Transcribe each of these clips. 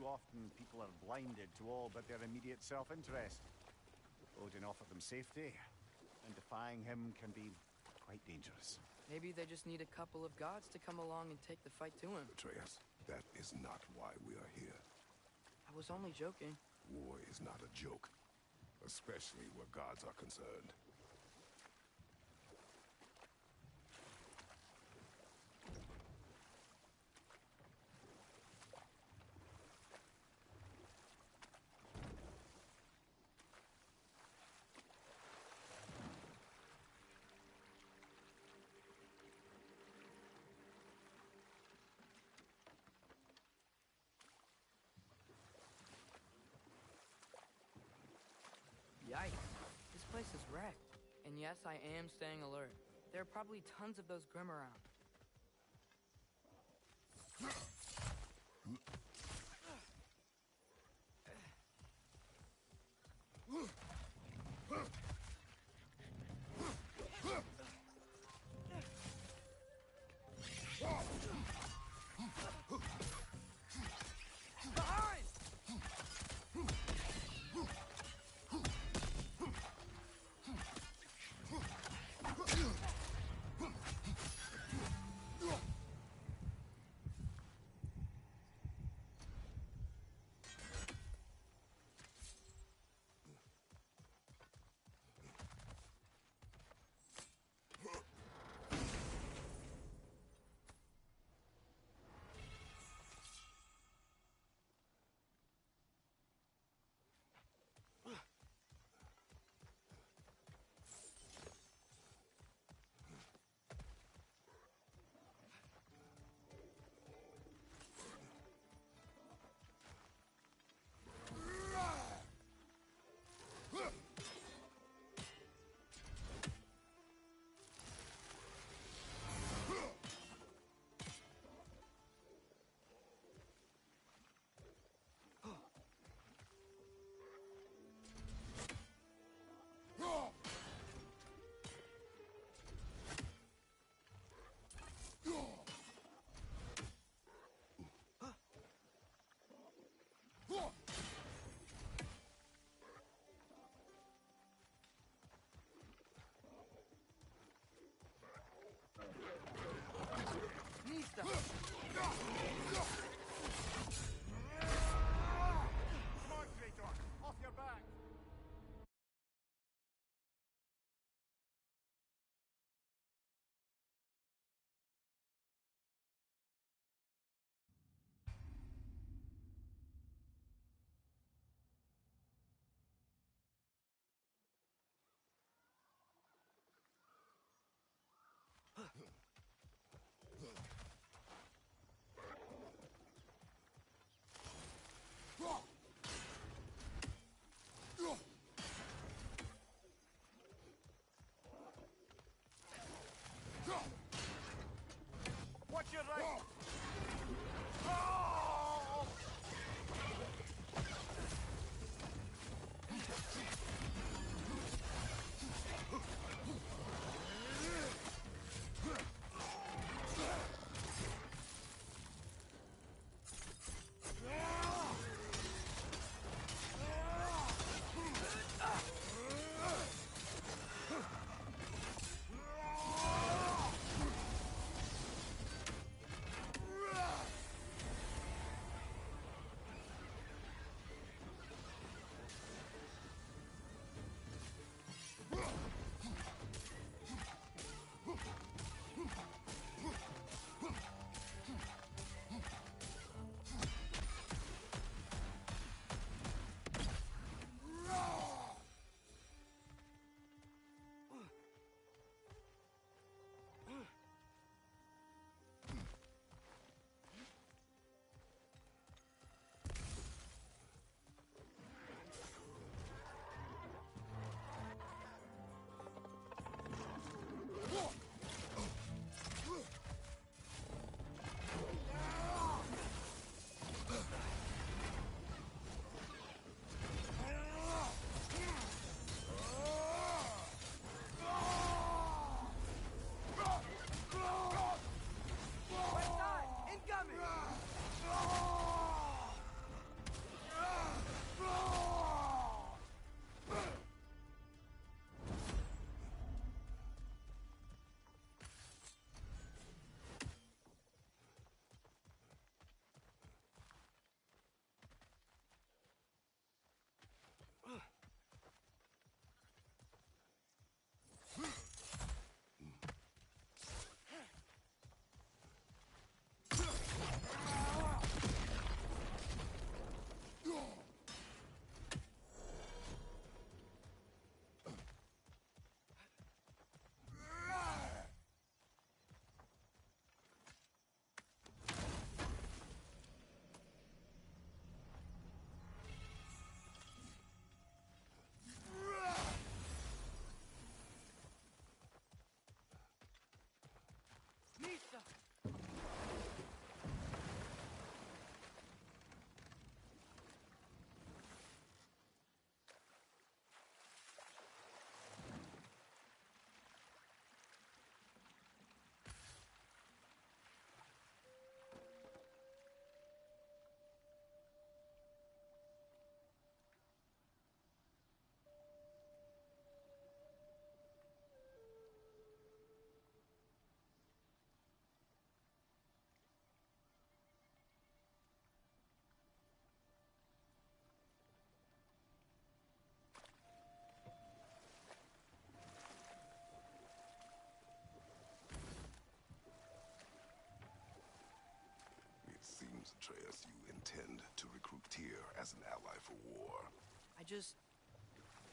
too often people are blinded to all but their immediate self-interest. Odin offered them safety, and defying him can be quite dangerous. Maybe they just need a couple of gods to come along and take the fight to him. Atreus, that is not why we are here. I was only joking. War is not a joke, especially where gods are concerned. Yikes. This place is wrecked. And yes, I am staying alert. There are probably tons of those Grimm around. Behind!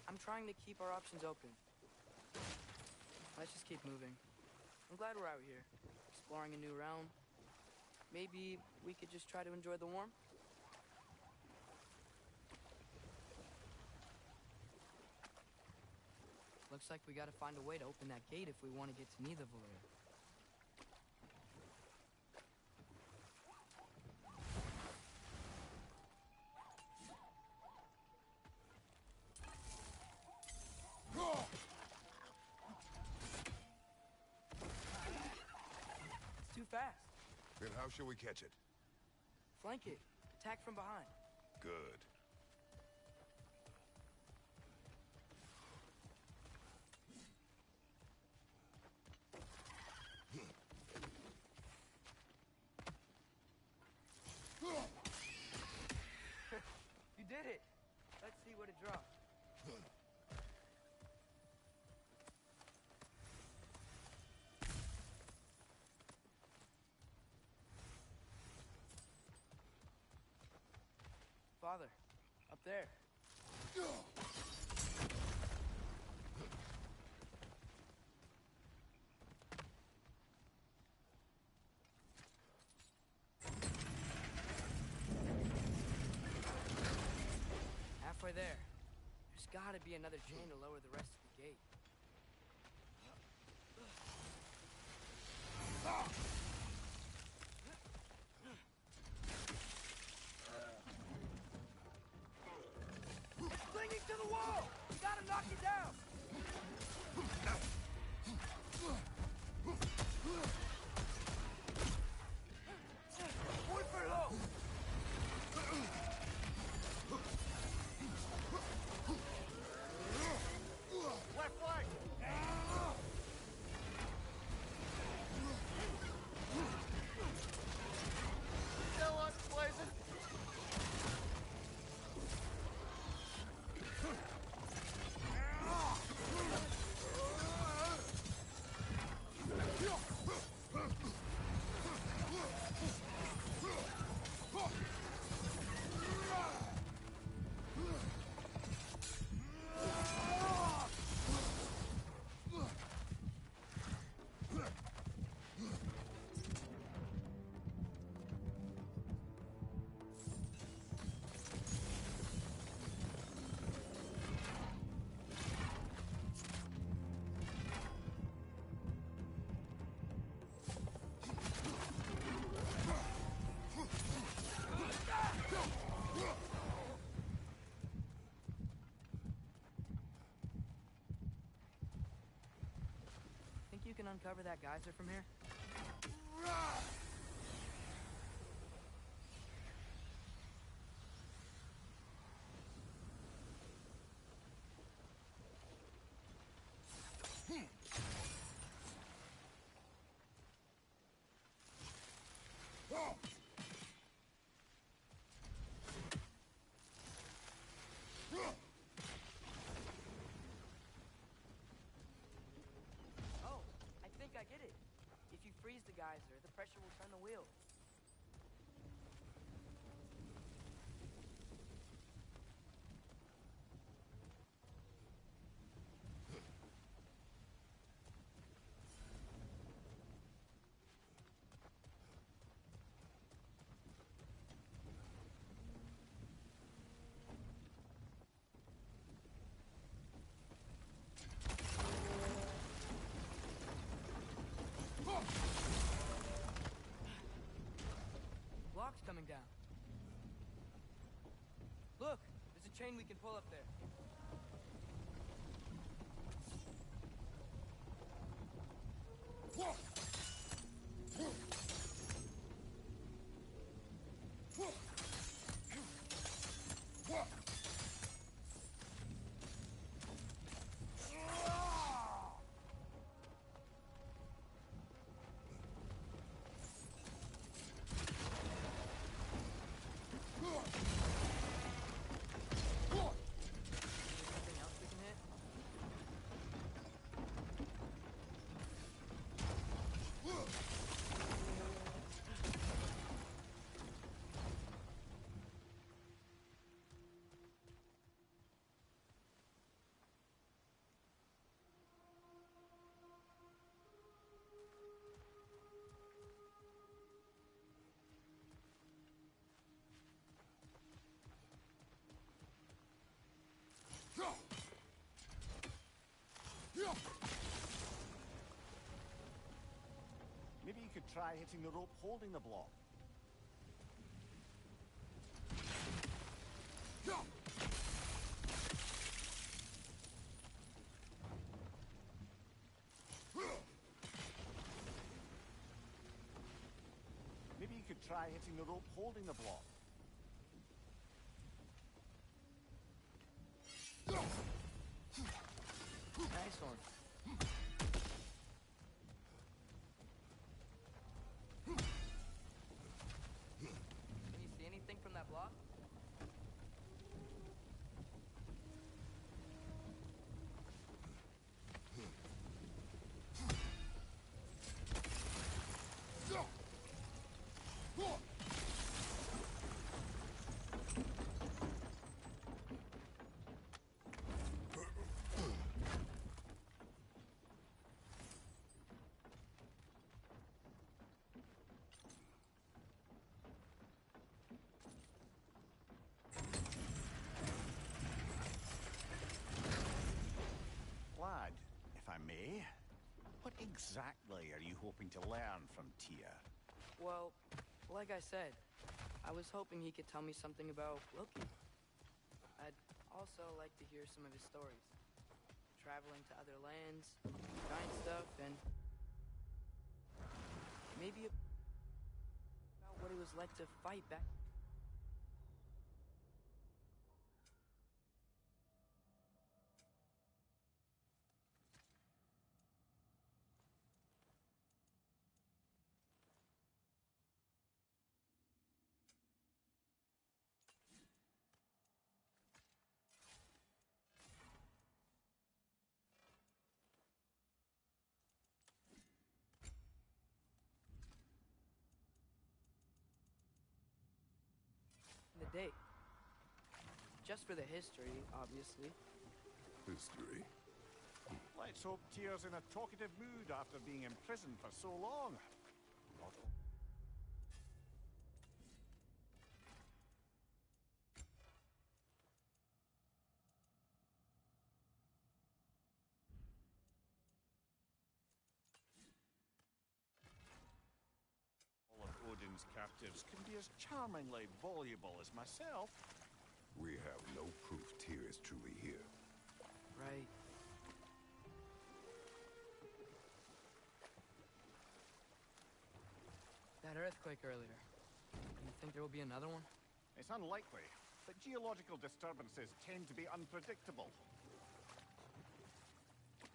I'm trying to keep our options open. Let's just keep moving. I'm glad we're out here, exploring a new realm. Maybe we could just try to enjoy the warmth? Looks like we gotta find a way to open that gate if we want to get to Nidavellir. It's too fast. Then how shall we catch it? Flank it. Attack from behind. Good. You did it! Let's see what it drops. Father, up there. Halfway there. There's gotta be another chain to lower the rest of the gate. Clinging to the wall! We gotta knock it down! Muy for low! Left flank! Still unpleasant. Think you can uncover that geyser from here? Oh, I think I get it. If you freeze the geyser, the pressure will turn the wheel. Block's coming down. Look, there's a chain we can pull up there. Something else we can hit? try hitting the rope holding the block. Maybe you could try hitting the rope holding the block. Nice one. Can you see anything from that block? Lad, if I may, what exactly are you hoping to learn from Tyr? Well, like I said, I was hoping he could tell me something about Loki. I'd also like to hear some of his stories. Traveling to other lands, giant stuff, and maybe about what it was like to fight back. The date. Just for the history, obviously. History? Let's hope Tyr's in a talkative mood after being imprisoned for so long. Not all of Odin's captives can be as charmingly voluble as myself. We have no proof Tyr is truly here. Right. That earthquake earlier. You think there will be another one? It's unlikely, but geological disturbances tend to be unpredictable.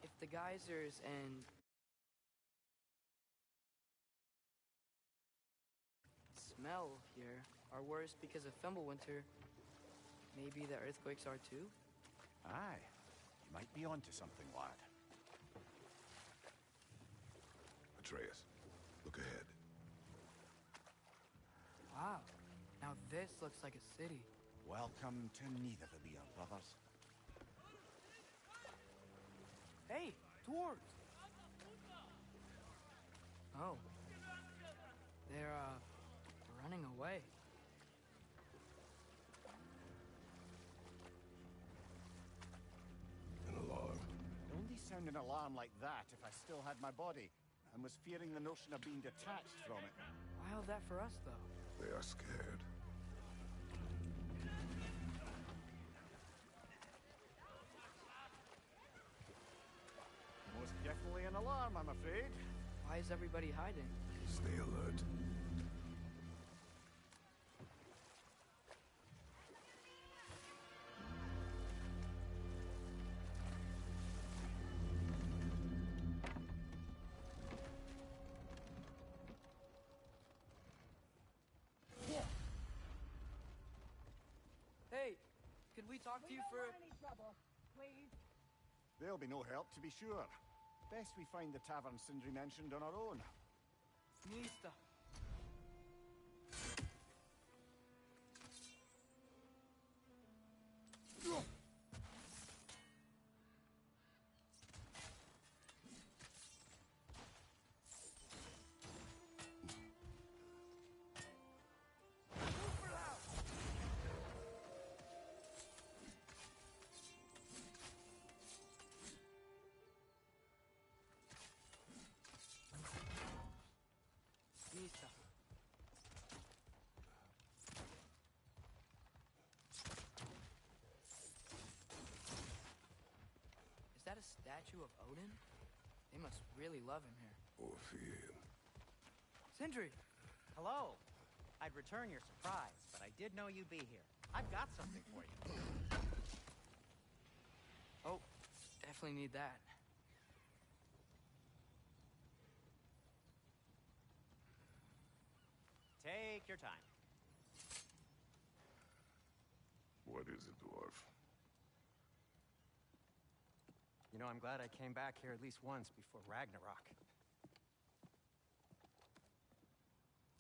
If the geysers and smell here are worse because of Fimbulwinter, maybe the earthquakes are too? Aye, you might be onto something, lad. Atreus, look ahead. Wow. Now this looks like a city. Welcome to Neither, brothers. Hey, dwarves! Oh. They're, running away. An alarm. I'd only sound an alarm like that if I still had my body, and was fearing the notion of being detached from it. Why all that for us, though? They are scared. Most definitely an alarm, I'm afraid. Why is everybody hiding? Stay alert. Hey, could we talk to you for... any trouble, please. There'll be no help, to be sure. Best we find the tavern Sindri mentioned on our own. Mista. statue of Odin? They must really love him here. Or fear him. Sindri! Hello. I'd return your surprise, but I did know you'd be here. I've got something for you. Oh, definitely need that. Take your time. What is it, dwarf? You know, I'm glad I came back here at least once before Ragnarok.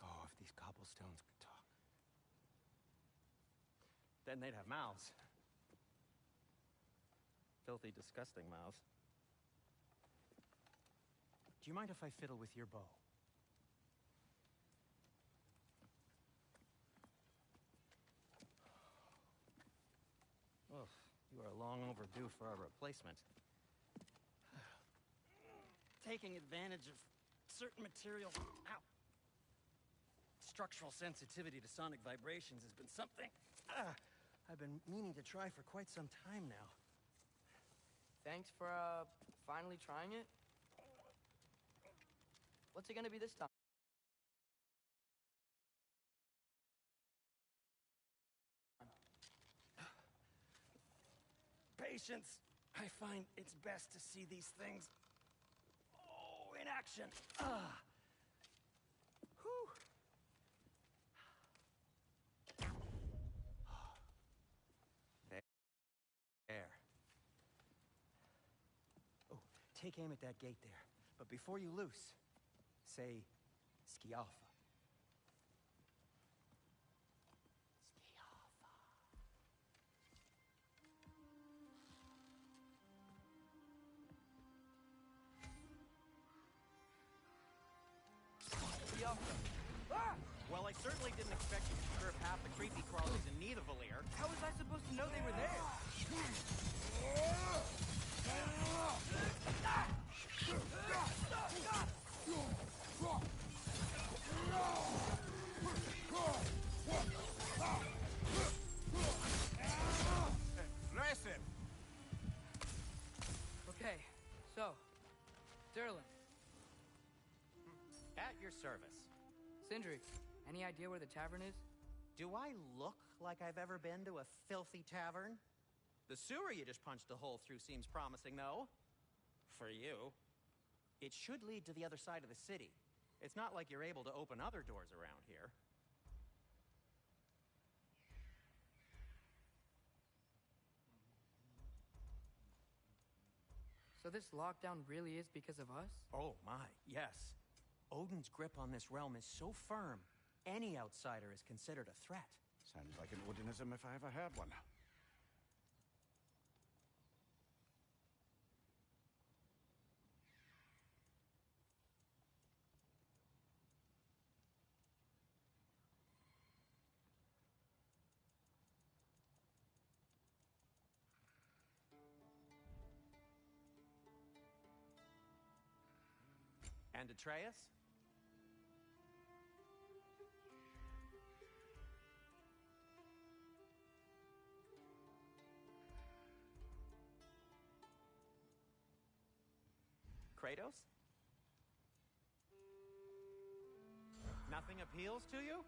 Oh, if these cobblestones could talk. Then they'd have mouths. Filthy, disgusting mouths. Do you mind if I fiddle with your bow? Oh, you are long overdue for a replacement. Taking advantage of certain material. Ow! Structural sensitivity to sonic vibrations has been something I've been meaning to try for quite some time now. Thanks for, finally trying it. What's it gonna be this time? Patience. I find it's best to see these things, in action. Whew. There. Oh, take aim at that gate there. But before you loose, say, Skialfa. Well, I certainly didn't expect you to curve half the creepy crawlers in Nidavellir. How was I supposed to know they were there? Dress him! Okay, so, Durlin, At your service. Sindri, any idea where the tavern is? Do I look like I've ever been to a filthy tavern? The sewer you just punched a hole through seems promising, though. For you. It should lead to the other side of the city. It's not like you're able to open other doors around here. So this lockdown really is because of us? Oh my, yes. Odin's grip on this realm is so firm, any outsider is considered a threat. Sounds like an Odinism if I ever heard one. And Atreus? Kratos? Nothing appeals to you?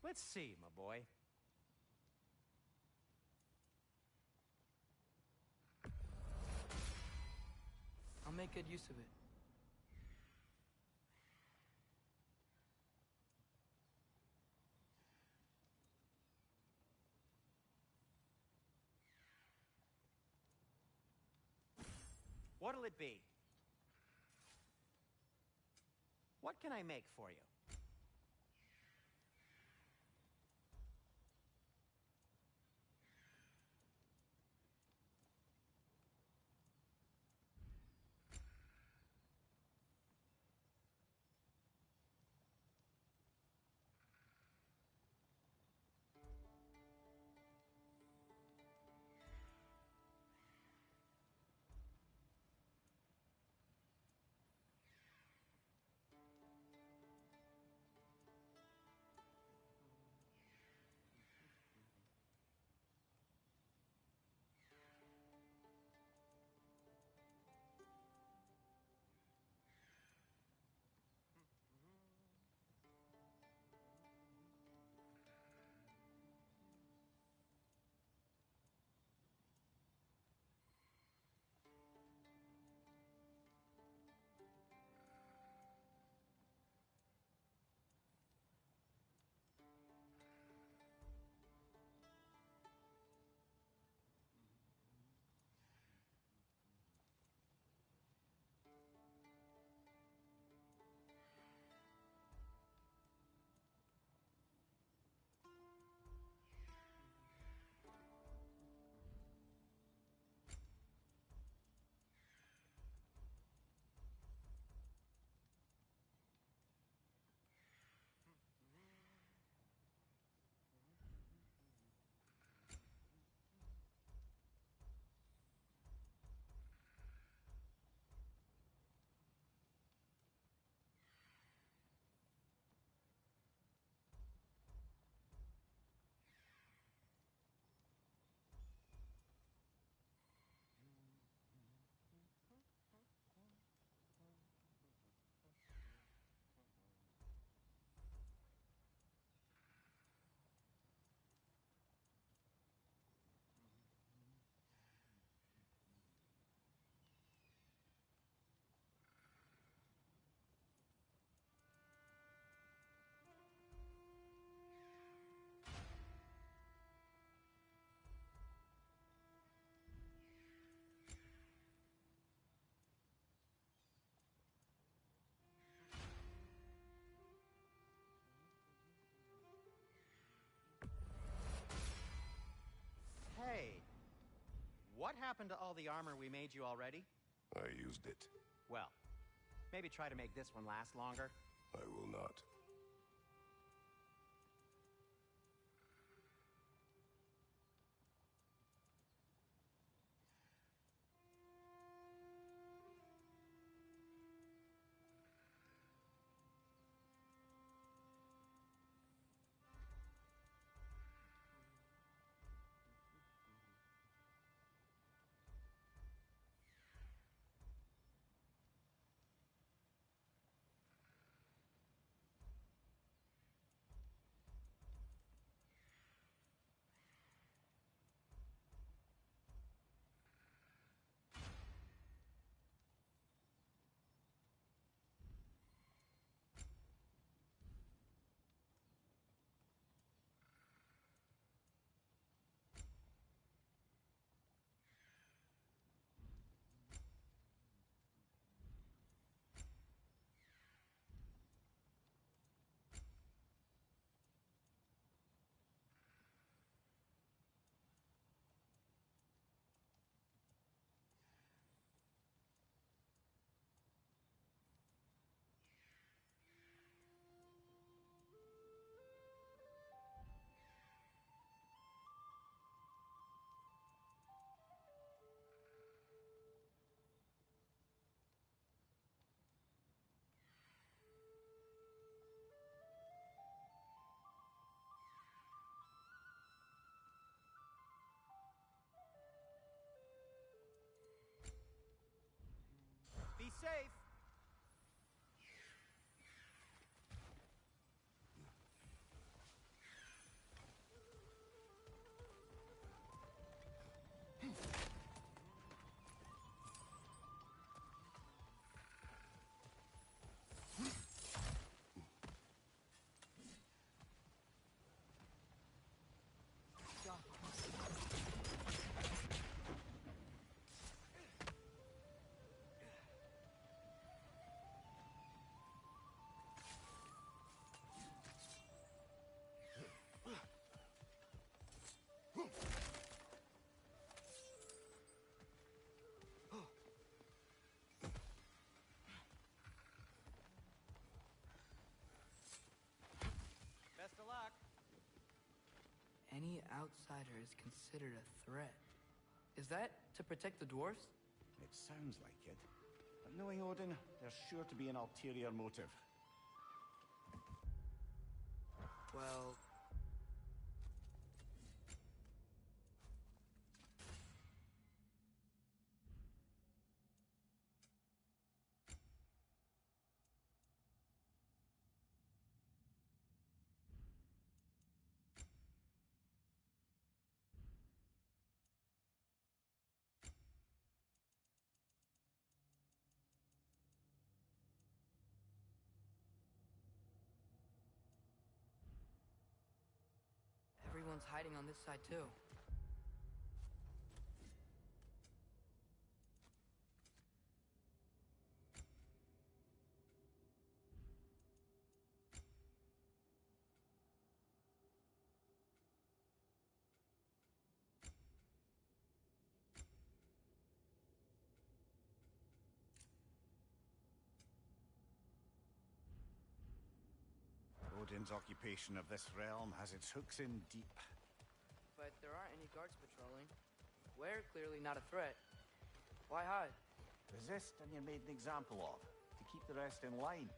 Let's see, my boy. I'll make good use of it. What'll it be? What can I make for you? Hey, what happened to all the armor we made you already? I used it. Well, maybe try to make this one last longer. I will not. Be safe. outsider is considered a threat. Is that to protect the dwarves? It sounds like it. But knowing Odin, there's sure to be an ulterior motive. Well... Everyone's hiding on this side, too. Odin's occupation of this realm has its hooks in deep. But there aren't any guards patrolling. We're clearly not a threat. Why hide? Resist and you're made an example of, to keep the rest in line.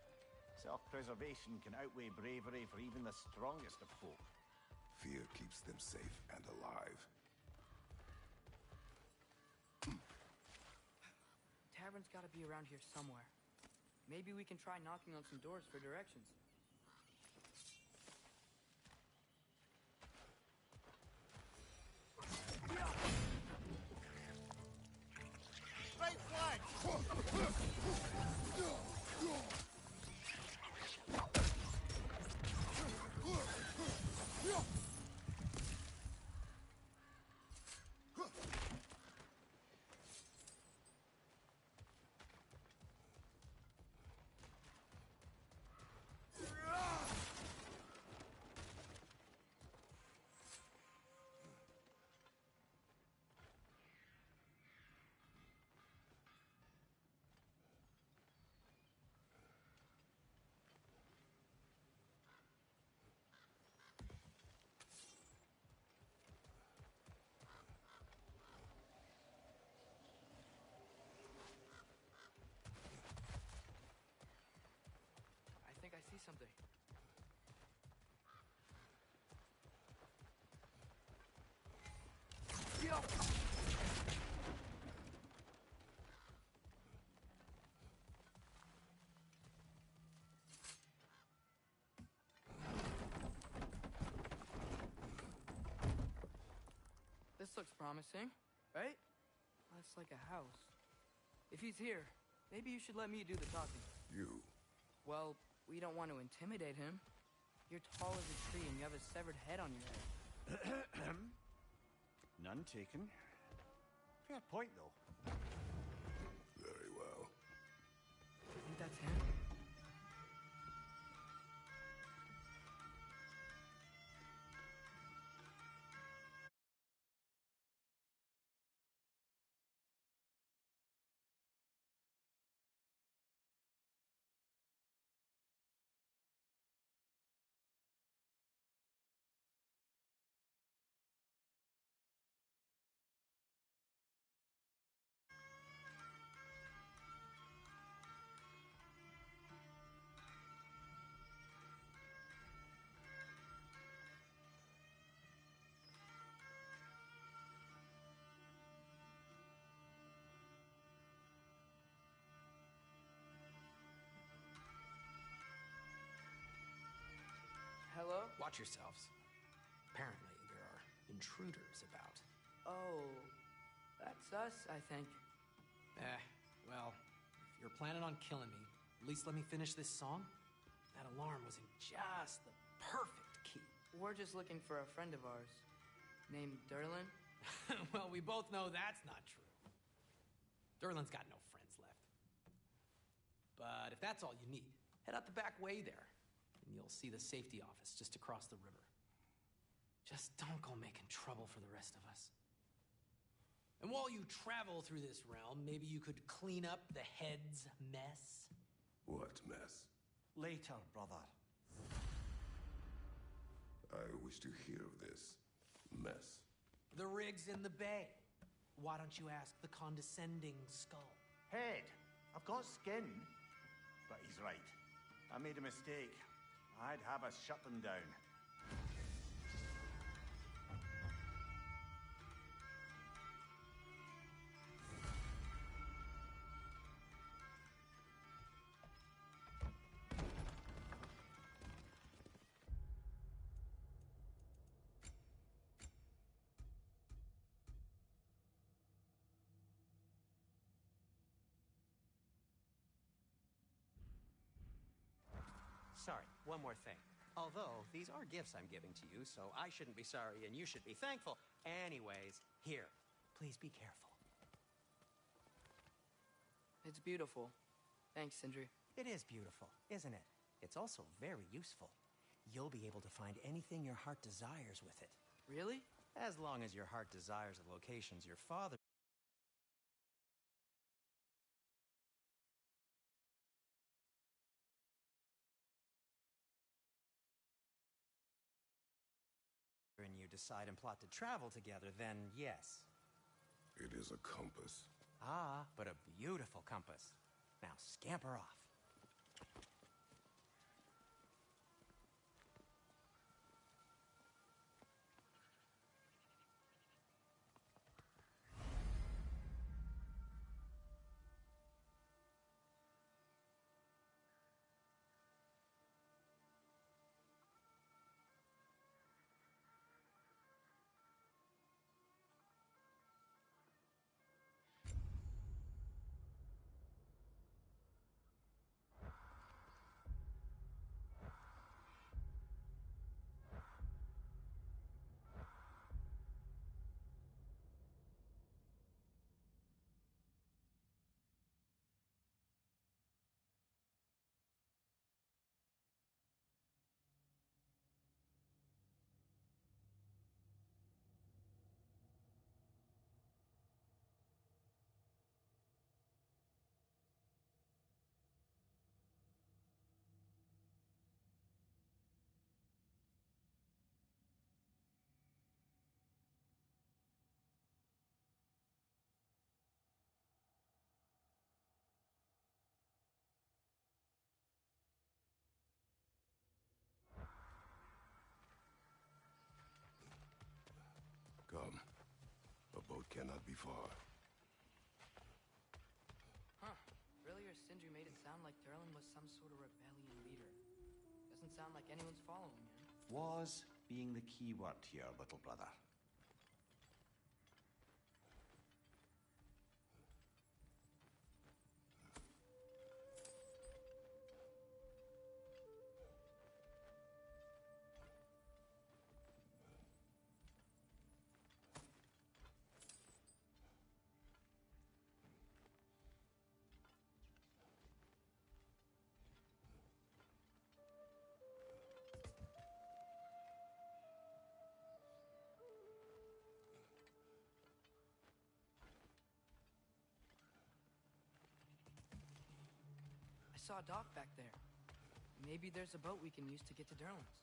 Self-preservation can outweigh bravery for even the strongest of folk. Fear keeps them safe and alive. Tavern's gotta be around here somewhere. Maybe we can try knocking on some doors for directions. Right flag! I think I see something. This looks promising, right? That's like a house. If he's here, maybe you should let me do the talking. You. Well, we don't want to intimidate him. You're tall as a tree and you have a severed head on your head. None taken. Fair point, though. Very well. I think that's him. Hello? Watch yourselves. Apparently, there are intruders about. Oh, that's us, I think. Well, if you're planning on killing me, at least let me finish this song. That alarm was in just the perfect key. We're just looking for a friend of ours, named Derlin. Well, we both know that's not true. Derlin's got no friends left. But if that's all you need, head out the back way there, and you'll see the safety office just across the river. Just don't go making trouble for the rest of us. And while you travel through this realm, maybe you could clean up the head's mess. What mess? Later, brother. I wish to hear of this. mess? The rig's in the bay. Why don't you ask the condescending skull? Head, I've got skin. But he's right. I made a mistake. I'd have us shut them down. Sorry, one more thing. Although, these are gifts I'm giving to you, so I shouldn't be sorry and you should be thankful. Anyways, here, please be careful. It's beautiful. Thanks, Sindri. It is beautiful, isn't it? It's also very useful. You'll be able to find anything your heart desires with it. Really? As long as your heart desires the locations your father and you decide and plot to travel together, then yes. It is a compass. Ah, but a beautiful compass. Now scamper off. Come. A boat cannot be far. Huh. Earlier, Sindri made it sound like Durlin was some sort of rebellion leader. Doesn't sound like anyone's following him. Was being the key word here, little brother. I saw a dock back there. Maybe there's a boat we can use to get to Durlin's.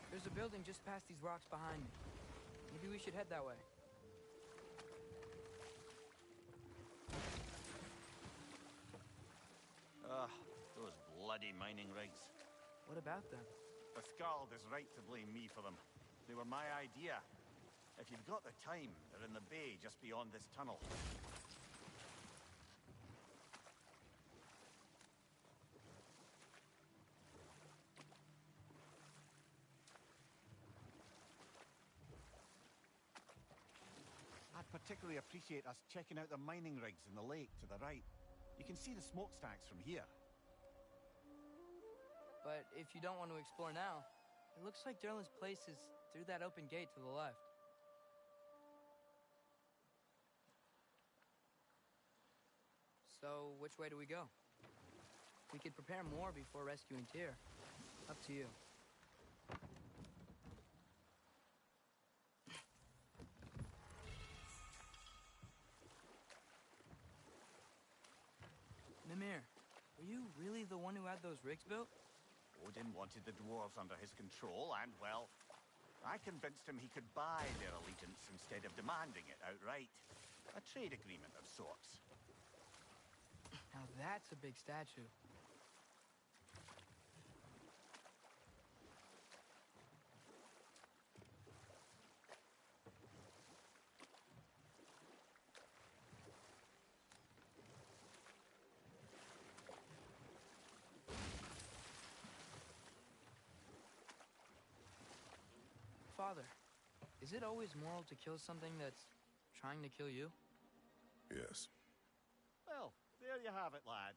There's a building just past these rocks behind me. Maybe we should head that way. Ugh, those bloody mining rigs. What about them? The Skald is right to blame me for them. They were my idea. If you've got the time, they're in the bay just beyond this tunnel. I'd particularly appreciate us checking out the mining rigs in the lake to the right. You can see the smokestacks from here. But if you don't want to explore now, It looks like Derlin's place is through that open gate to the left. So, which way do we go? We could prepare more before rescuing Tyr. Up to you. Mimir, were you really the one who had those rigs built? Odin wanted the dwarves under his control, and, well, I convinced him he could buy their allegiance instead of demanding it outright. A trade agreement of sorts. Now that's a big statue. Father, is it always moral to kill something that's trying to kill you? Yes. Well, there you have it, lad.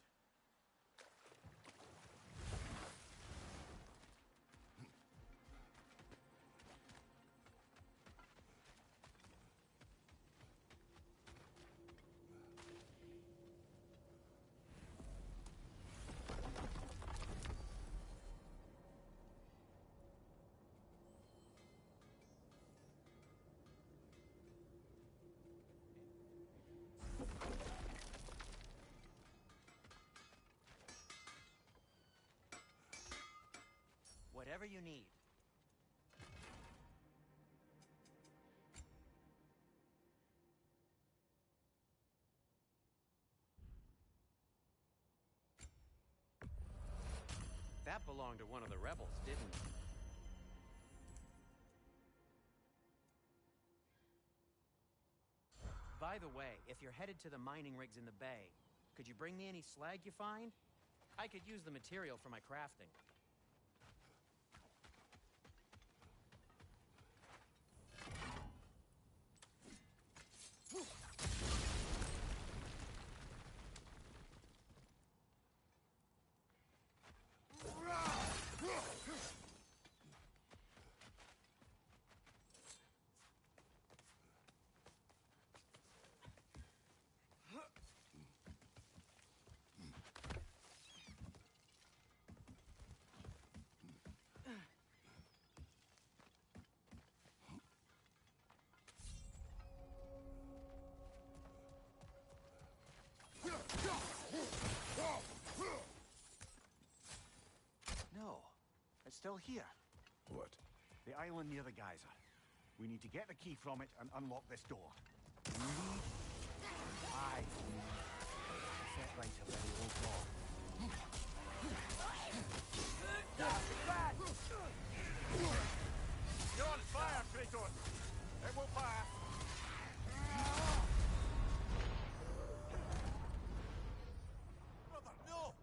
Whatever you need. That belonged to one of the rebels, didn't it? By the way, if you're headed to the mining rigs in the bay, could you bring me any slag you find? I could use the material for my crafting. No, it's still here. What? The island near the geyser. We need to get the key from it and unlock this door. We need 5 minutes. Set right a very old door. You're on fire, Kratos! It will pass! Brother, no!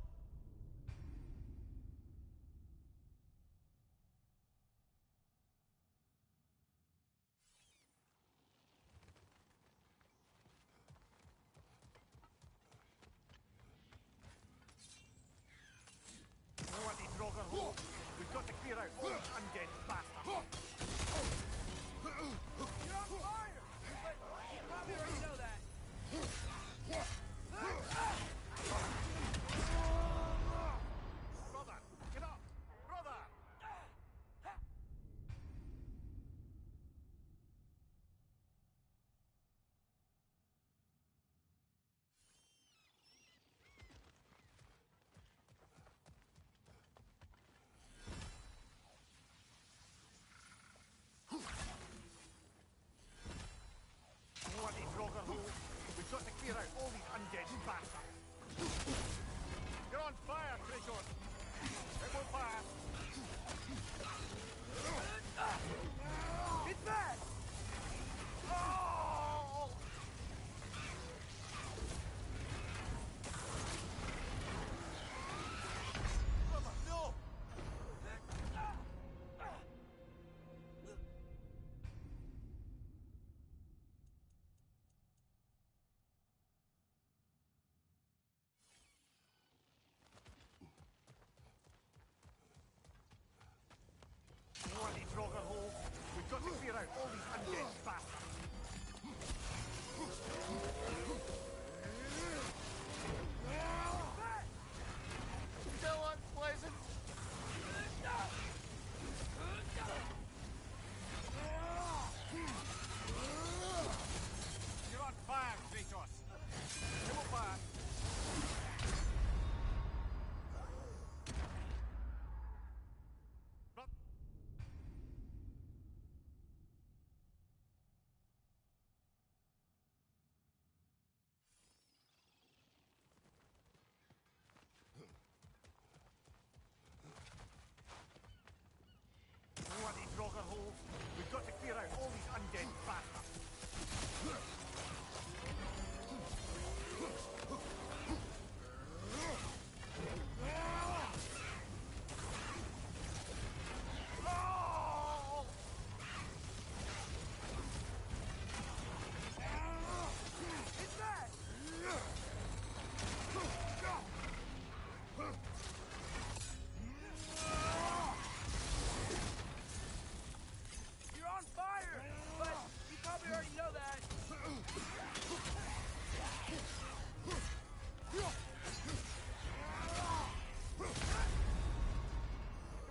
What is Roger Hole? We've got to clear out all these undead bastards! You're on fire! You probably already know that. Brother, get up! Brother!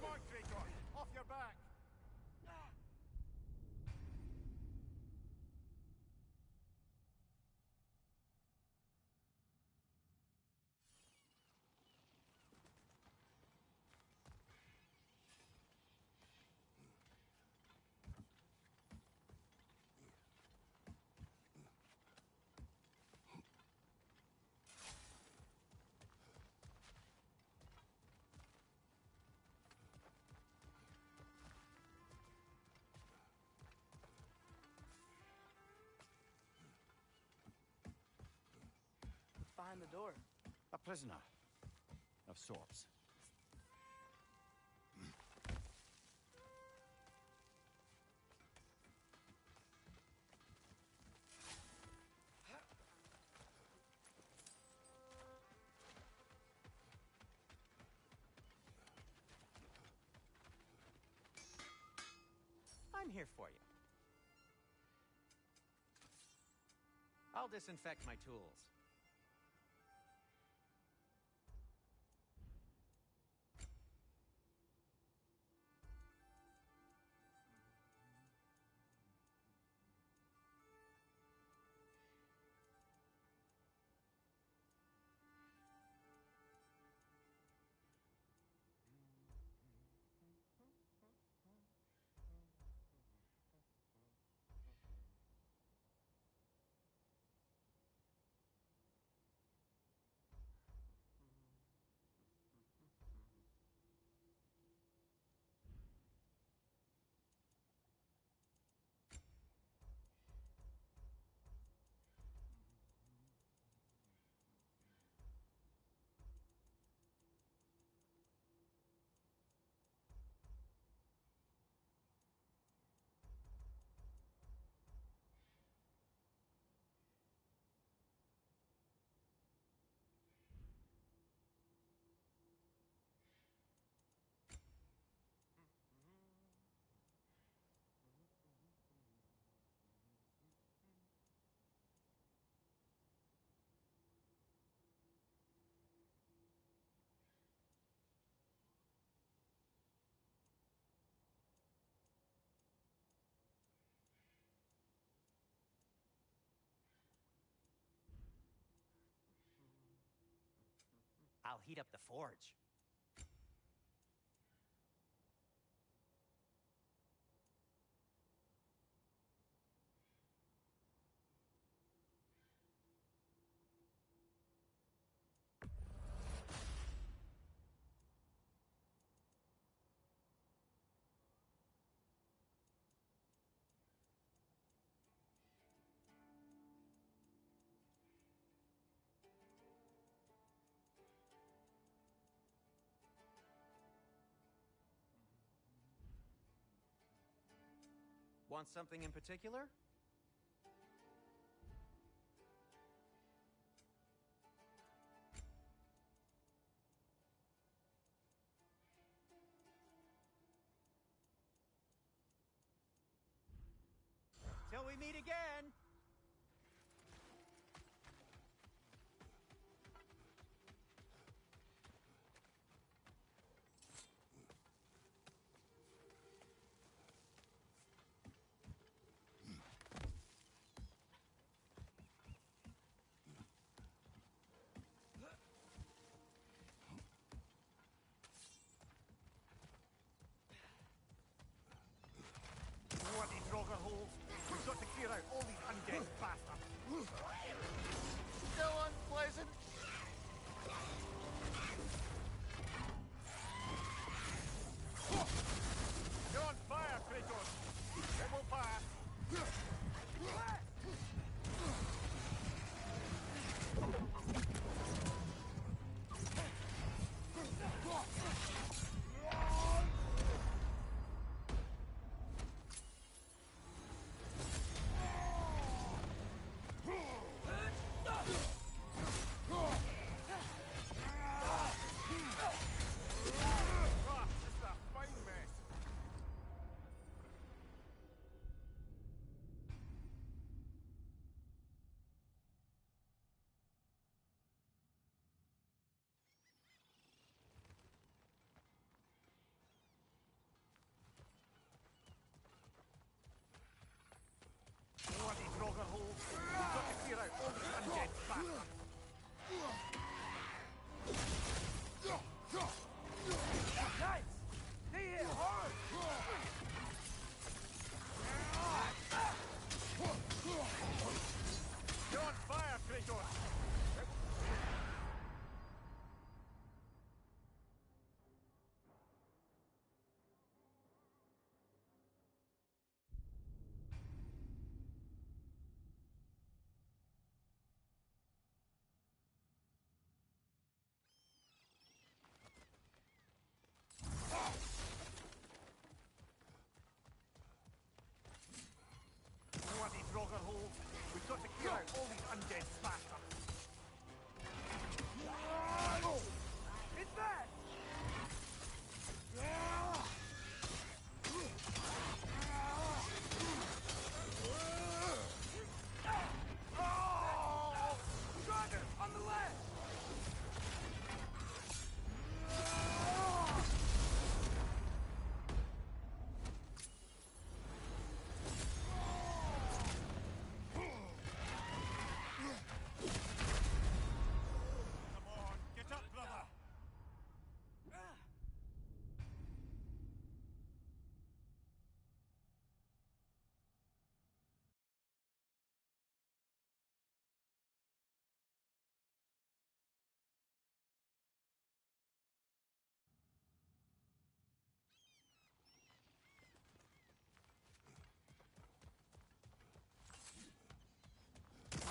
on, traitor! Off your back! What's behind the door? A prisoner. Of sorts. I'm here for you. I'll disinfect my tools. I'll heat up the forge. Want something in particular? Till we meet again! Bloody Drogger holes! We've got to clear out all these all the undead bastards! Knights! Stay here, hard! You're on fire, Kratos! Bloody Draugr We've got to clear out all these undead bastards! It's bad! Draugr, on the left! Come on, get up, brother!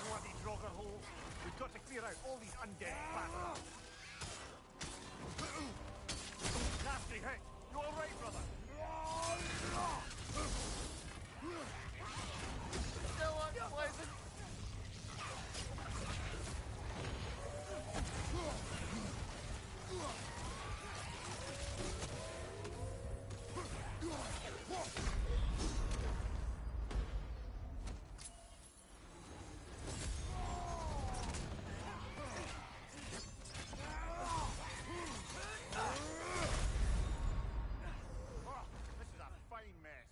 Bloody Draugr We've got to clear out all these undead bastards! Nasty hit! You alright, brother? Still unpleasant! Oh, this is a fine mess.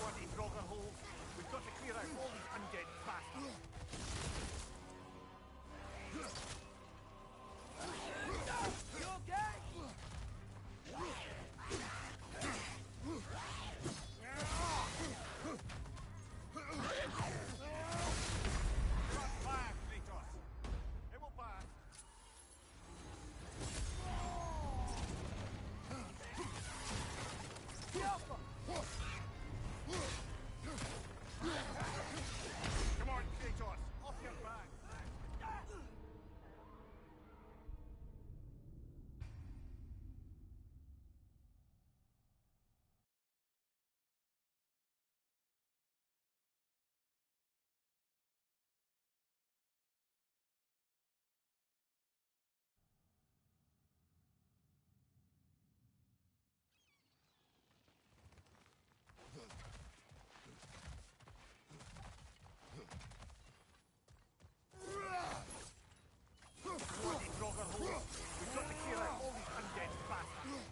Bloody Draugr We've got to clear out all these undead bastards! You okay? You're on fire, Kratos! It will pass! Alpha! Come on, Kratos! Off your back! Bloody Draugr We've got to clear out all these undead bastards!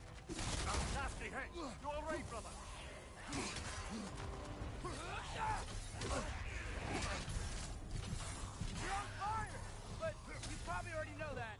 Nasty hit! You alright, brother? You're on fire! But you probably already know that.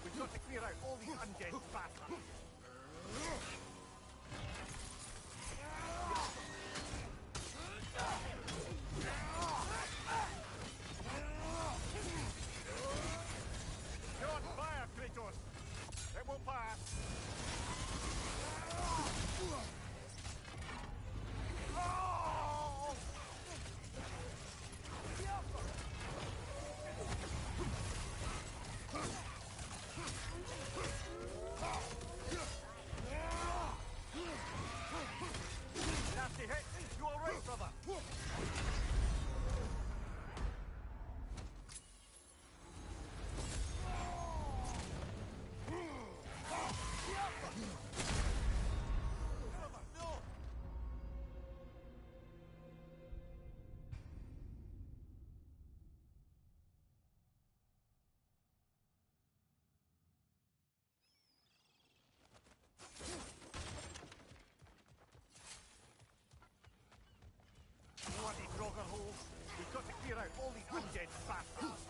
We've got to clear out all these undead bastards. You're on fire, Kratos. It will pass. Nasty hit. You all right, brother? Bloody Grogger holes. We've got to clear out all these undead bastards.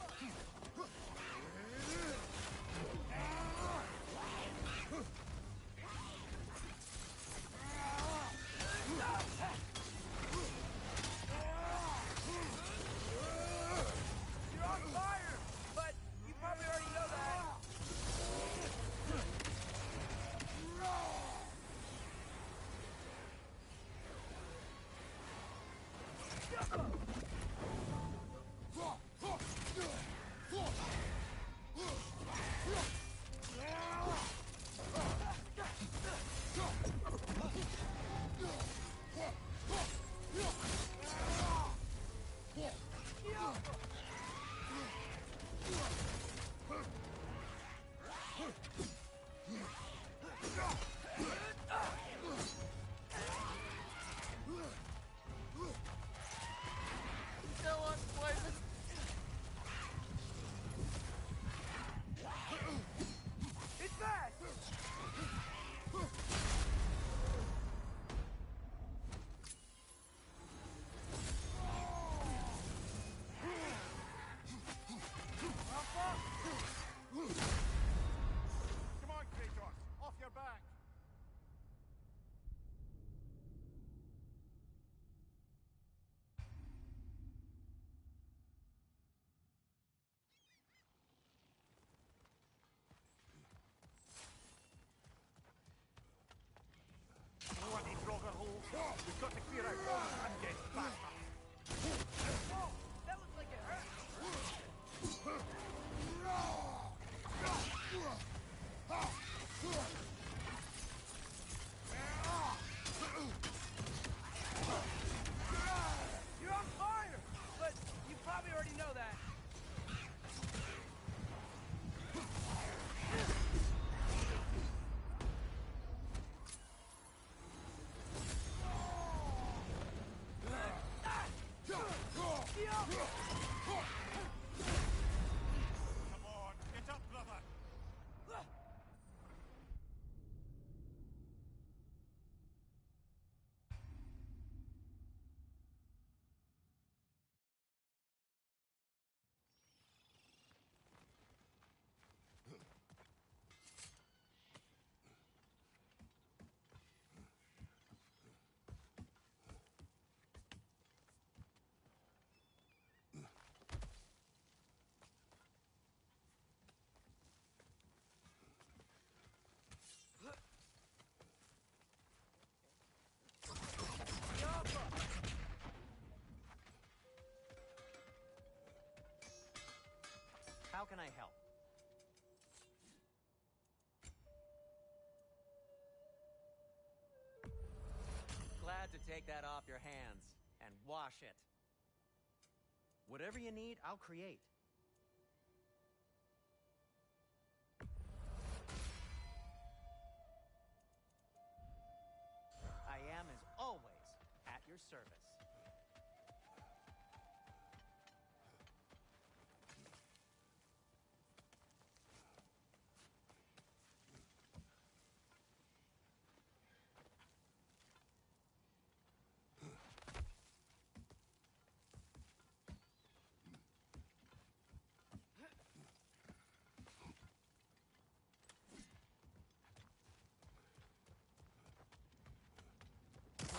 You're on fire! But you probably already know that. It's back! Come on, Kratos. Off your back. Bloody Grogger holes. We've got to clear out all these undead bastards. Whoa! That looks like it hurt! You're on fire! But you probably already know that. How can I help? Glad to take that off your hands and wash it. Whatever you need, I'll create. I am, as always, at your service.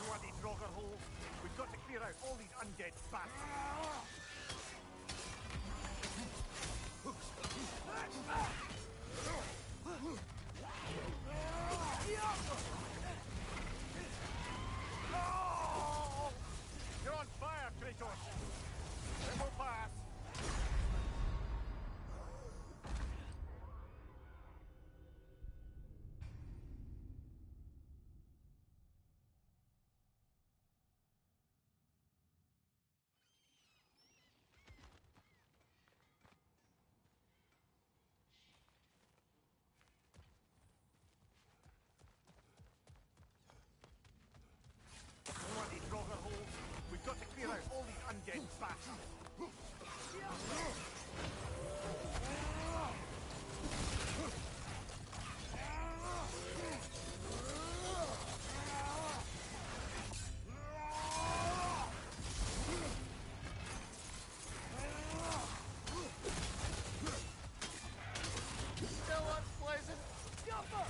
Bloody Drogger hole. We've got to clear out all these undead bastards. You're on fire, Kratos. It will pass. Bloody Drogger hole. We've got to clear out all these undead bastards. Still unpleasant. Jumper!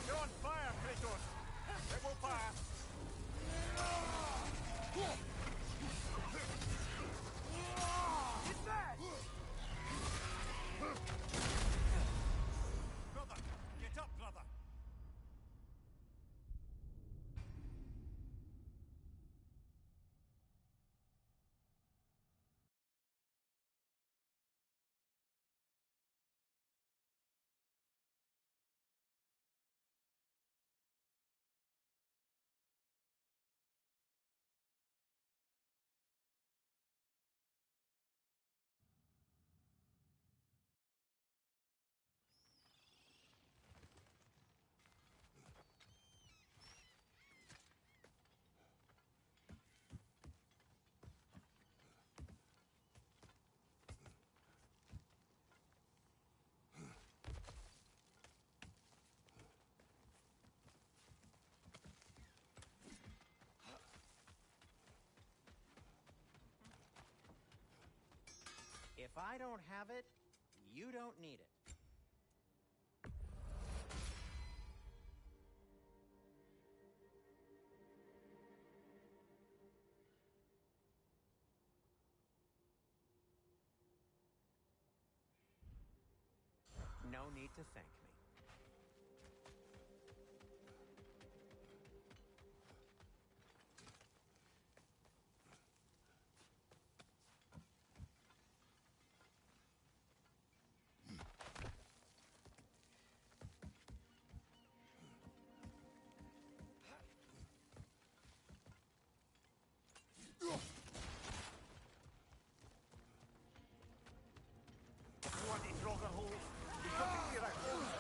You're on fire, Kratos. It will pass. It's bad! Brother, get up, brother. If I don't have it, you don't need it. No need to thank me. Bloody Drogger hole. We've got to clear out all these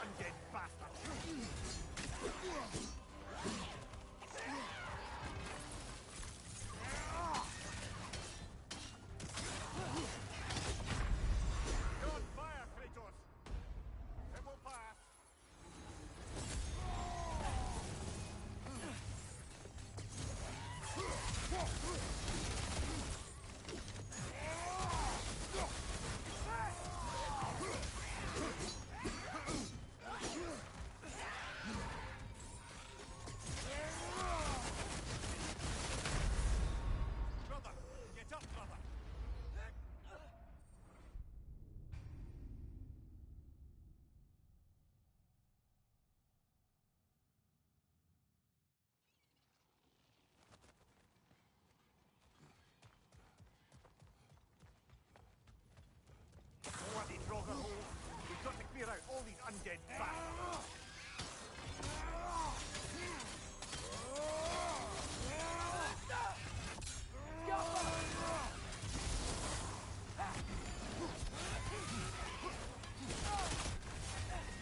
undead bastards!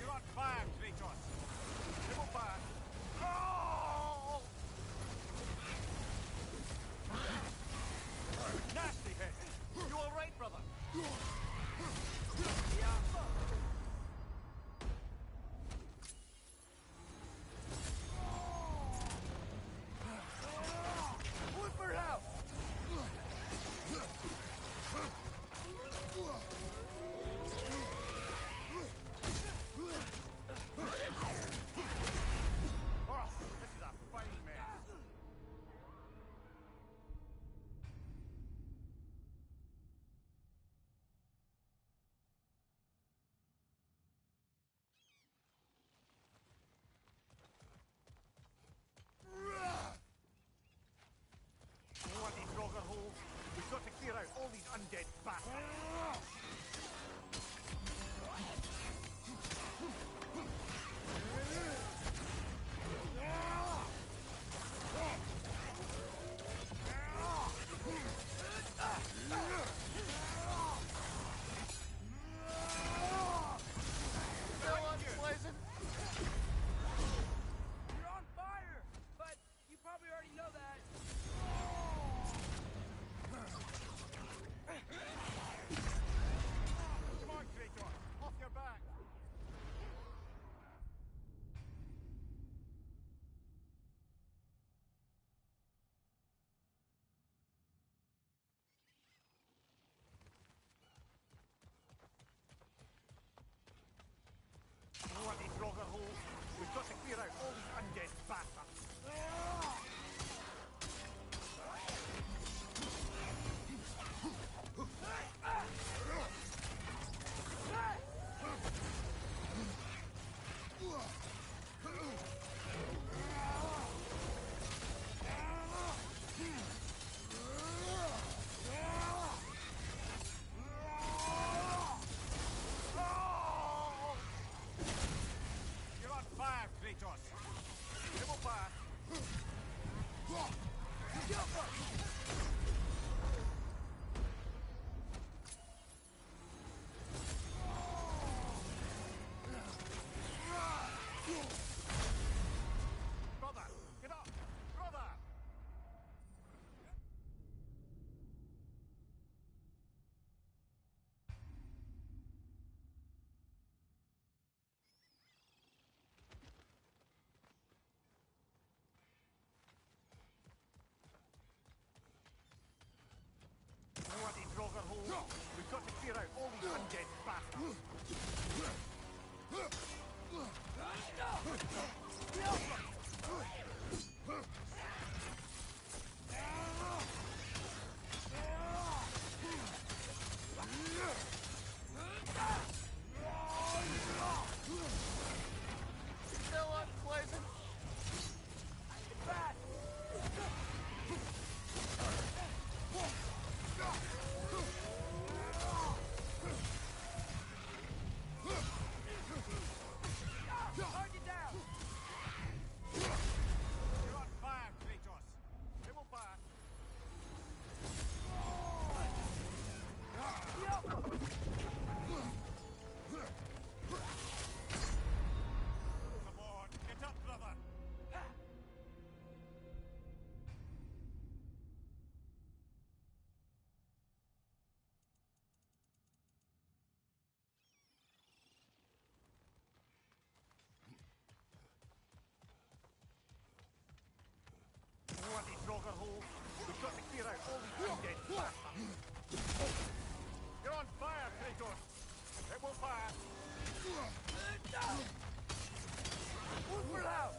You're on fire, Kratos! Triple fire! Oh! Nasty hit! You alright, brother? Look for help! Oh, this is a fine mess. Bloody Frogger holes. We've got to clear out all these undead bastards. You're on fire! But you probably already know that. Come on, Kratos. Off your back. Bloody Frogger holes. We've got to clear out all these undead bastards. You're on fire, Kratos. Triple fire. Brother, get up! Brother! Bloody Frogger holes. We've got to clear out all these undead bastards. Still unpleasant. Target down! You're on fire, Kratos. Triple fire. Come on, get up, brother. Bloody Frogger holes. We've got to clear out all these undead bastards. You're on fire, Kratos. Triple fire. Look for help!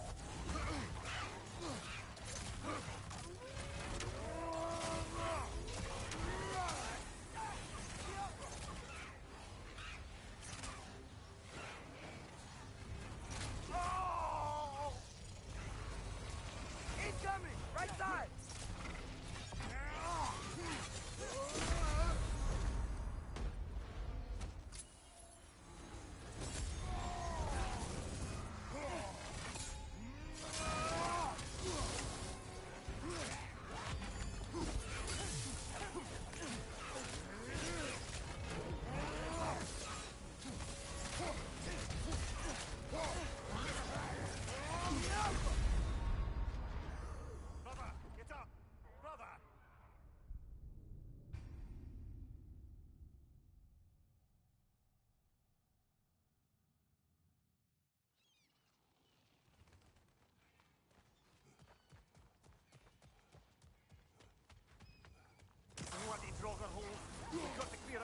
Oh! Incoming! Right side!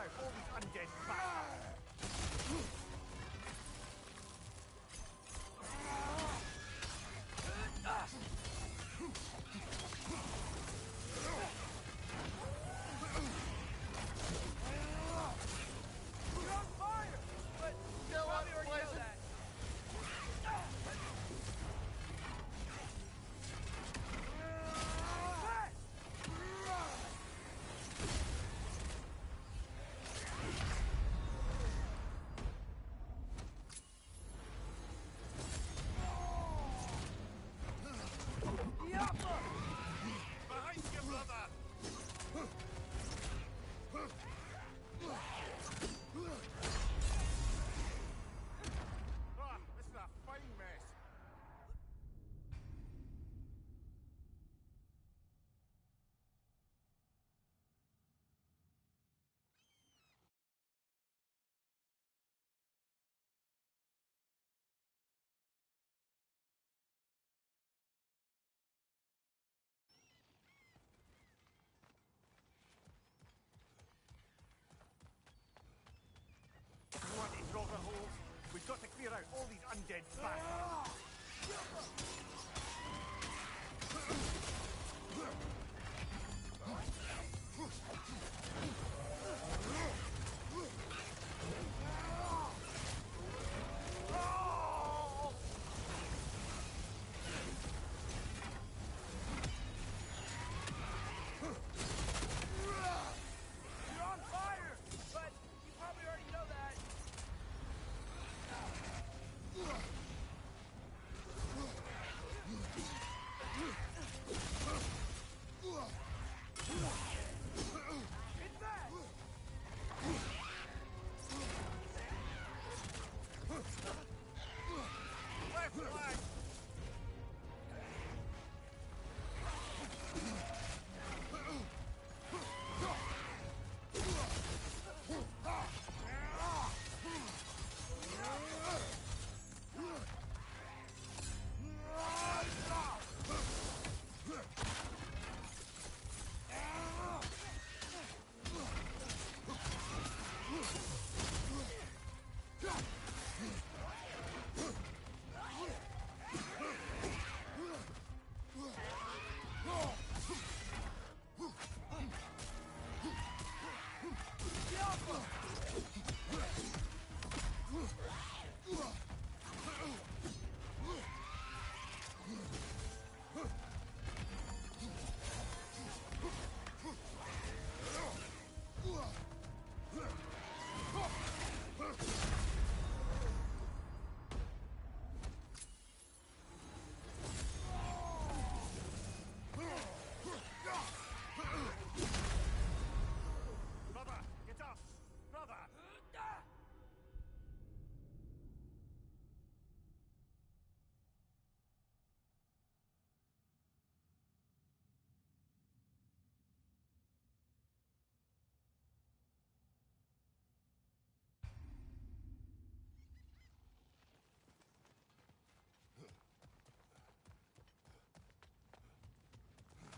out all these undead bastards. You're on fire! But you probably already know that. Behind you, brother! Ah, this is a fine mess. You want these roller holes? We've got to clear out all these undead bastards. You're on fire! But you probably already know that. It's that! Left flank! Brother, get up! Brother!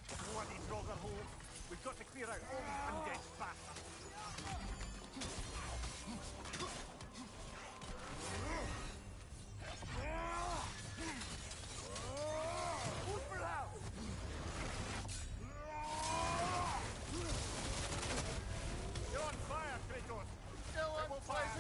You want these roller holes? We've got to clear out all these undead bastards. Food for the house! You're on fire, Kratos! Still on fire!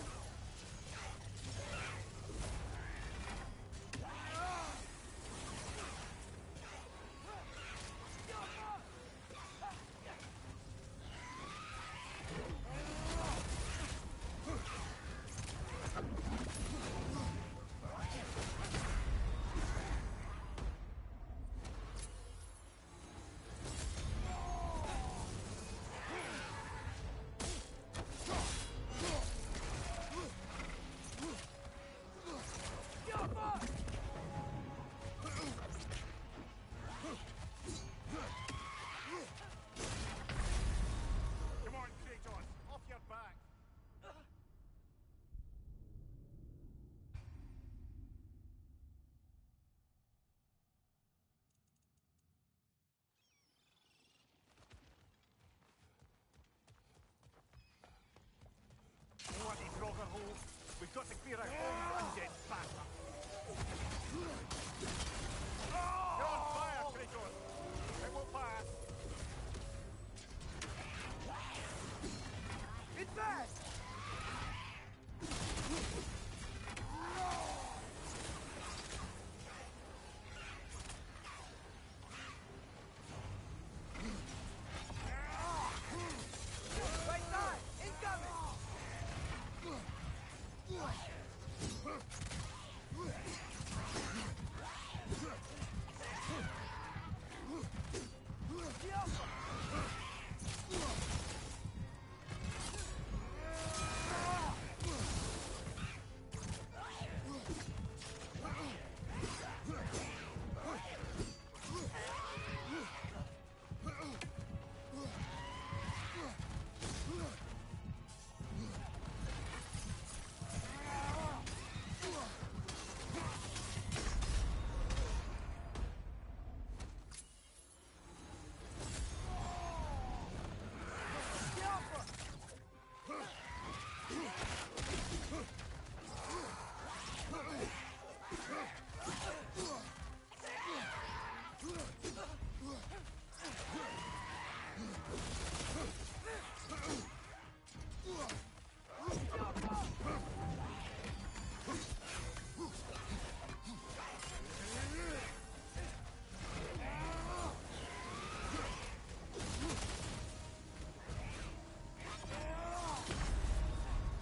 Bloody Draugr hole. We've got to clear out all these undead bastards. You're on fire, Kratos! It will pass. It's back! Right side! Incoming!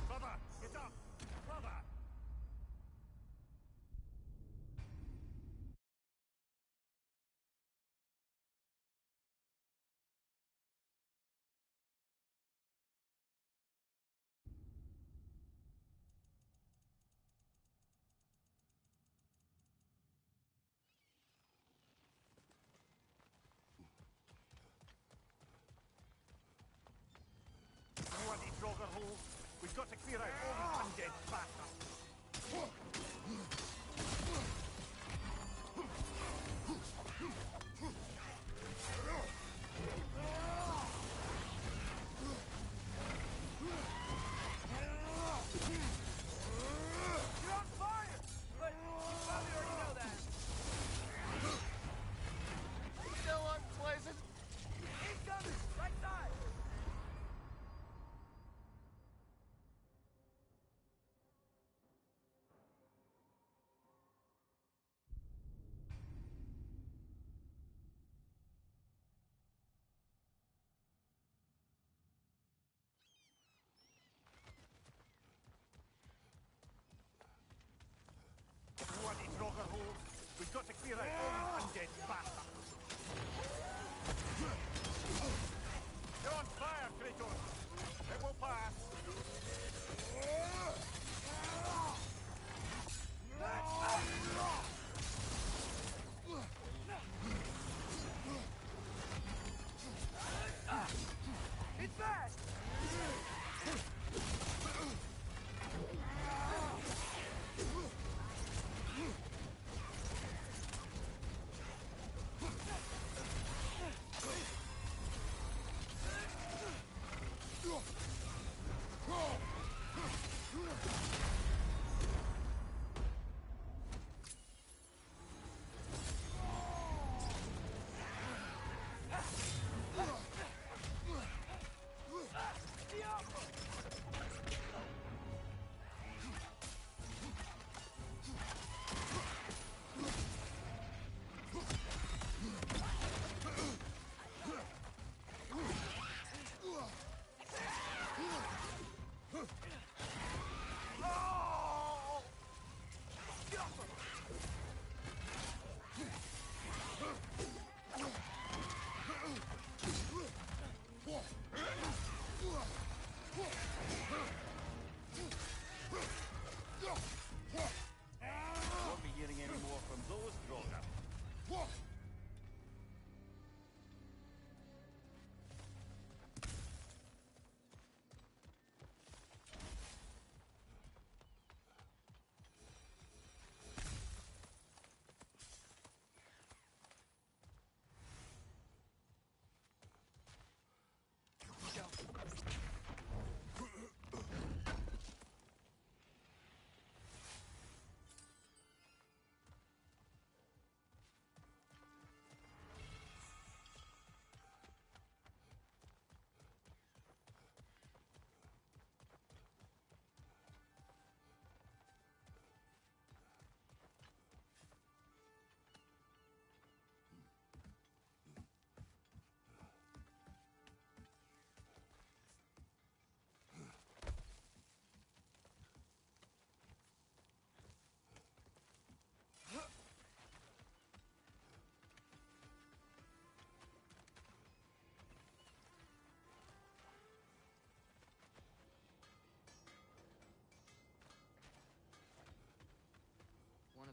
Brother, get up! Brother! Bloody Draugr hole. We've got to clear out all these undead bastards. You're on fire! But you probably already know that. Still unpleasant. Incoming! Right side! Bloody Draugr hole. We've got to clear out all these undead bastards. You're on fire, Kratos. It will pass. It's back!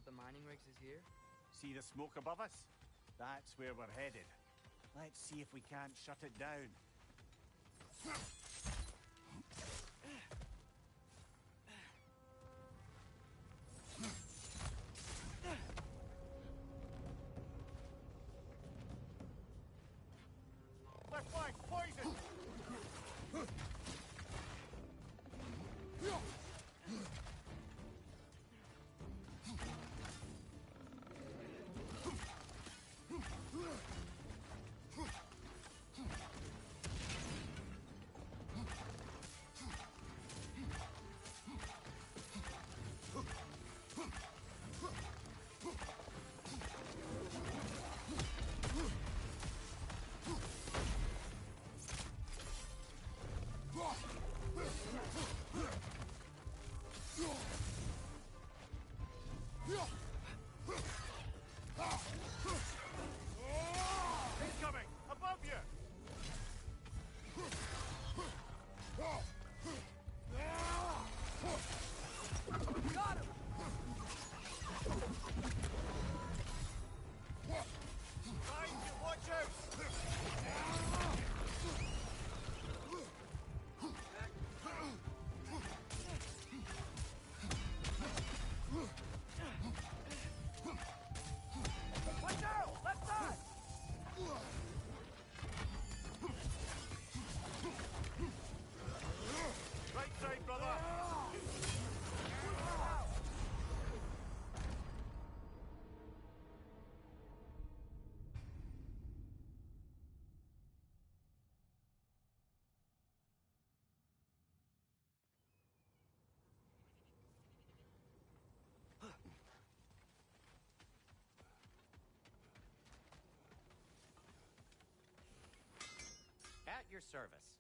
of the mining rigs is here? See the smoke above us? That's where we're headed. Let's see if we can't shut it down. Left flank, poison! Incoming! Above you! Got him! Behind you, watch out! Watch out! Left side! Right side, brother! At your service.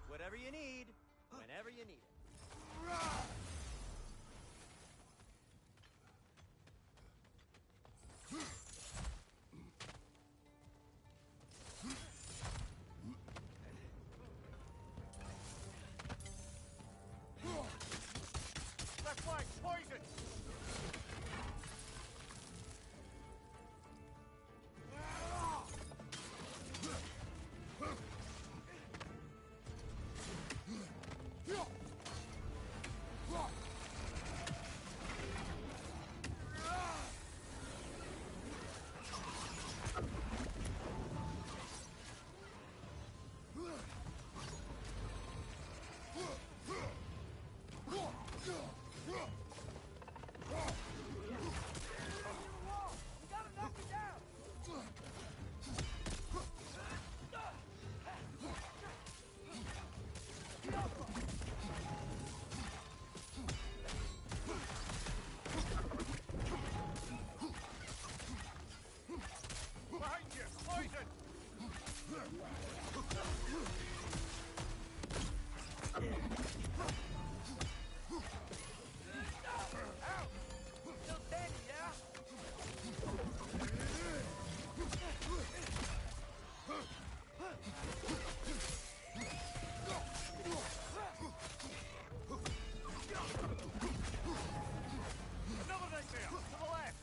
Whatever you need, whenever you need it. Left flank, poison! We gotta knock it down! Behind you, poison! Still standing, yeah? Another right there, to the left!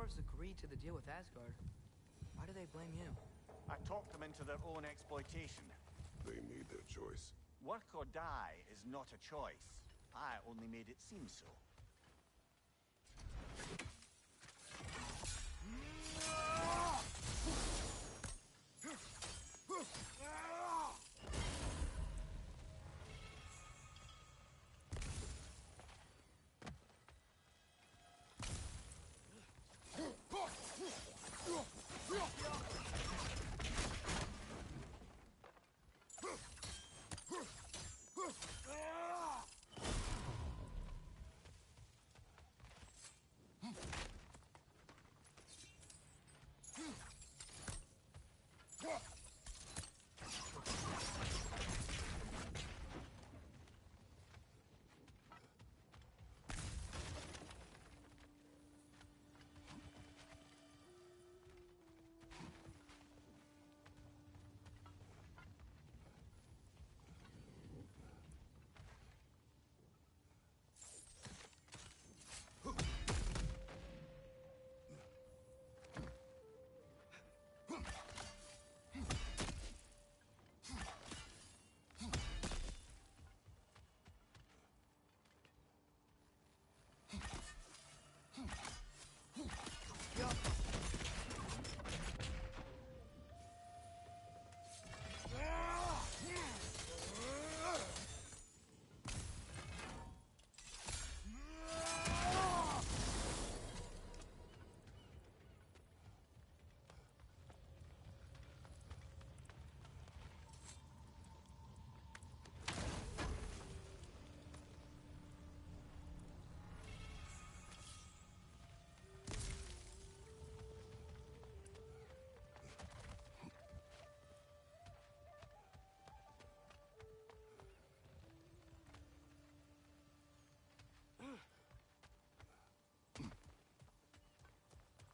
dwarves agreed to the deal with Asgard. Why do they blame him? I talked them into their own exploitation. They made their choice. Work or die is not a choice. I only made it seem so.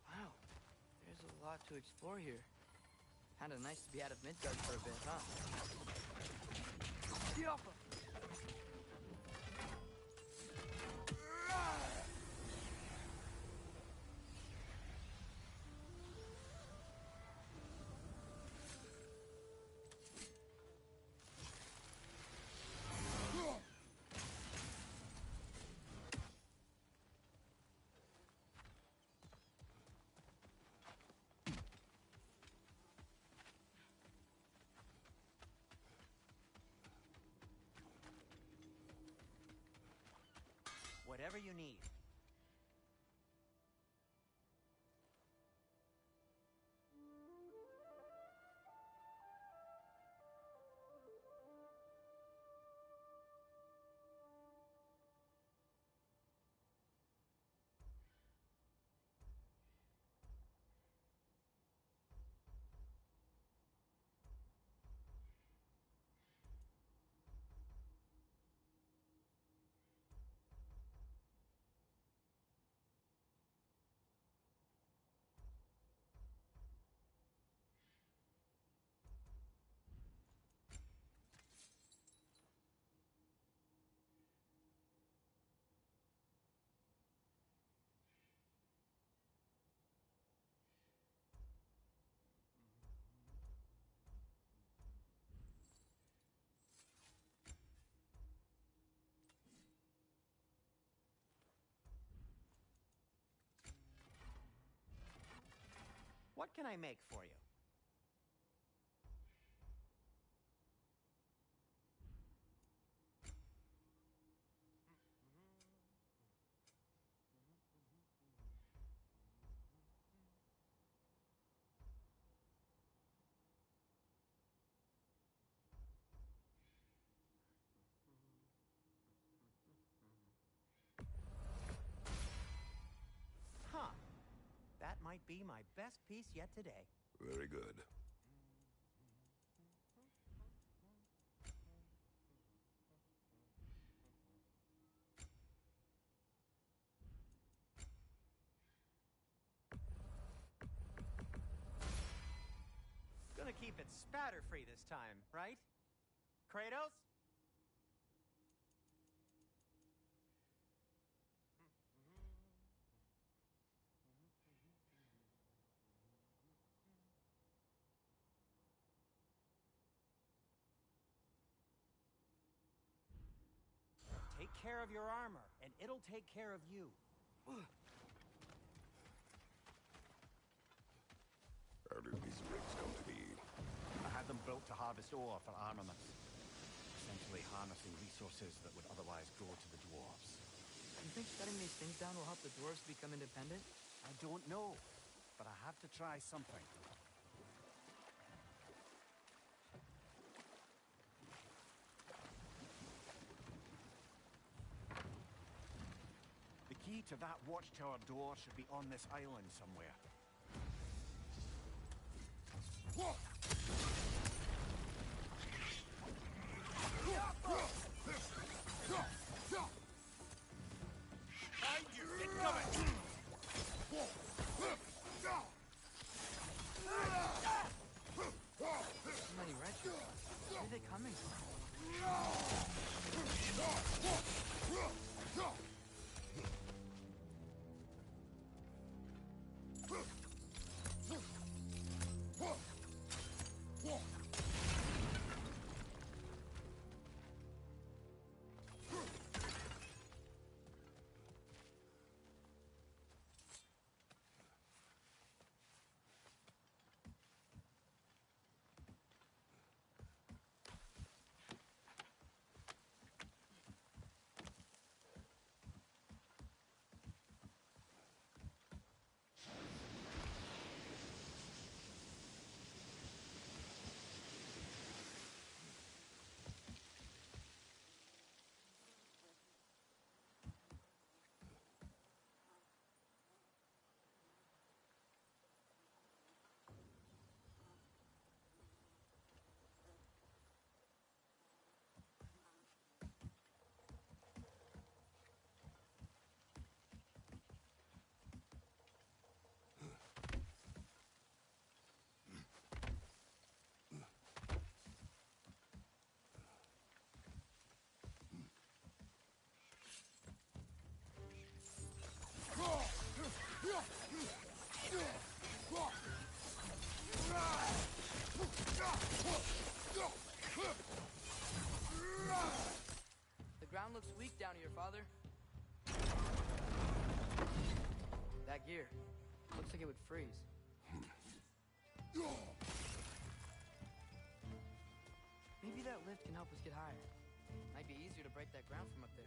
Wow, there's a lot to explore here. Kinda nice to be out of Midgard for a bit, huh? Diapa! Whatever you need. What can I make for you? Huh. That might be my best piece yet today. Very good. Gonna keep it spatter-free this time, right? Kratos? care of your armor, and it'll take care of you. How did these rigs come to be? I had them built to harvest ore for armaments. Essentially harnessing resources that would otherwise go to the dwarves. You think shutting these things down will help the dwarves become independent? I don't know, but I have to try something. The key to that watchtower door should be on this island somewhere. Behind you! Incoming! So many wretches. Where are they coming from? The ground looks weak down here, Father. That gear. Looks like it would freeze. Maybe that lift can help us get higher. Might be easier to break that ground from up there.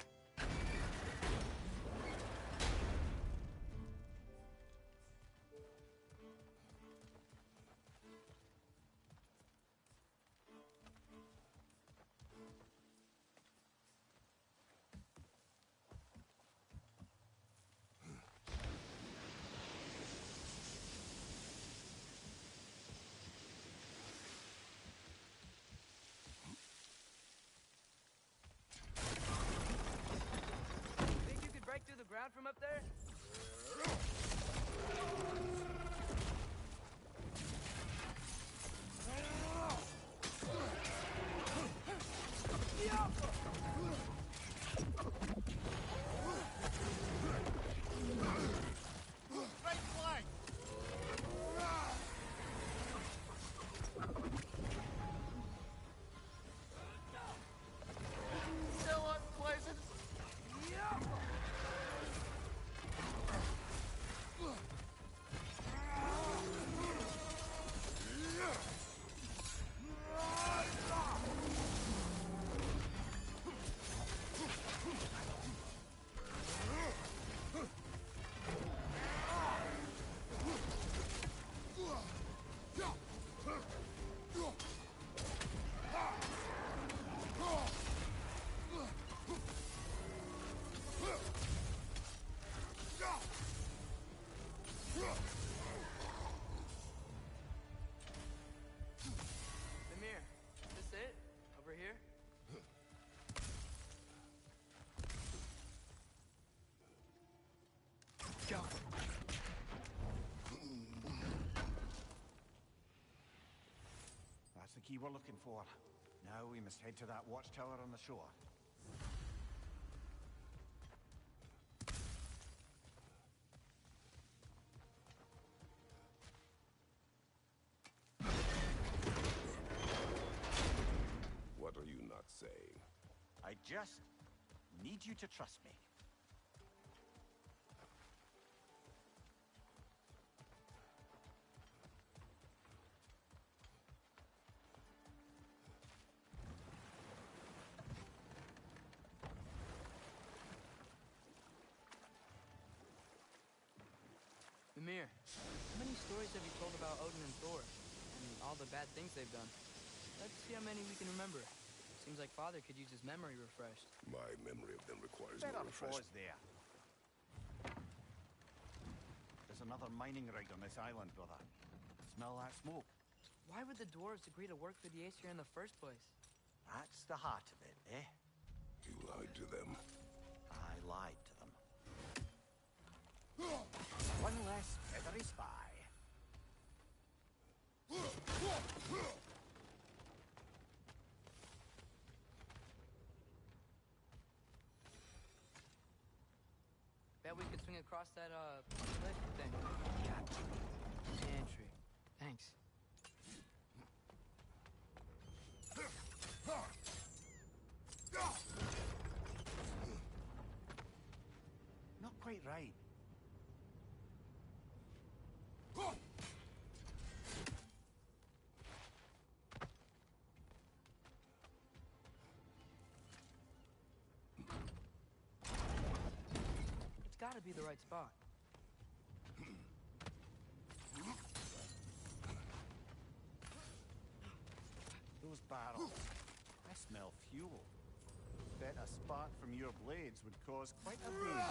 Think you could break through the ground from up there? Right flank! Still unpleasant. Mimir, is this it? Over here? Go. That's the key we're looking for. Now we must head to that watchtower on the shore. What are you not saying? I just need need you to trust me. Mimir, how many stories have you told about Odin and Thor? And all the bad things they've done? Let's see how many we can remember. Seems like Father could use his memory refreshed. My memory of them requires Better no refreshment. pause there. There's another mining rig on this island, brother. Smell that smoke? Why would the dwarves agree to work for the Aesir in the first place? That's the heart of it, eh? You lied to them. I lied to them. One less feathery spy. Bet we could swing across that, cliff thing. Entry. Thanks. Not quite right. It's gotta be the right spot. Those barrels. I smell fuel. Bet a spark from your blades would cause quite a boom.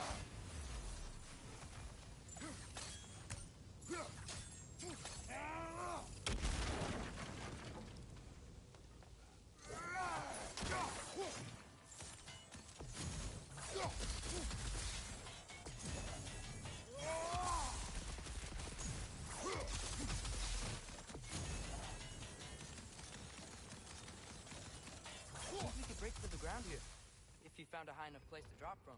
We could break through the ground here, if you found a high enough place to drop from.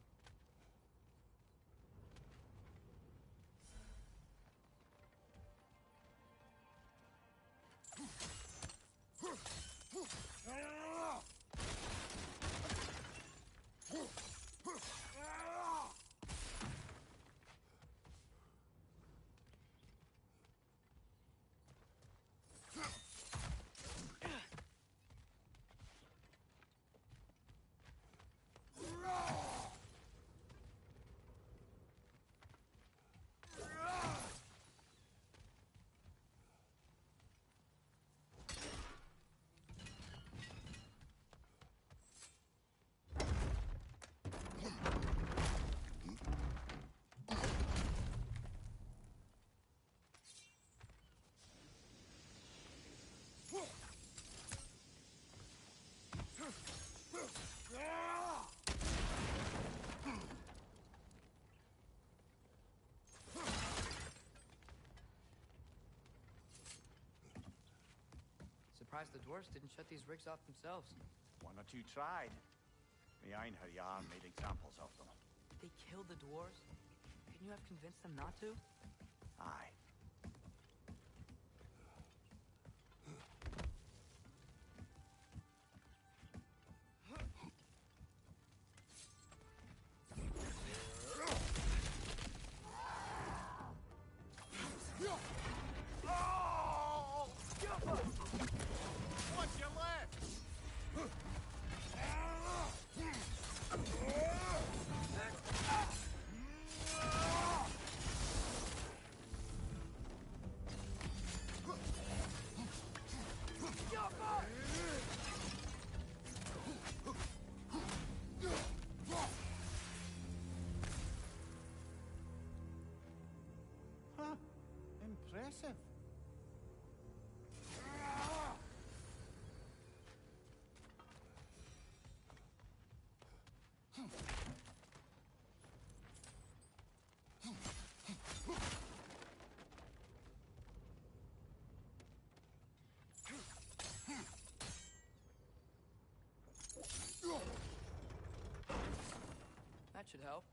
Surprised the dwarves didn't shut these rigs off themselves. One or two tried. The Einherjar made examples of them. They killed the dwarves? Couldn't you have convinced them not to? Aye. What's your left? Huh. Impressive. That should help.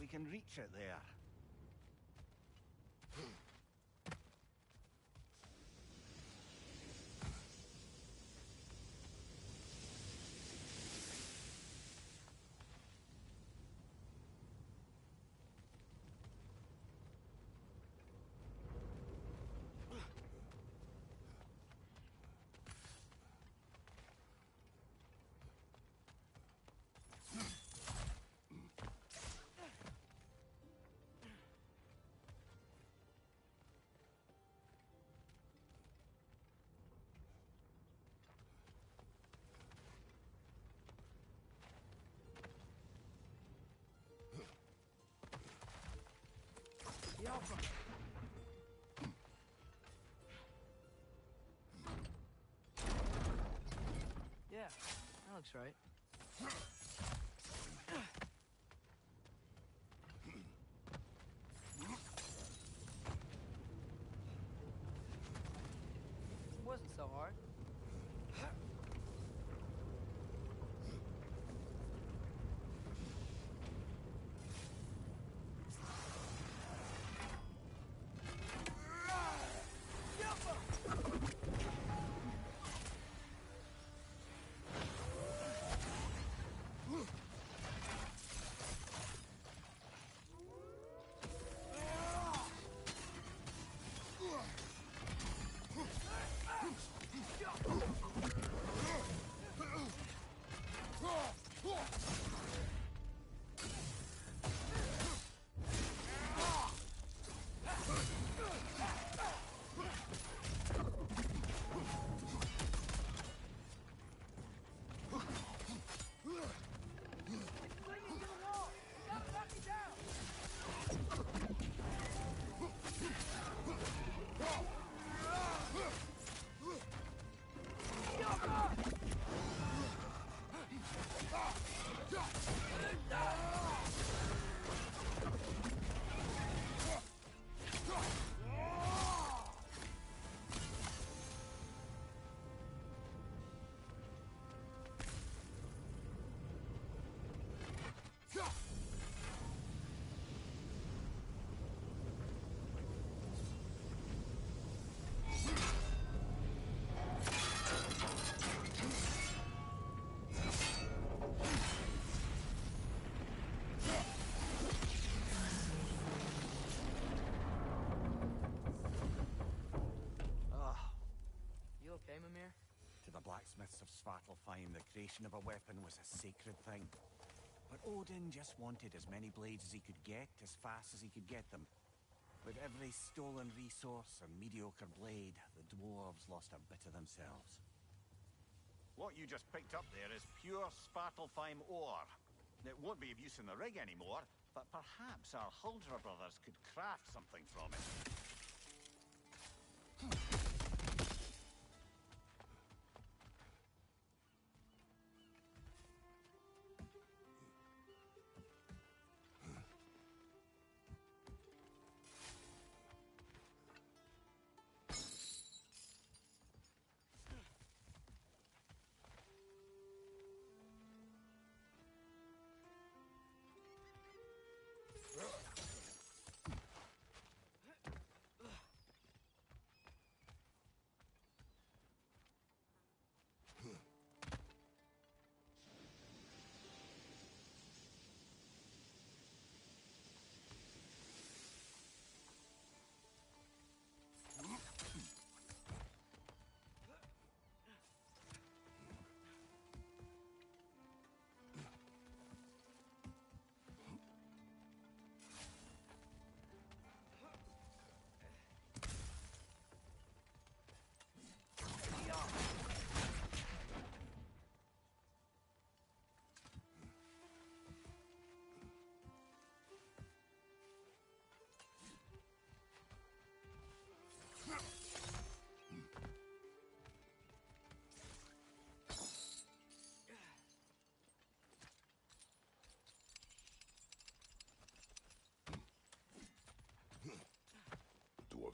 we can reach it there. Yeah, that looks right. Wasn't so hard. Okay, Mimir? To the blacksmiths of Svartalfheim, the creation of a weapon was a sacred thing. But Odin just wanted as many blades as he could get, as fast as he could get them. With every stolen resource and mediocre blade, the dwarves lost a bit of themselves. What you just picked up there is pure Svartalfheim ore. It won't be of use in the rig anymore, but perhaps our Huldra brothers could craft something from it.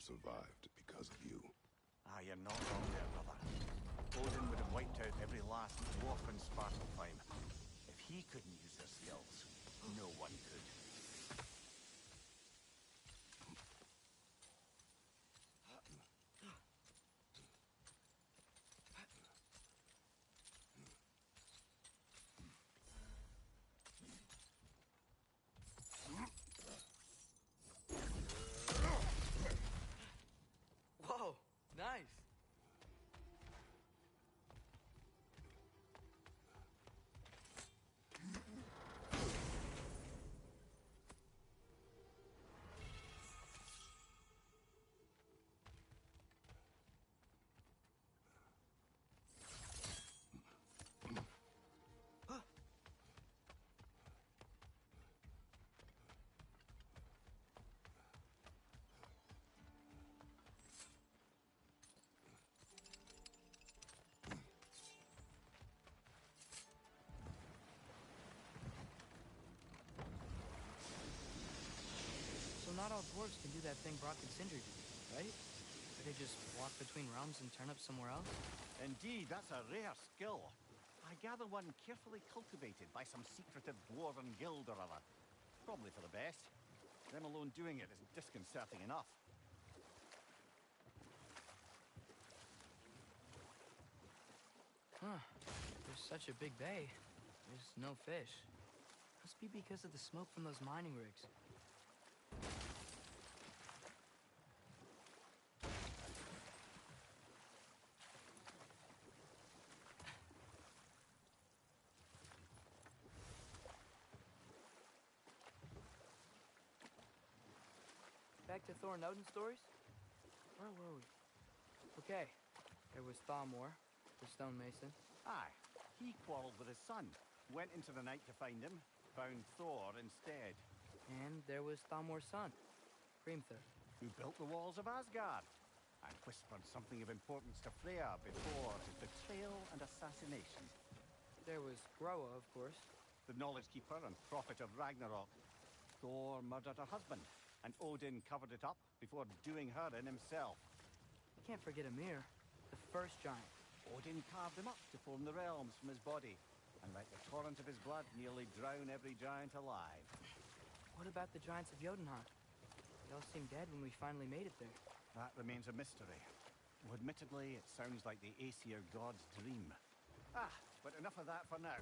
Survived because of you. Ah, you're not wrong there, brother. Odin would have wiped out every last dwarf in Svartalfheim. If he couldn't use their skills, no one could. not all dwarves can do that thing Brock and Sindri do, right? Could they just walk between realms and turn up somewhere else? Indeed, that's a rare skill. I gather one carefully cultivated by some secretive dwarven guild or other. Probably for the best. Them alone doing it is disconcerting enough. Huh. There's such a big bay. There's no fish. Must be because of the smoke from those mining rigs. Back to Thor and Odin stories? Where were we? Okay. There was Thalmor, the stonemason. Aye, he quarreled with his son, went into the night to find him, found Thor instead. And there was Thalmor's son, Hrimthur. Who built the walls of Asgard, and whispered something of importance to Freya before his betrayal and assassination. There was Groa, of course. The knowledge keeper and prophet of Ragnarok. Thor murdered her husband, and Odin covered it up before doing her in himself. Can't forget Ymir, the first giant. Odin carved him up to form the realms from his body, and let the torrent of his blood nearly drown every giant alive. What about the giants of Jotunheim? They all seemed dead when we finally made it there. That remains a mystery. Though admittedly, it sounds like the Aesir god's dream. But enough of that for now.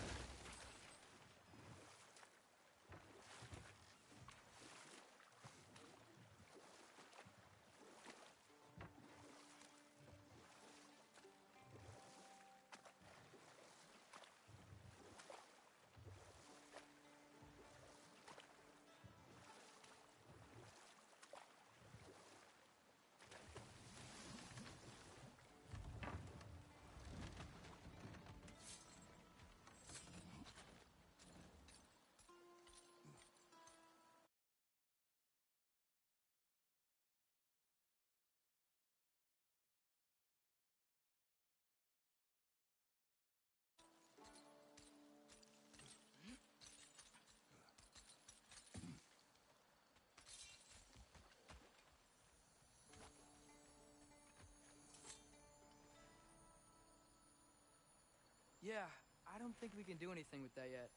Yeah, I don't think we can do anything with that yet.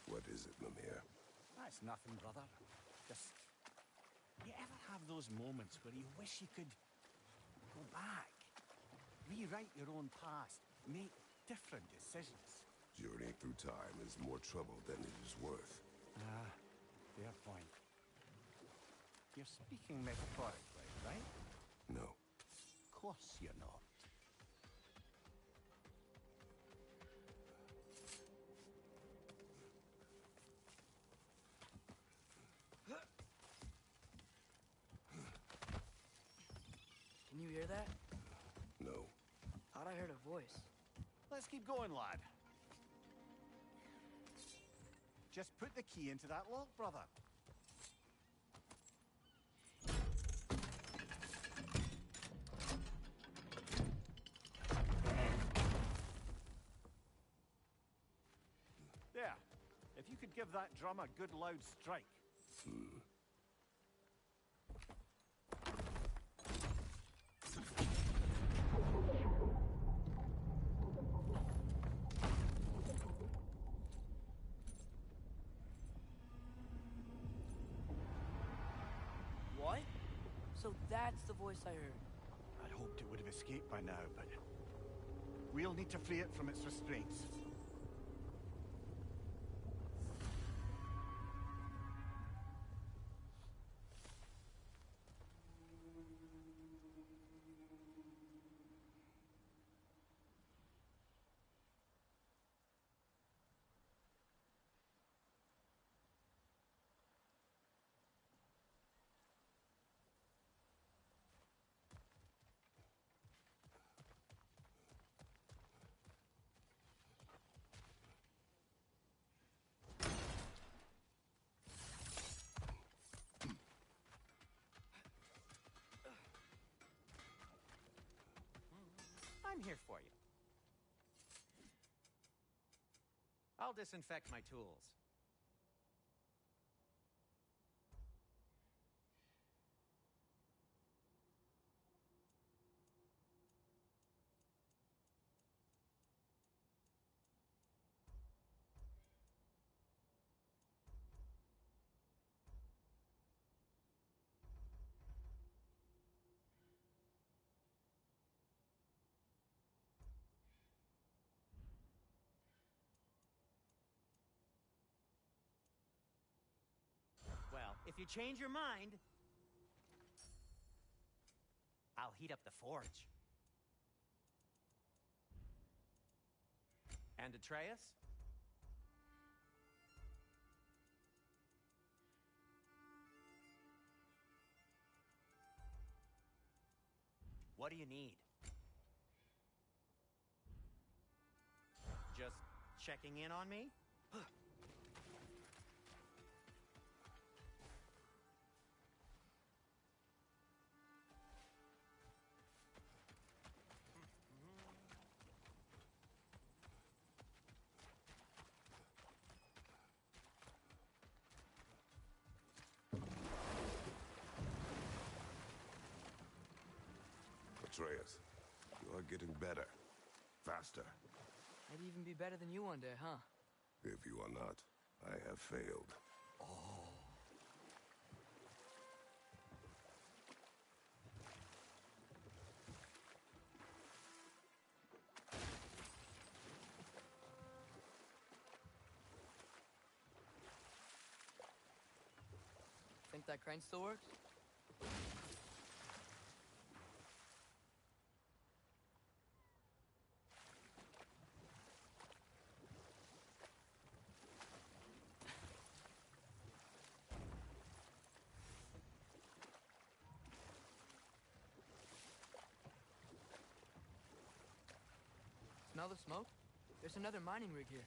What is it, Mimir? That's nothing, brother. Just... You ever have those moments where you wish you could go back? Rewrite your own past, make different decisions? Journeying through time is more trouble than it is worth. Fair point. You're speaking metaphorically, right? No. Of course you're not. Can you hear that? No. Thought I heard a voice. Let's keep going, lad. Just put the key into that lock, brother. There. If you could give that drum a good loud strike. What? So that's the voice I heard. I'd hoped it would have escaped by now, but we'll need to free it from its restraints. I'm here for you. I'll disinfect my tools. Well, if you change your mind, I'll heat up the forge. And Atreus? What do you need? Just checking in on me? Atreus, you are getting better. Faster. I'd even be better than you one day, huh? If you are not, I have failed. Think that crane still works? Smell the smoke? There's another mining rig here.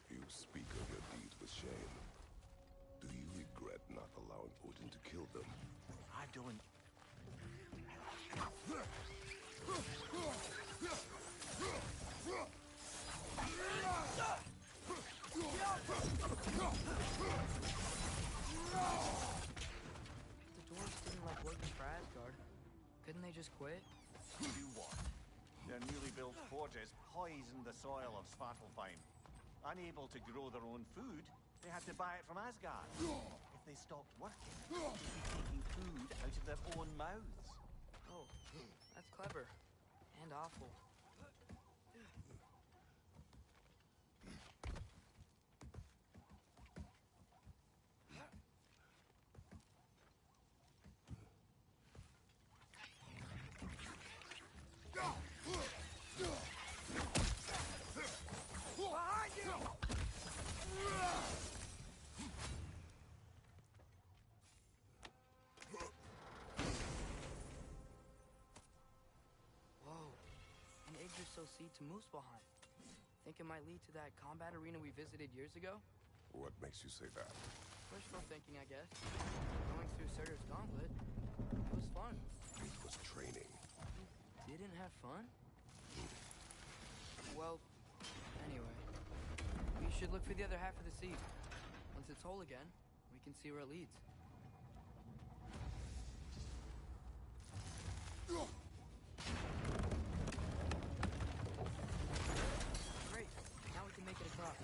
You speak of your deeds with shame. Do you regret not allowing Odin to kill them? I don't. The dwarves didn't like working for Asgard. Couldn't they just quit? Do what? Their newly built forges poisoned the soil of Svartalfheim. Unable to grow their own food, they had to buy it from Asgard. If they stopped working, they'd be taking food out of their own mouths. Oh, that's clever. And awful. Behind you! Whoa. An Yggdrasil seed to Muspelheim. Think it might lead to that combat arena we visited years ago? What makes you say that? Wishful thinking, I guess. Going through Surtur's gauntlet. It was fun. It was training. Didn't have fun? Well, anyway. We should look for the other half of the seed. Once it's whole again, we can see where it leads. Great. Now we can make it across.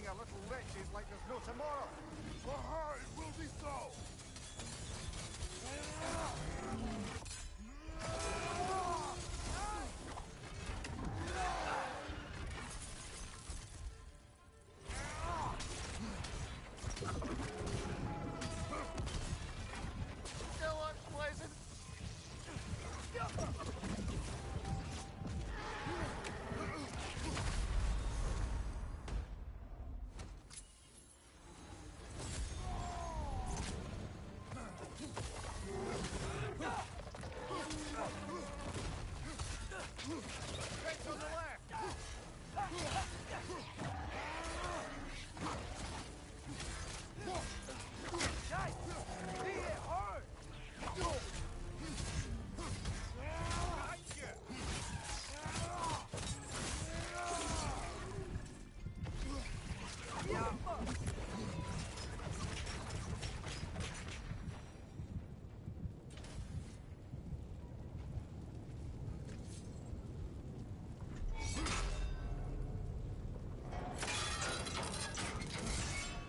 your little wretches like there's no tomorrow. For her, it will be so! Still unpleasant. Right on the left. Guys, be it hard!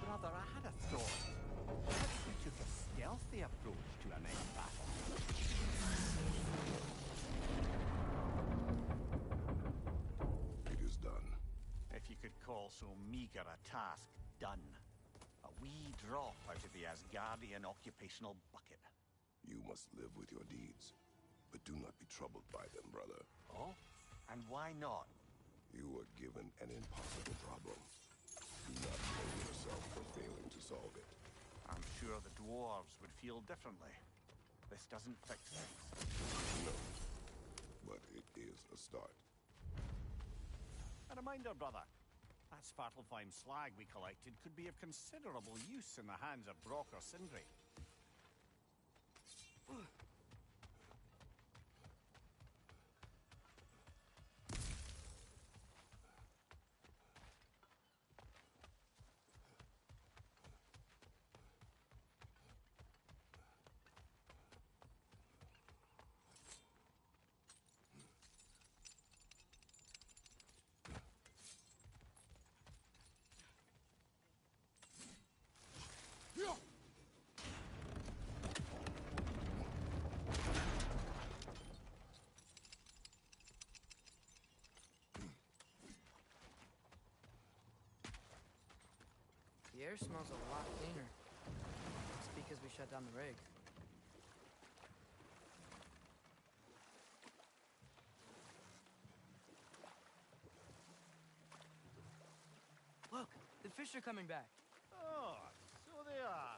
Brother, I had a thought. What if we took a stealthy approach to a next battle? It is done. If you could call so meager a task done. A wee drop out of the Asgardian occupational bucket. You must live with your deeds. But do not be troubled by them, brother. Oh? And why not? You were given an impossible problem. Do not blame yourself for failing to solve it. I'm sure the dwarves would feel differently. This doesn't fix things. No. But it is a start. A reminder, brother. That Svartalfheim slag we collected could be of considerable use in the hands of Brock or Sindri. The air smells a lot cleaner. It's because we shut down the rig. Look, the fish are coming back. Oh, so they are.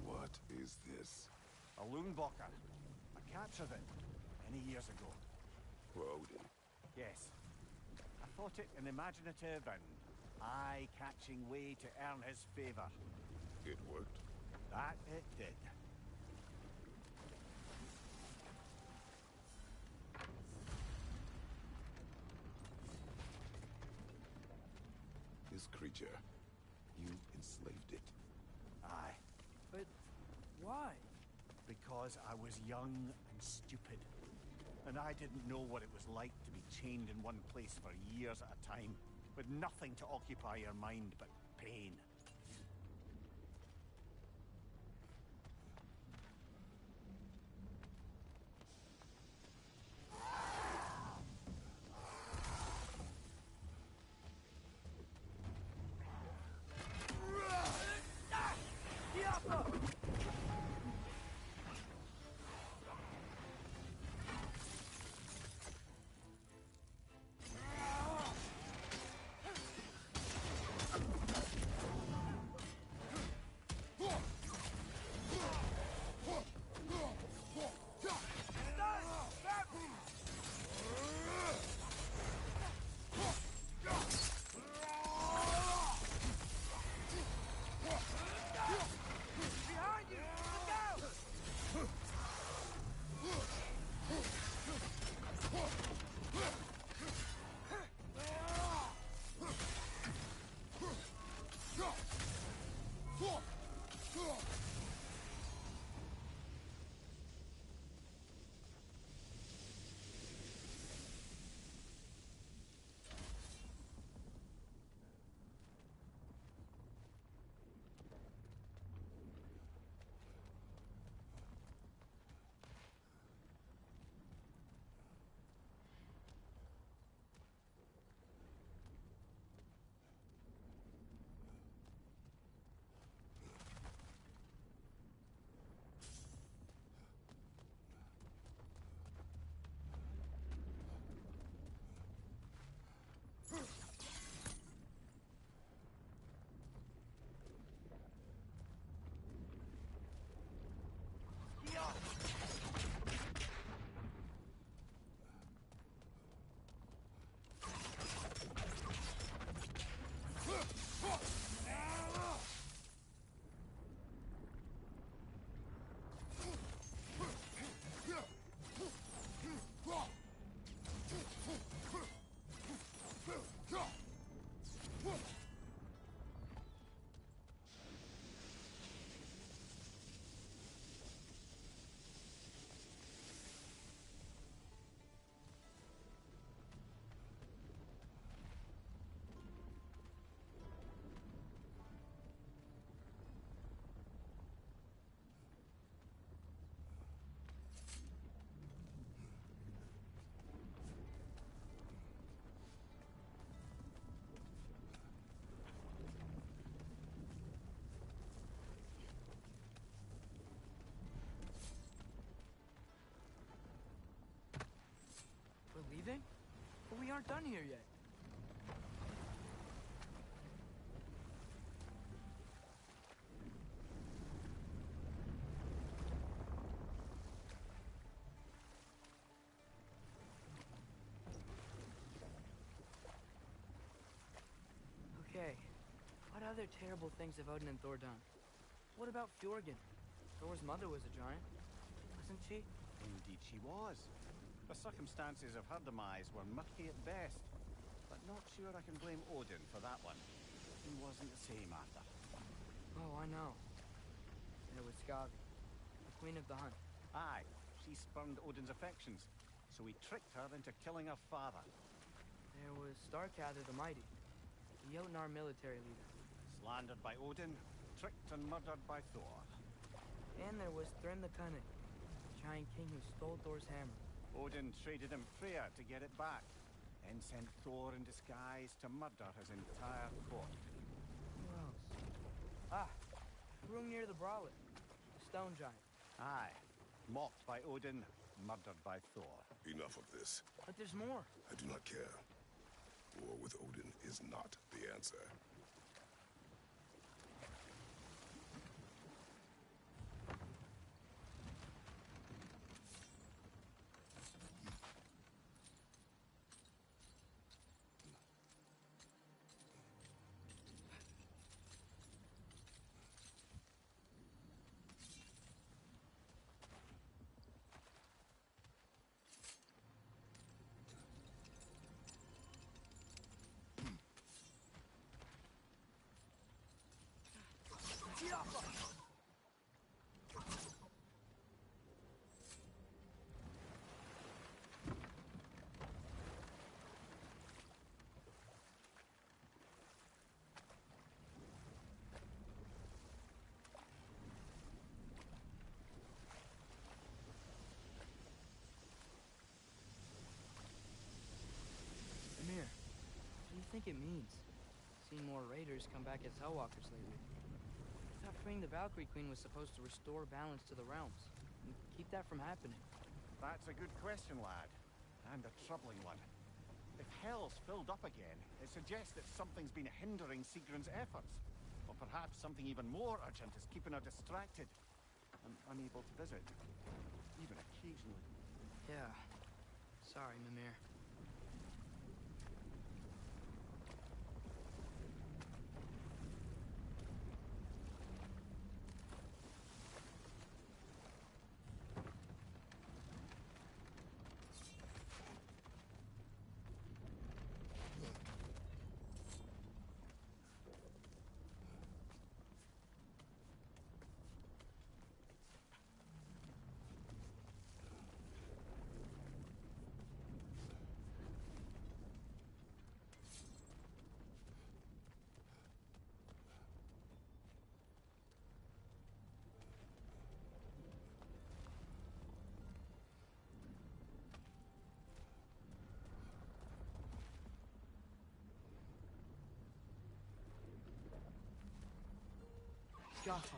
What is this? A loonbocker. I captured it many years ago. For Odin. Yes. I thought it an imaginative and eye-catching way to earn his favor. It worked. That it did. This creature, you enslaved it. Aye. But why? Because I was young and stupid. And I didn't know what it was like to be chained in one place for years at a time, with nothing to occupy your mind but pain. done here yet. Okay, what other terrible things have Odin and Thor done? What about Fjorgen? Thor's mother was a giant, wasn't she? Indeed she was. The circumstances of her demise were murky at best, but not sure I can blame Odin for that one. He wasn't the same after. Oh, I know. There was Skavi, the queen of the hunt. Aye, she spurned Odin's affections, so he tricked her into killing her father. There was Starkather the Mighty, the Jotnar military leader. Slandered by Odin, tricked and murdered by Thor. And there was Thrym the Cunning, the giant king who stole Thor's hammer. Odin traded him Freya to get it back, then sent Thor in disguise to murder his entire court. Who else? Ah, the room near the Brawler, the stone giant. Aye, mocked by Odin, murdered by Thor. Enough of this. But there's more. I do not care. War with Odin is not the answer. Amir, what do you think it means? Seen more raiders come back as Hellwalkers lately. I thought freeing the Valkyrie Queen was supposed to restore balance to the realms, and keep that from happening. That's a good question, lad. And a troubling one. If Hell's filled up again, it suggests that something's been hindering Sigrun's efforts. Or perhaps something even more urgent is keeping her distracted and unable to visit. Even occasionally. Yeah. Sorry, Mimir. Jaffa.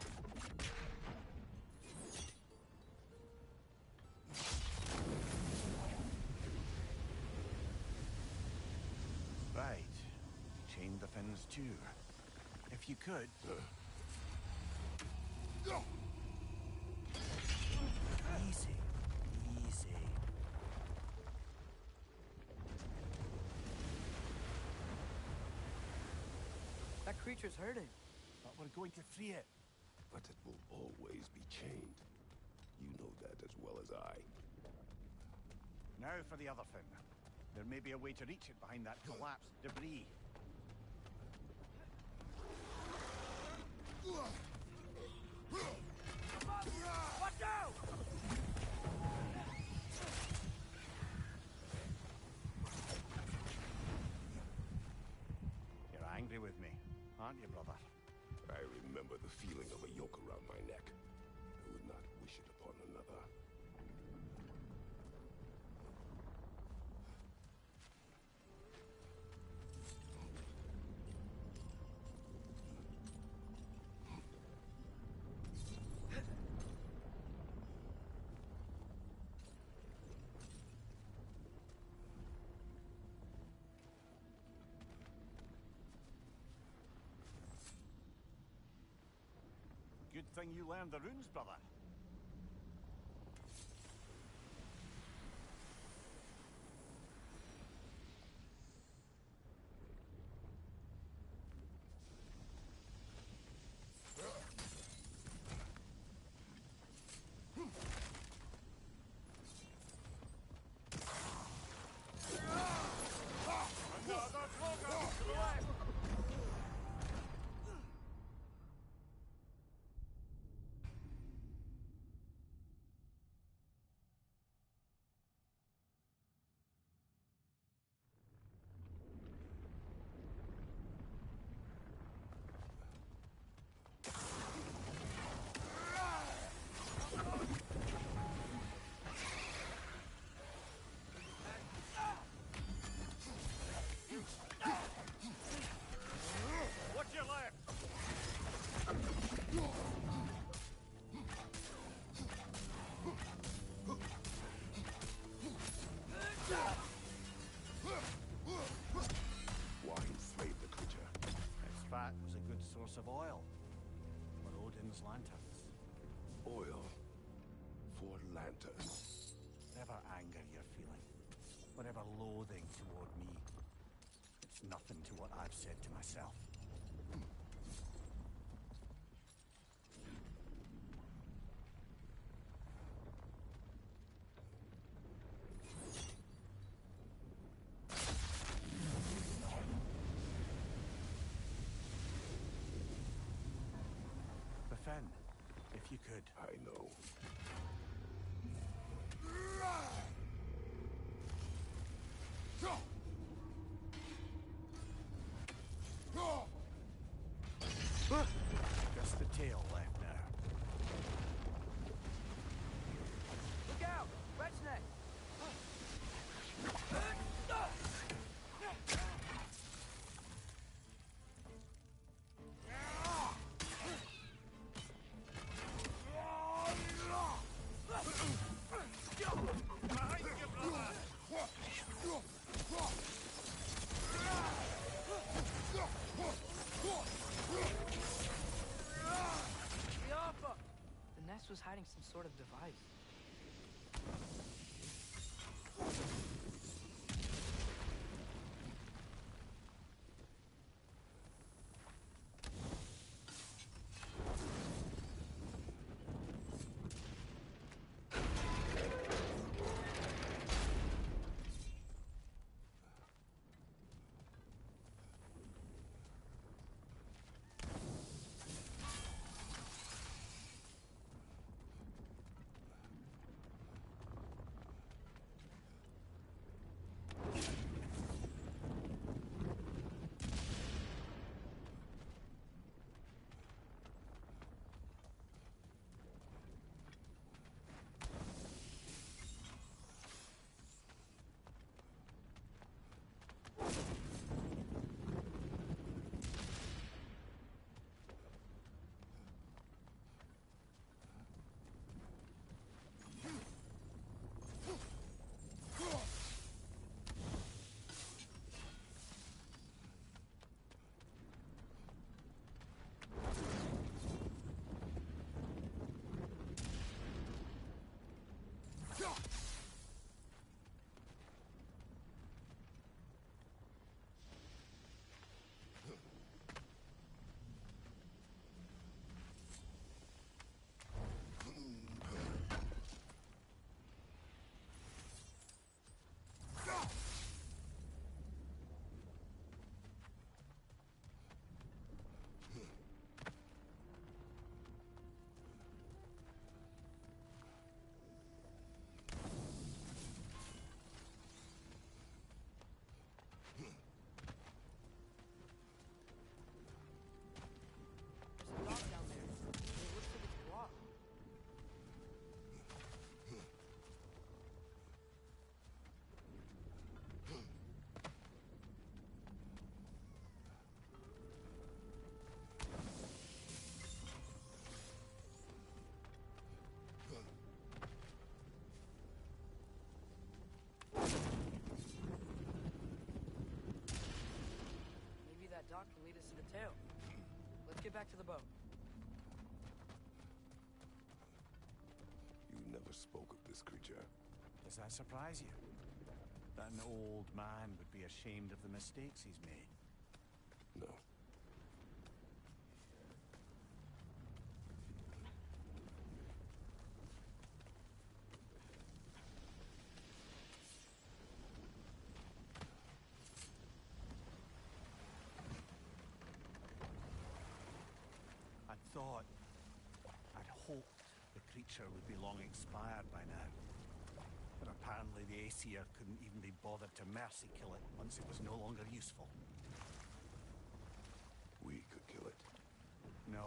Right. Chain the fins too. If you could. Easy. Easy. That creature's hurting. But we're going to free it. But it will always be chained. You know that as well as I. Now for the other fin. There may be a way to reach it behind that collapsed debris. Watch out! You're angry with me, aren't you, brother? I remember the feeling of a yoke around my neck. I would not wish it upon another. Good thing you learned the runes, brother. What's your left? Why enslave the creature? Its fat was a good source of oil for Odin's lanterns. Oil for lanterns. Whatever anger you're feeling, whatever loathing toward me, it's nothing to what I've said to myself. Defend, if you could. I know. Just the tail left now. Look out! Red's neck! Behind you, brother! The alpha! The nest was hiding some sort of device. There's a dock down there. It looks like it's blocked. Maybe that dock can lead us to the tail. Let's get back to the boat. never spoke of this creature. Does that surprise you? That an old man would be ashamed of the mistakes he's made? No. I'd hoped the creature would be long expired by now. But apparently the Aesir couldn't even be bothered to mercy kill it once it was no longer useful. We could kill it. No.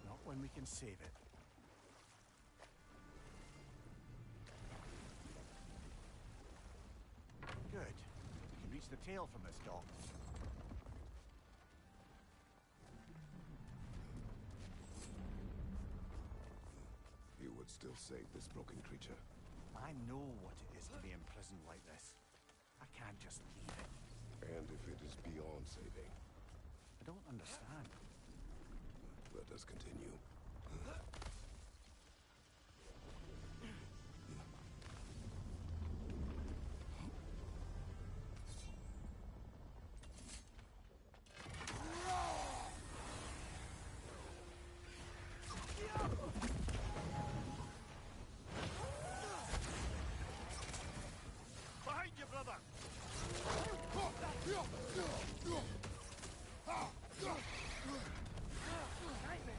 Not when we can save it. Good. We can reach the tail from this dock. You would still save this broken creature. I know what it is to be imprisoned like this. I can't just leave it. And if it is beyond saving, I don't understand. let us continue. Behind you, brother! Nightmare.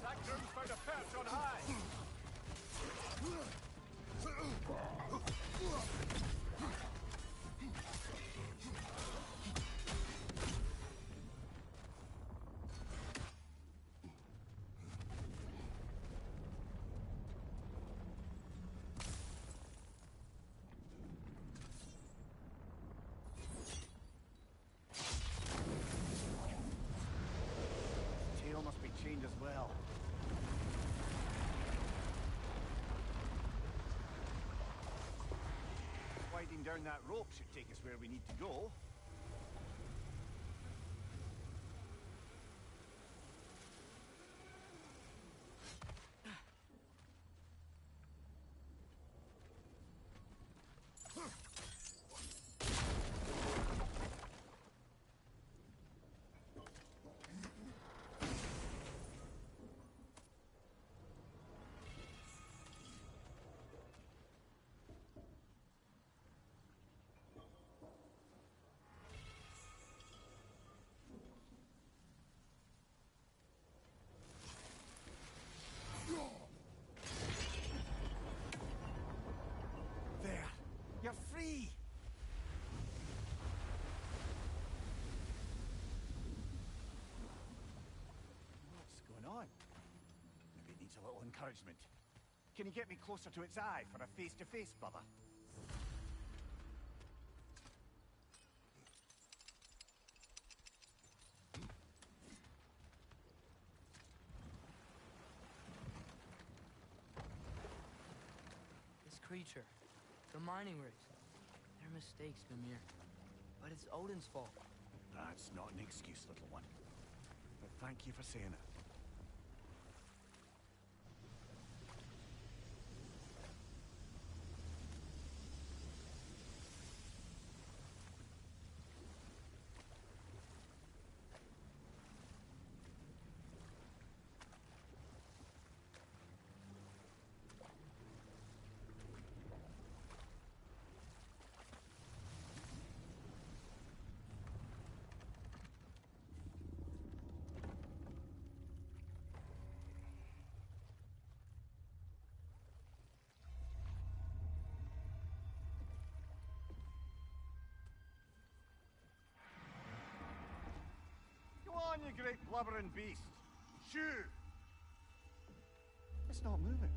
That groom's found a perch on high! Tail must be chained as well. Sliding down that rope should take us where we need to go. There! You're free! What's going on? Maybe it needs a little encouragement. Can you get me closer to its eye for a face-to-face, brother? This creature, the mining rigs, they're mistakes, Mimir. But it's Odin's fault. That's not an excuse, little one. But thank you for saying it. Go on, you great blubbering beast! Shoo! It's not moving.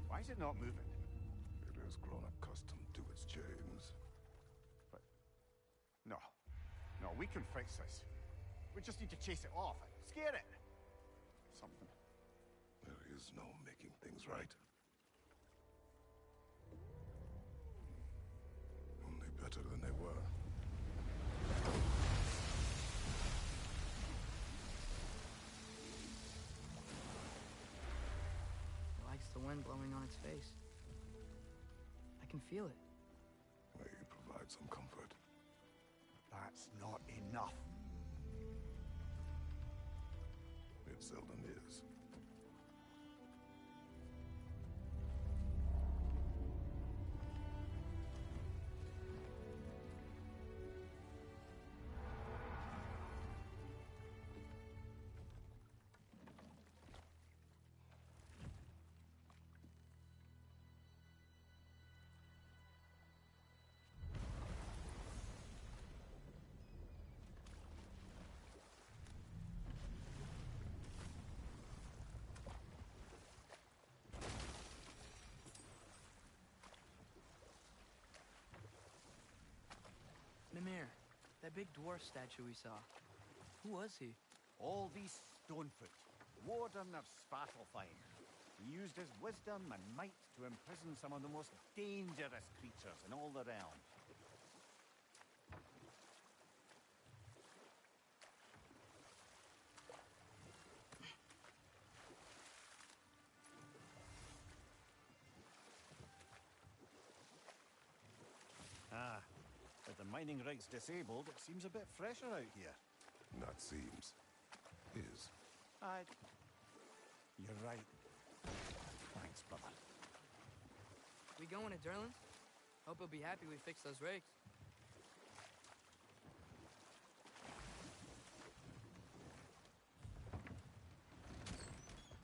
Why is it not moving? It has grown accustomed to its chains. But... No. No, we can fix this. We just need to chase it off. Scare it! Something. There is no making things right. Only better than they were. It likes the wind blowing on its face. I can feel it. May you provide some comfort. That's not enough. It seldom is. Mimir, that big dwarf statue we saw. Who was he? All these Stonefoot, warden of Svartalfheim. He used his wisdom and might to imprison some of the most dangerous creatures in all the realm. Ah, with the mining rigs disabled, it seems a bit fresher out here. Not seems. Is. You're right. Thanks, brother. We going to Durland? Hope he'll be happy we fixed those rigs.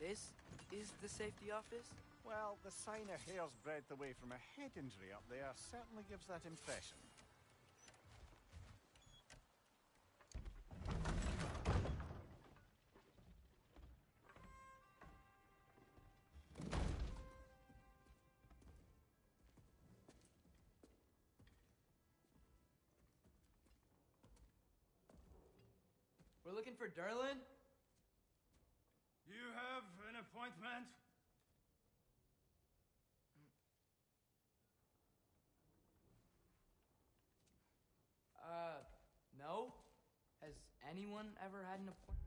This is the safety office? Well, the sign a hair's breadth away from a head injury up there certainly gives that impression. We're looking for Derlin? You have an appointment? No? Has anyone ever had an appointment?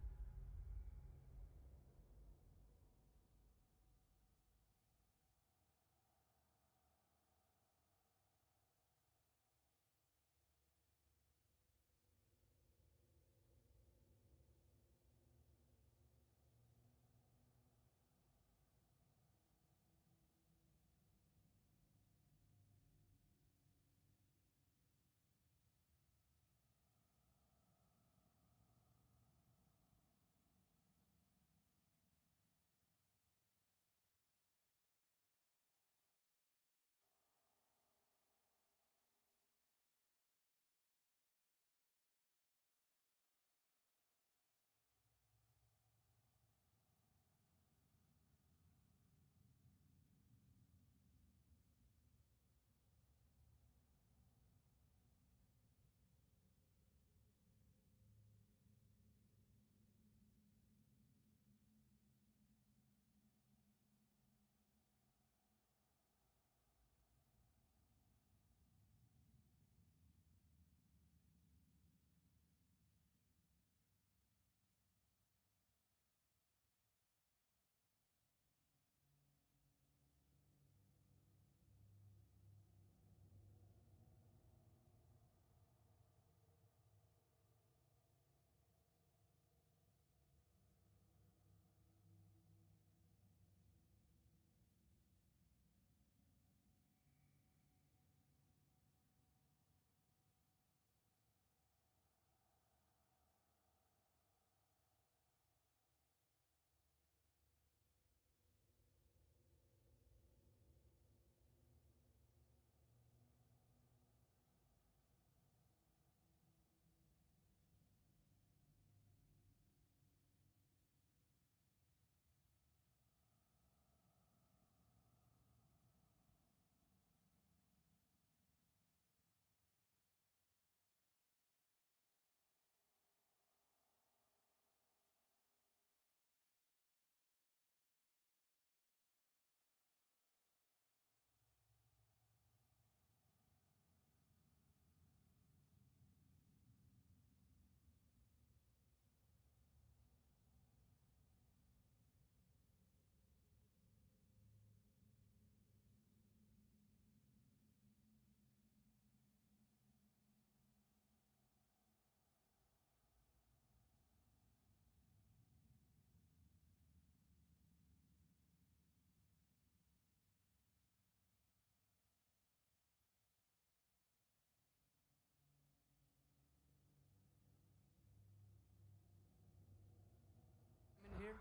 In here?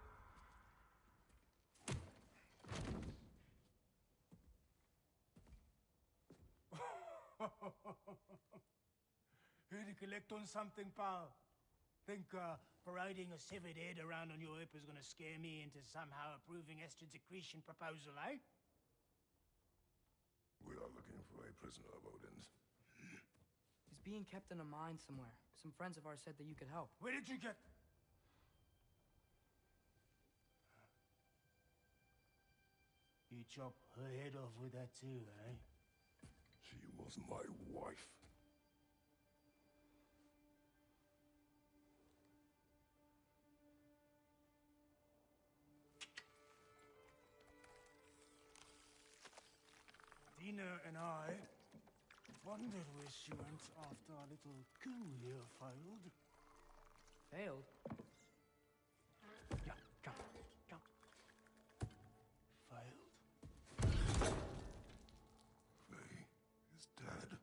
Here to collect on something, pal? Think, parading a severed head around on your hip is gonna scare me into somehow approving Estrid's accretion proposal, eh? We are looking for a prisoner of Odin's. He's being kept in a mine somewhere. Some friends of ours said that you could help. Where did you get... You chop her head off with that too, eh? She was my wife. Dina and I wondered where she went after our little coup here failed. Failed? Yeah, jump, jump. Failed. Faye is dead.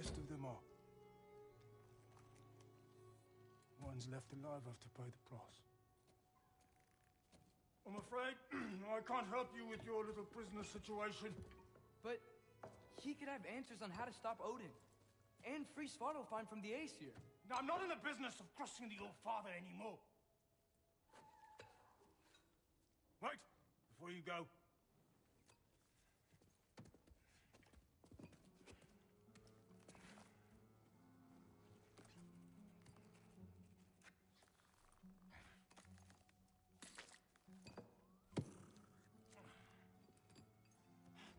rest of them are. One's left alive have to pay the price. I'm afraid I can't help you with your little prisoner situation. But he could have answers on how to stop Odin. And free Svartalfheim from the Aesir. Now, I'm not in the business of crossing the old father anymore. Right, before you go.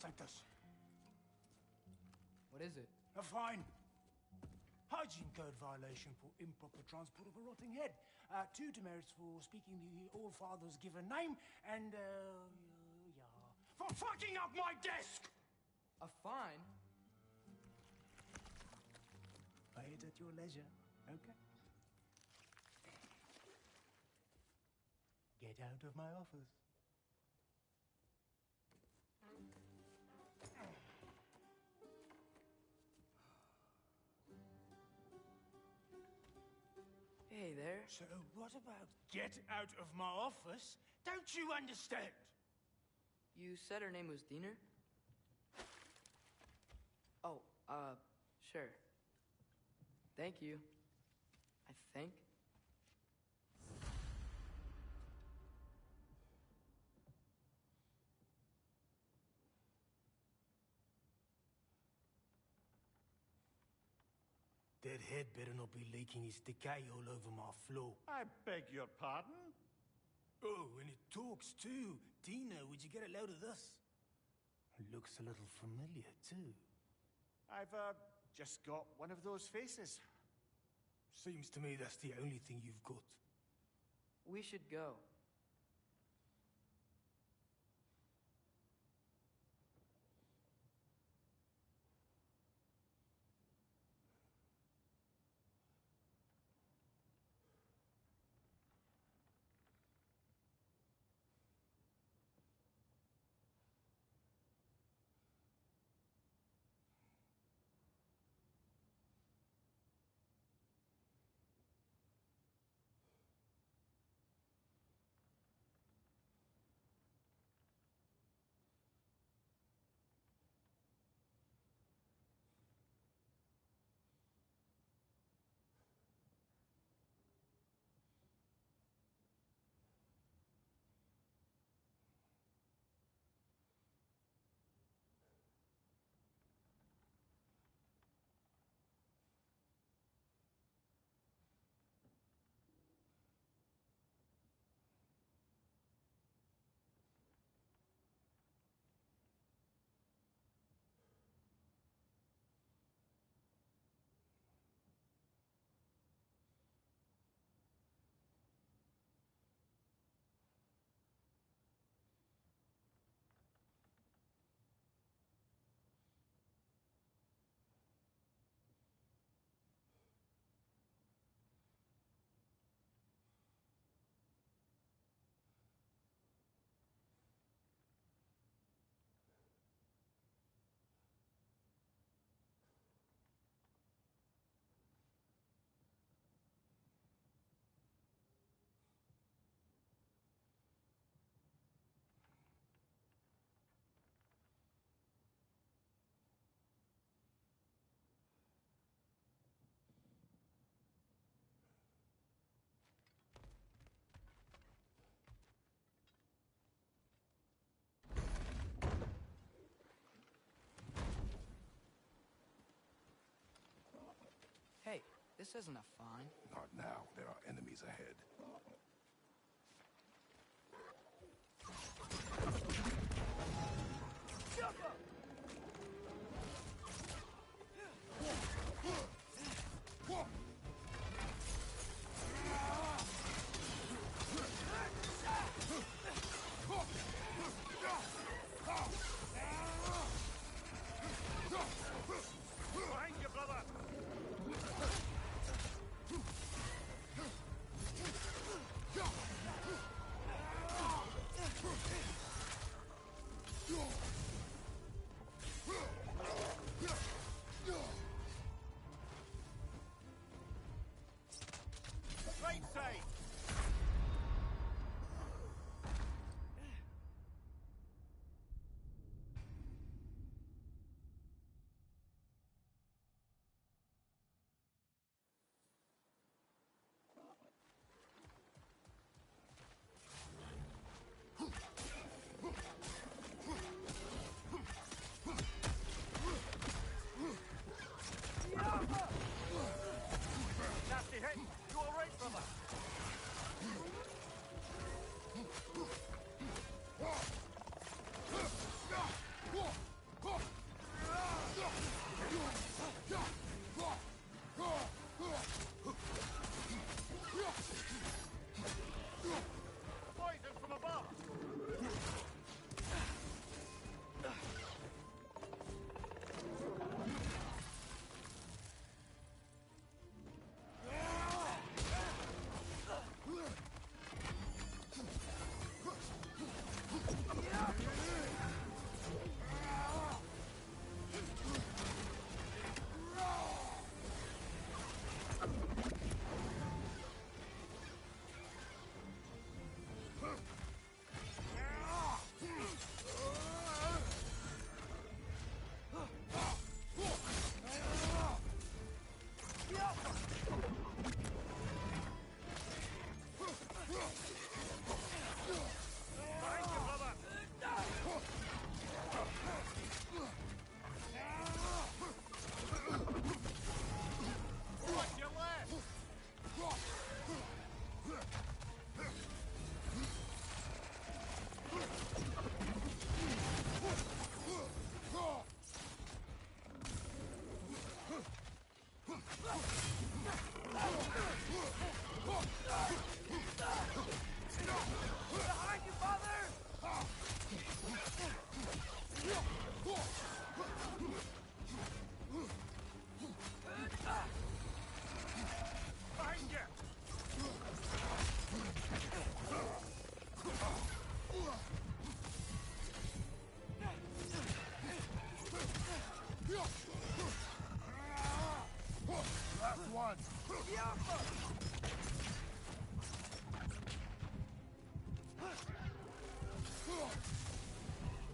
Take this. What is it? A fine. Hygiene code violation for improper transport of a rotting head. 2 demerits for speaking the All-Father's given name, and, for fucking up my desk! A fine? Pay it at your leisure, okay? Get out of my office. Hey there. So what about get out of my office? Don't you understand? You said her name was Diener? Oh, sure. Thank you. I think. That head better not be leaking his decay all over my floor. I beg your pardon? Oh, and it talks too. Dina, would you get a load of this? It looks a little familiar too. I've, just got one of those faces. Seems to me that's the only thing you've got. We should go. Hey, this isn't a fine. Not now. There are enemies ahead. Behind you, brother!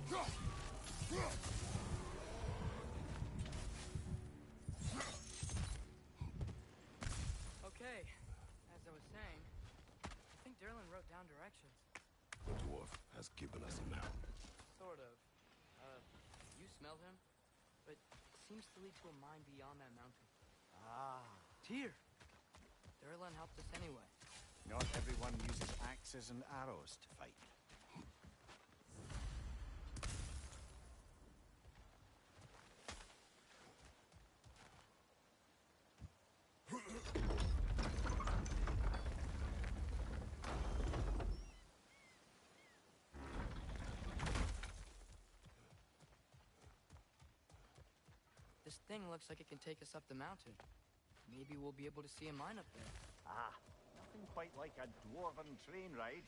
Okay, as I was saying, I think Derlin wrote down directions. The dwarf has given us a map. Sort of. You smell him? But it seems to lead to a mine beyond that mountain. Ah, Tyr! Derlin helped us anyway. not everyone uses axes and arrows to fight. This thing looks like it can take us up the mountain. Maybe we'll be able to see a mine up there. Ah, nothing quite like a dwarven train ride.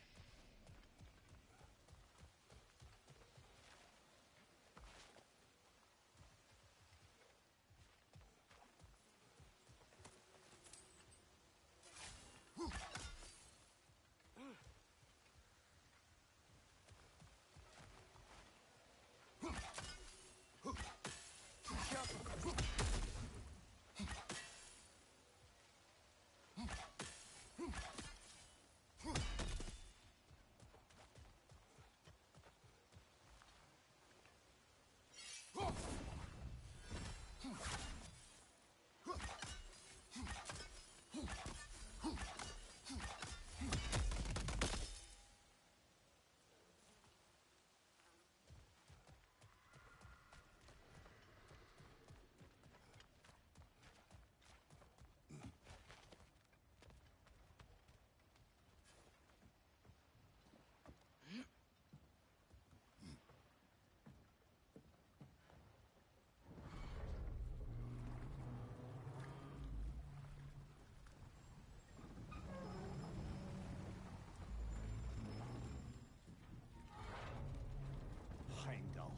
Heimdall.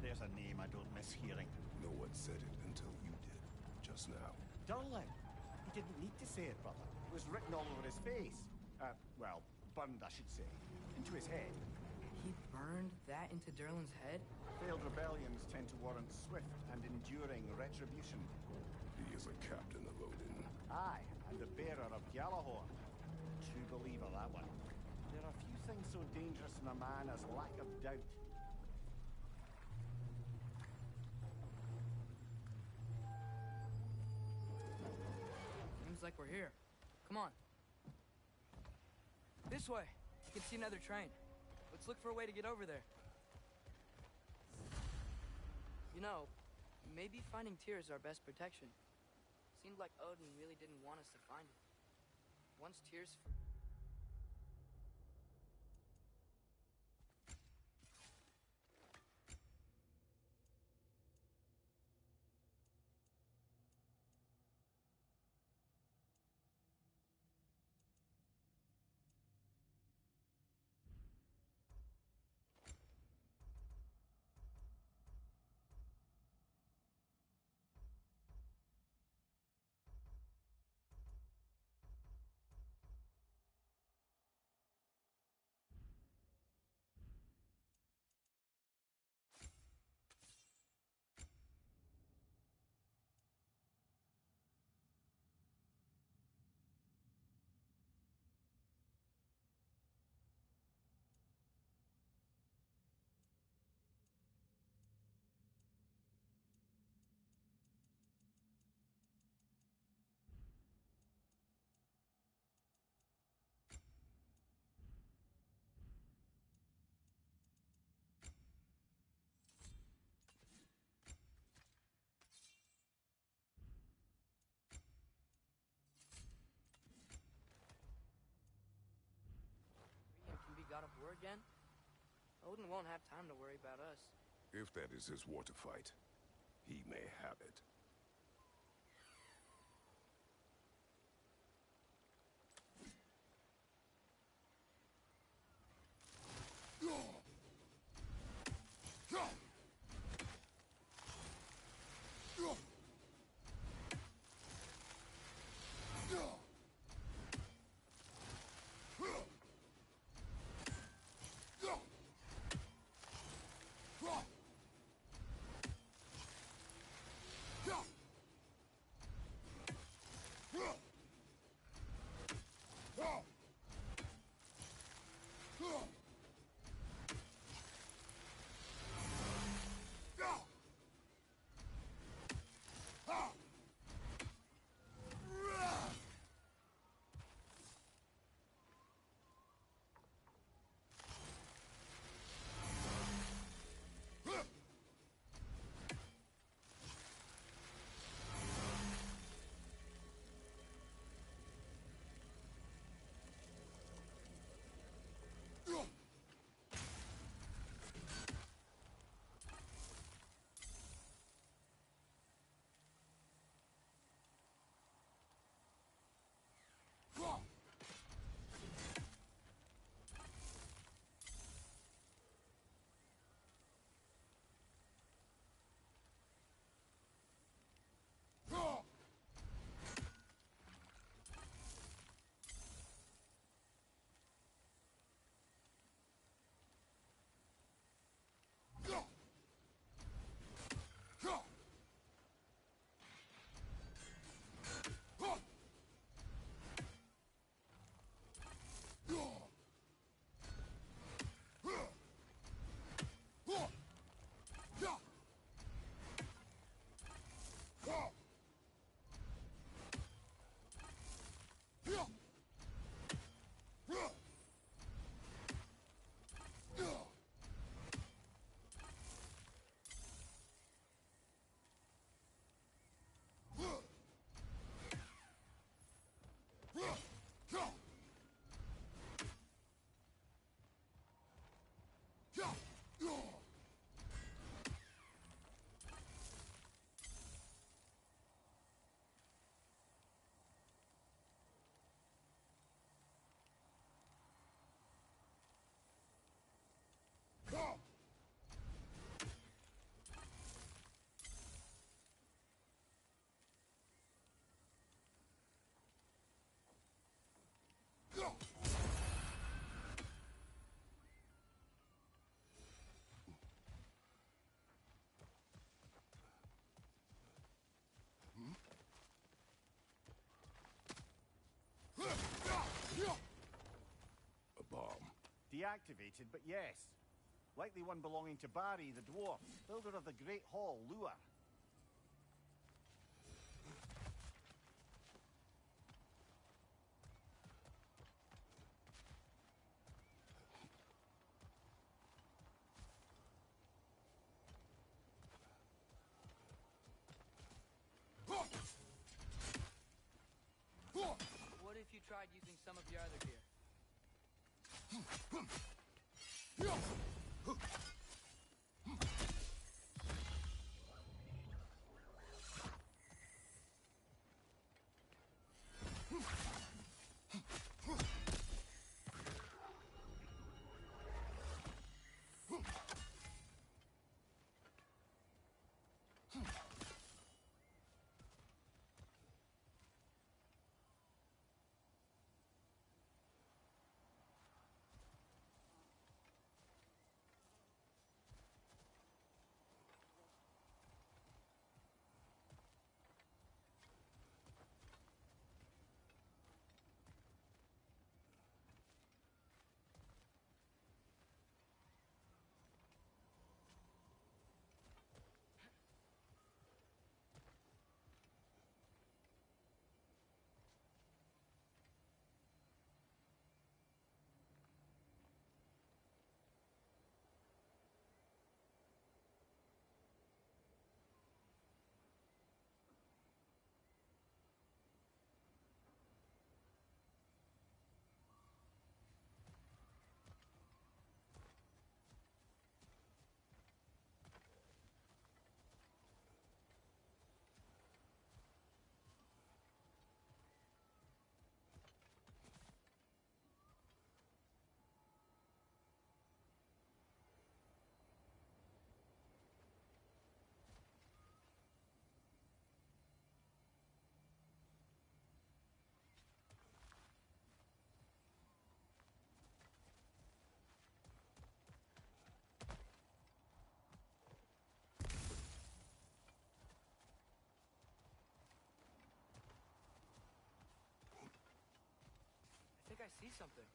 There's a name I don't miss hearing. No one said it until you did, just now. Durlin. He didn't need to say it, brother. It was written all over his face. Well, burned, I should say. Into his head. He burned that into Derlin's head? Failed rebellions tend to warrant swift and enduring retribution. He is a captain of Odin. Aye, and the bearer of Gjallarhorn. True believer, that one. There are few things so dangerous in a man as lack of doubt. Seems like we're here. Come on. This way. You can see another train. Let's look for a way to get over there. You know, maybe finding Tyr is our best protection. Seemed like Odin really didn't want us to find it. Once Tyr's... can be god of war again? Odin won't have time to worry about us. If that is his war to fight, he may have it. A bomb. Deactivated, but yes. Likely one belonging to Barry, the dwarf, builder of the Great Hall, Lua. What if you tried using some of your other gear? I think I see something.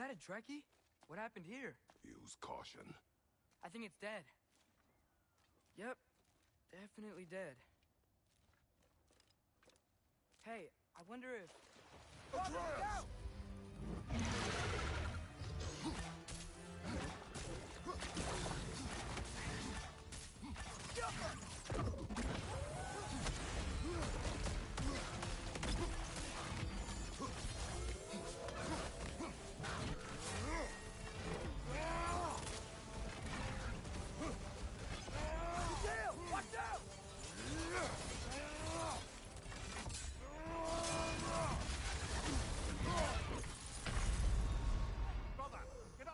that a Trekkie? What happened here? Use caution. I think it's dead. Yep, definitely dead. Hey, I wonder if... Atreus! Brother, get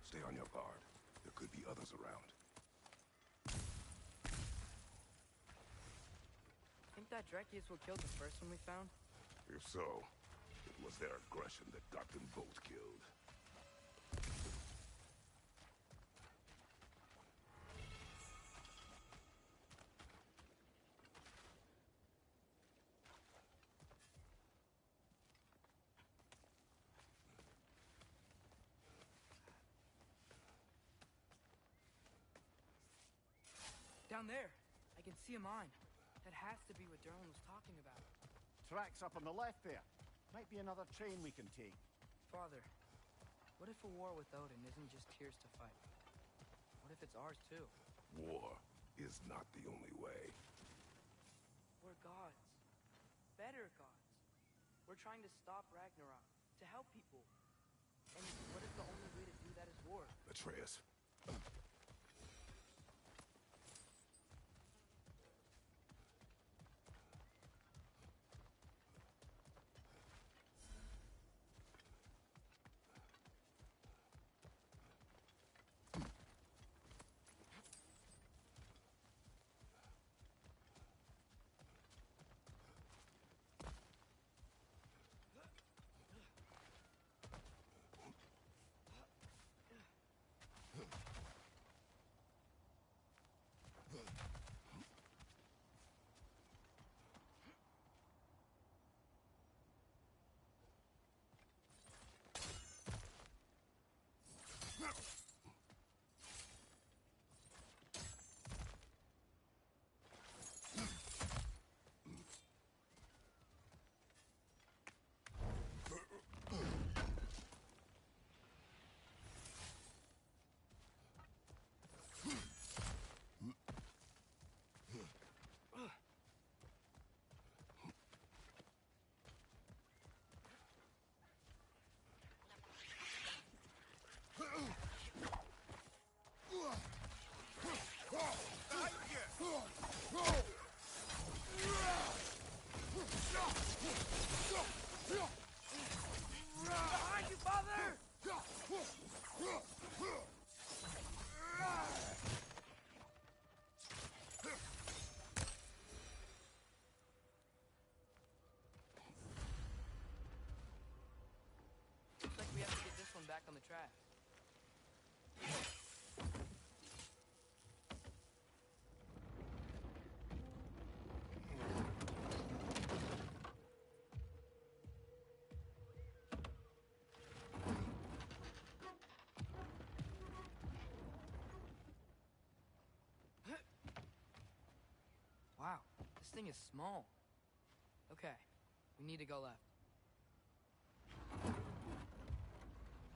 Stay on your guard. There could be others around. Think that Dreki is what killed the first one we found? If so, it was their aggression that got them both killed. Down there! I can see a mine. That has to be what Derlin was talking about. Tracks up on the left there. Might be another train we can take. Father, what if a war with Odin isn't just Tyr's to fight? What if it's ours too? War is not the only way. We're gods. Better gods. We're trying to stop Ragnarok, to help people. And what if the only way to do that is war? Atreus. Behind you, father! Looks like we have to get this one back on the track. Wow, this thing is small. Okay, we need to go left.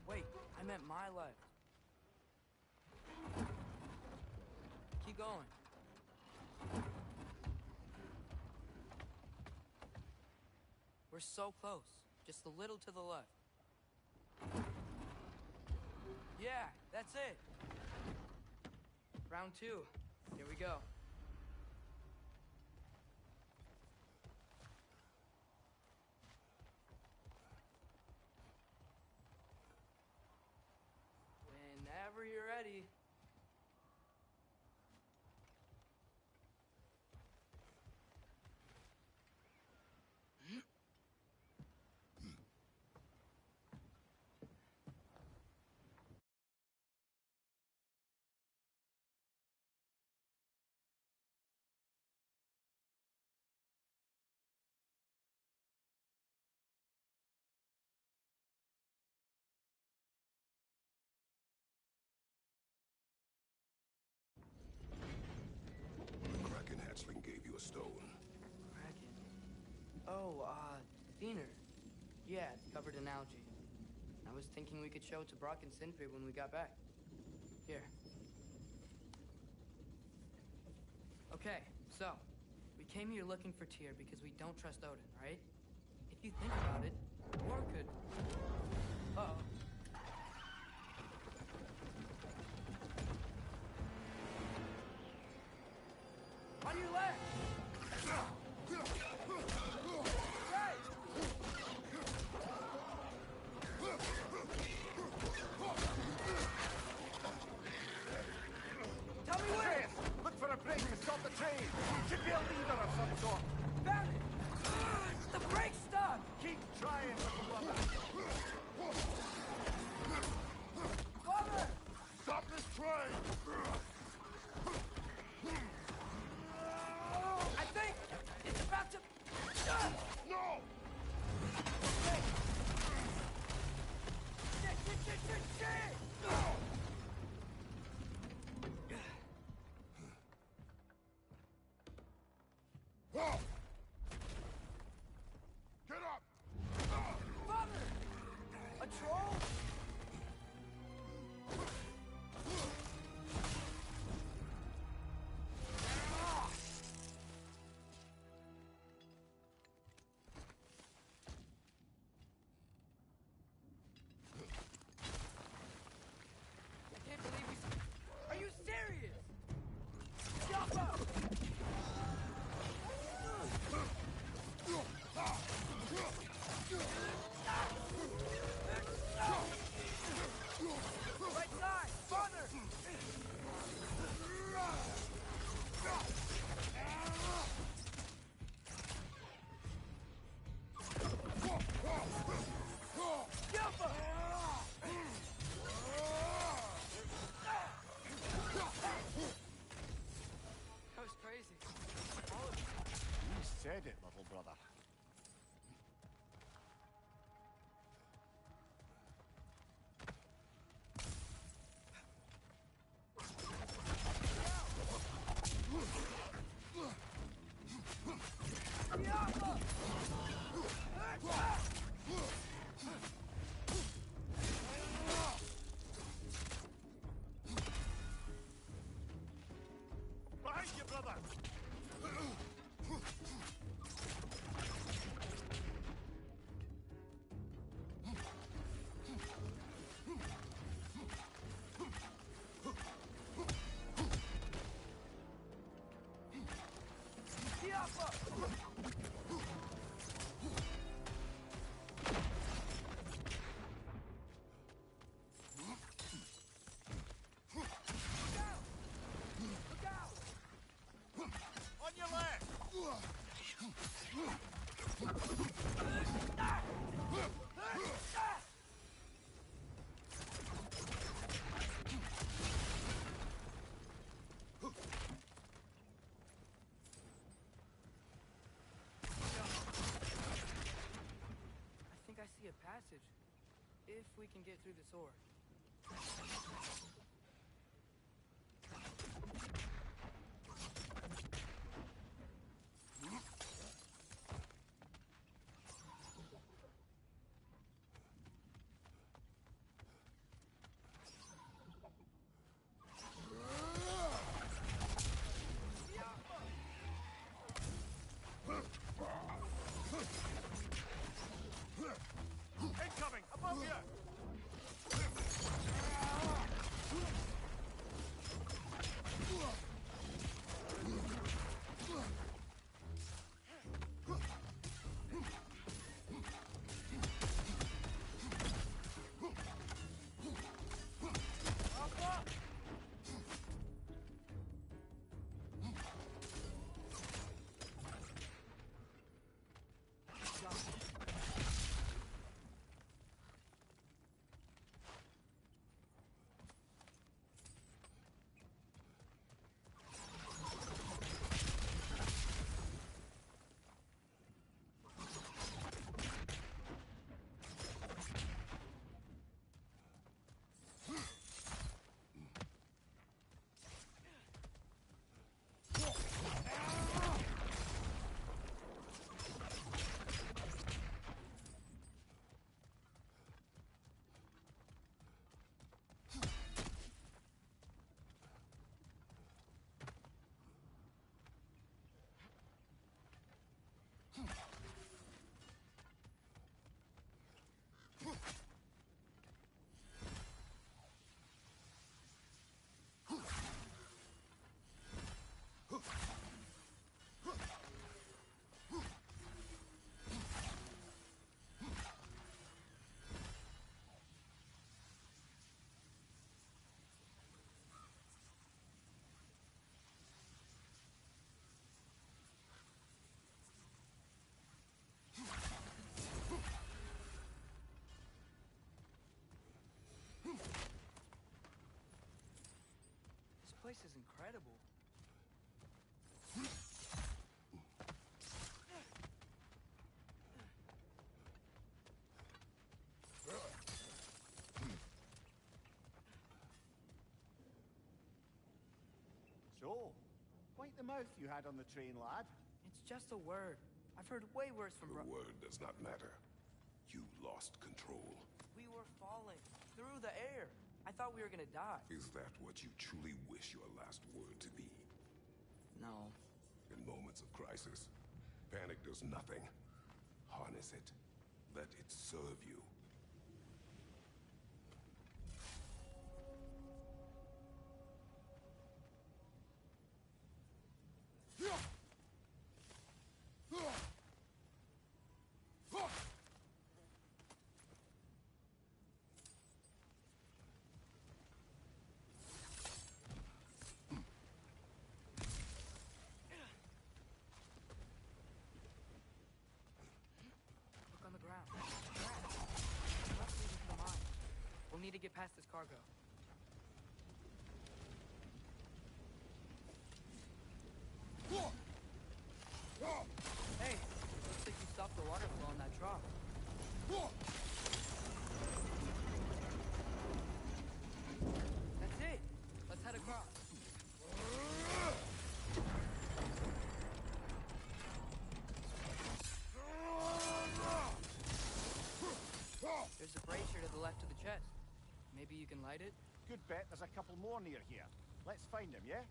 Wait, I meant my left. Keep going. We're so close. Just a little to the left. Yeah, that's it. Round 2. Here we go. Whenever you're ready. Kraken hatchling gave you a stone. Kraken. Oh, Diener. Yeah, it's covered in algae. I was thinking we could show it to Brock and Sindri when we got back. Here. Okay, so, we came here looking for Tyr because we don't trust Odin, right? If you think about it, war could... Uh-oh. On your left! Right! brother. Behind you, brother! On your left! I think I see a passage. If we can get through this door. Incoming! Above you! This place is incredible. So, quite the mouth you had on the train, lad. It's just a word. I've heard way worse from The word does not matter. You lost control. We were falling through the air. I thought we were gonna die. Is that what you truly wish your last word to be? No. In moments of crisis, panic does nothing. Harness it. Let it serve you. Look on the ground. Grass. Must lead into the mine. We'll need to get past this cargo. Hey, Maybe you can light it? Good bet there's a couple more near here. Let's find them, yeah?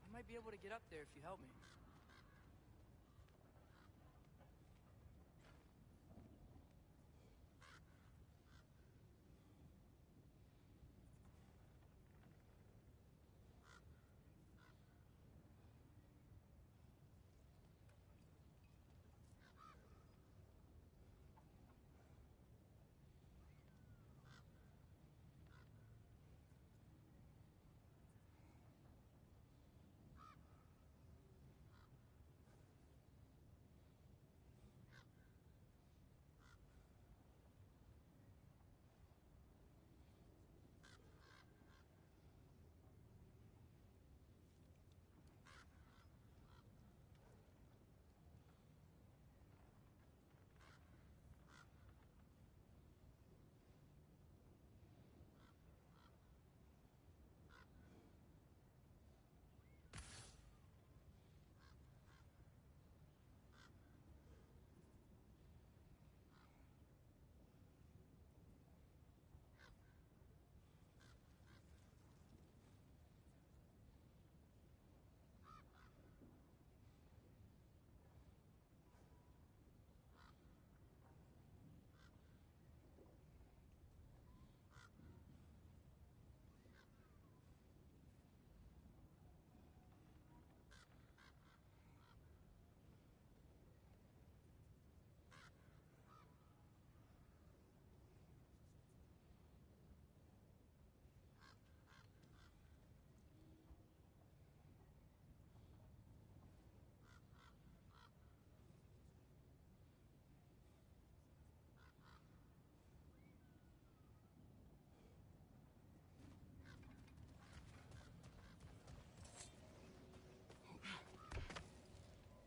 I might be able to get up there if you help me.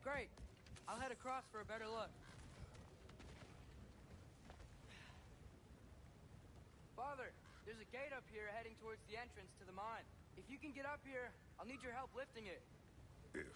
Great. I'll head across for a better look. Father, there's a gate up here heading towards the entrance to the mine. If you can get up here, I'll need your help lifting it. If.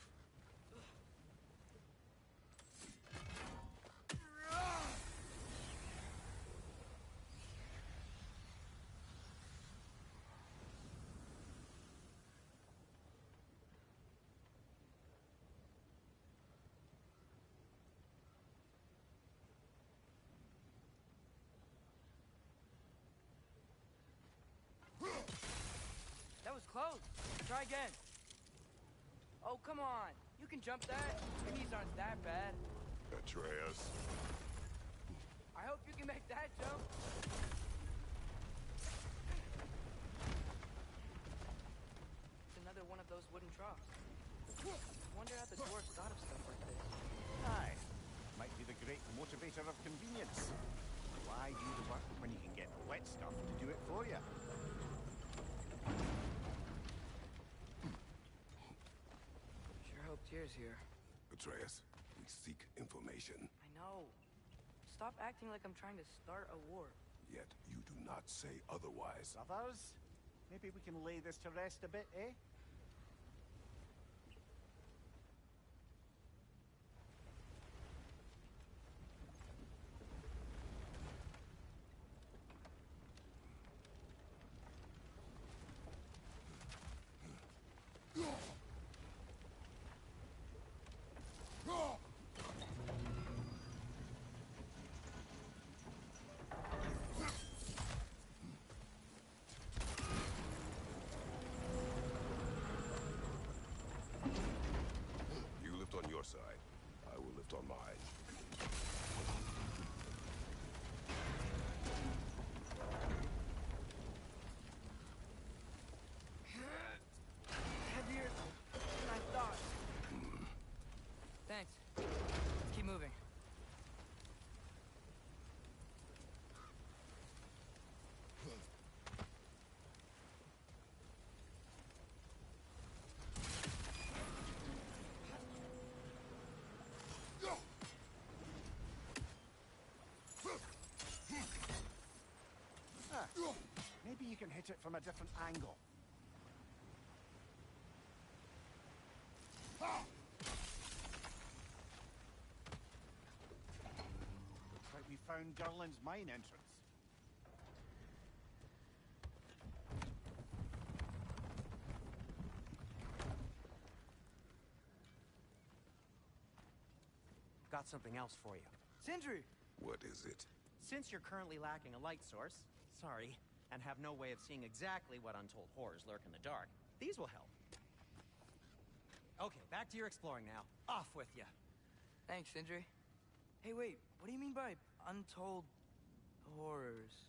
That was close. Try again. Oh, come on. You can jump that. Your knees aren't that bad. Atreus. I hope you can make that jump. It's another one of those wooden troughs. Wonder how the dwarves thought of stuff like this. Aye. Might be the great motivator of convenience. Why do the work when you can get the wet stuff to do it for you? Sure hope Tyr's here. Atreus, we seek information. I know. Stop acting like I'm trying to start a war. Yet you do not say otherwise. Brothers, maybe we can lay this to rest a bit, eh? Maybe you can hit it from a different angle. Looks like we found Durlin's mine entrance. Got something else for you. Sindri! What is it? Since you're currently lacking a light source, sorry, and have no way of seeing exactly what untold horrors lurk in the dark, these will help. Okay, back to your exploring now. Off with you. Thanks, Sindri. Hey, wait, what do you mean by untold horrors?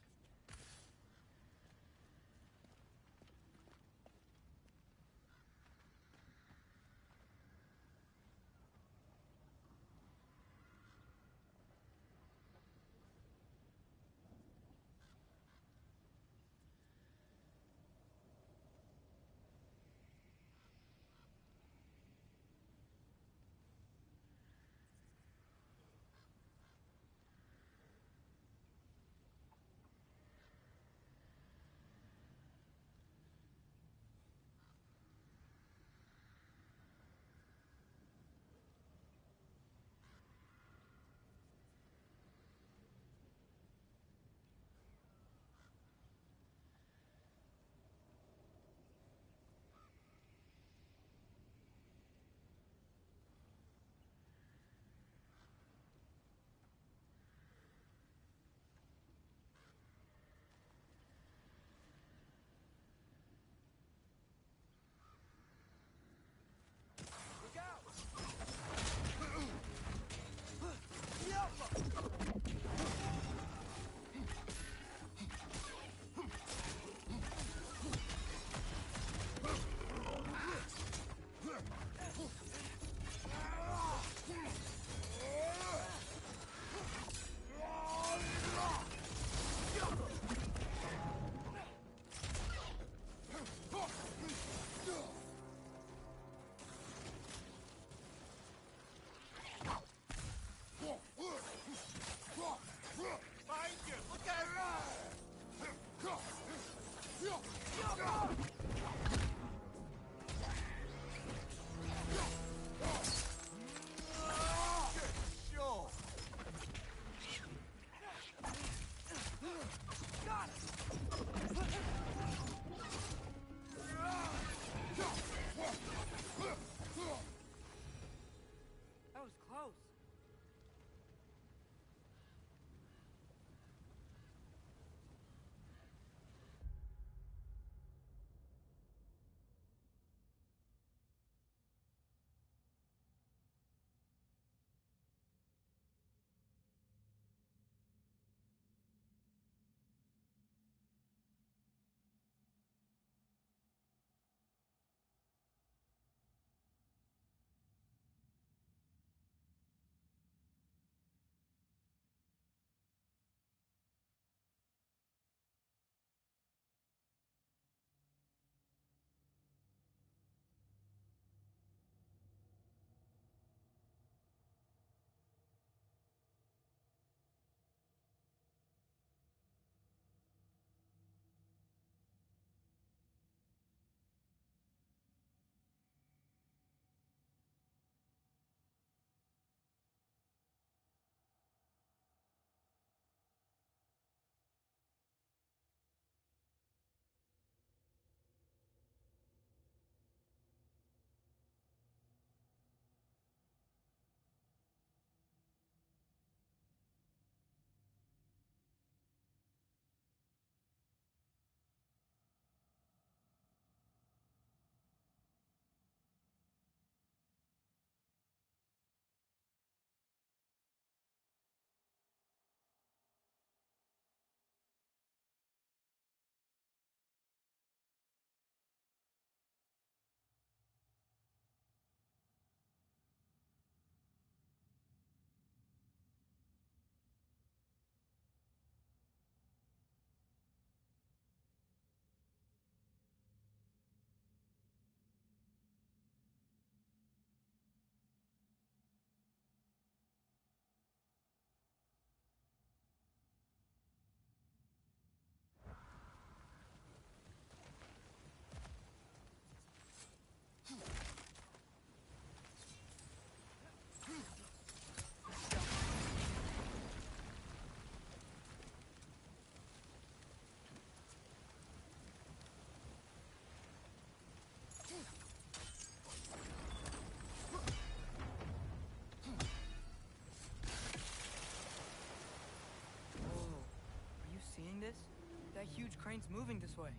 that huge crane's moving this way.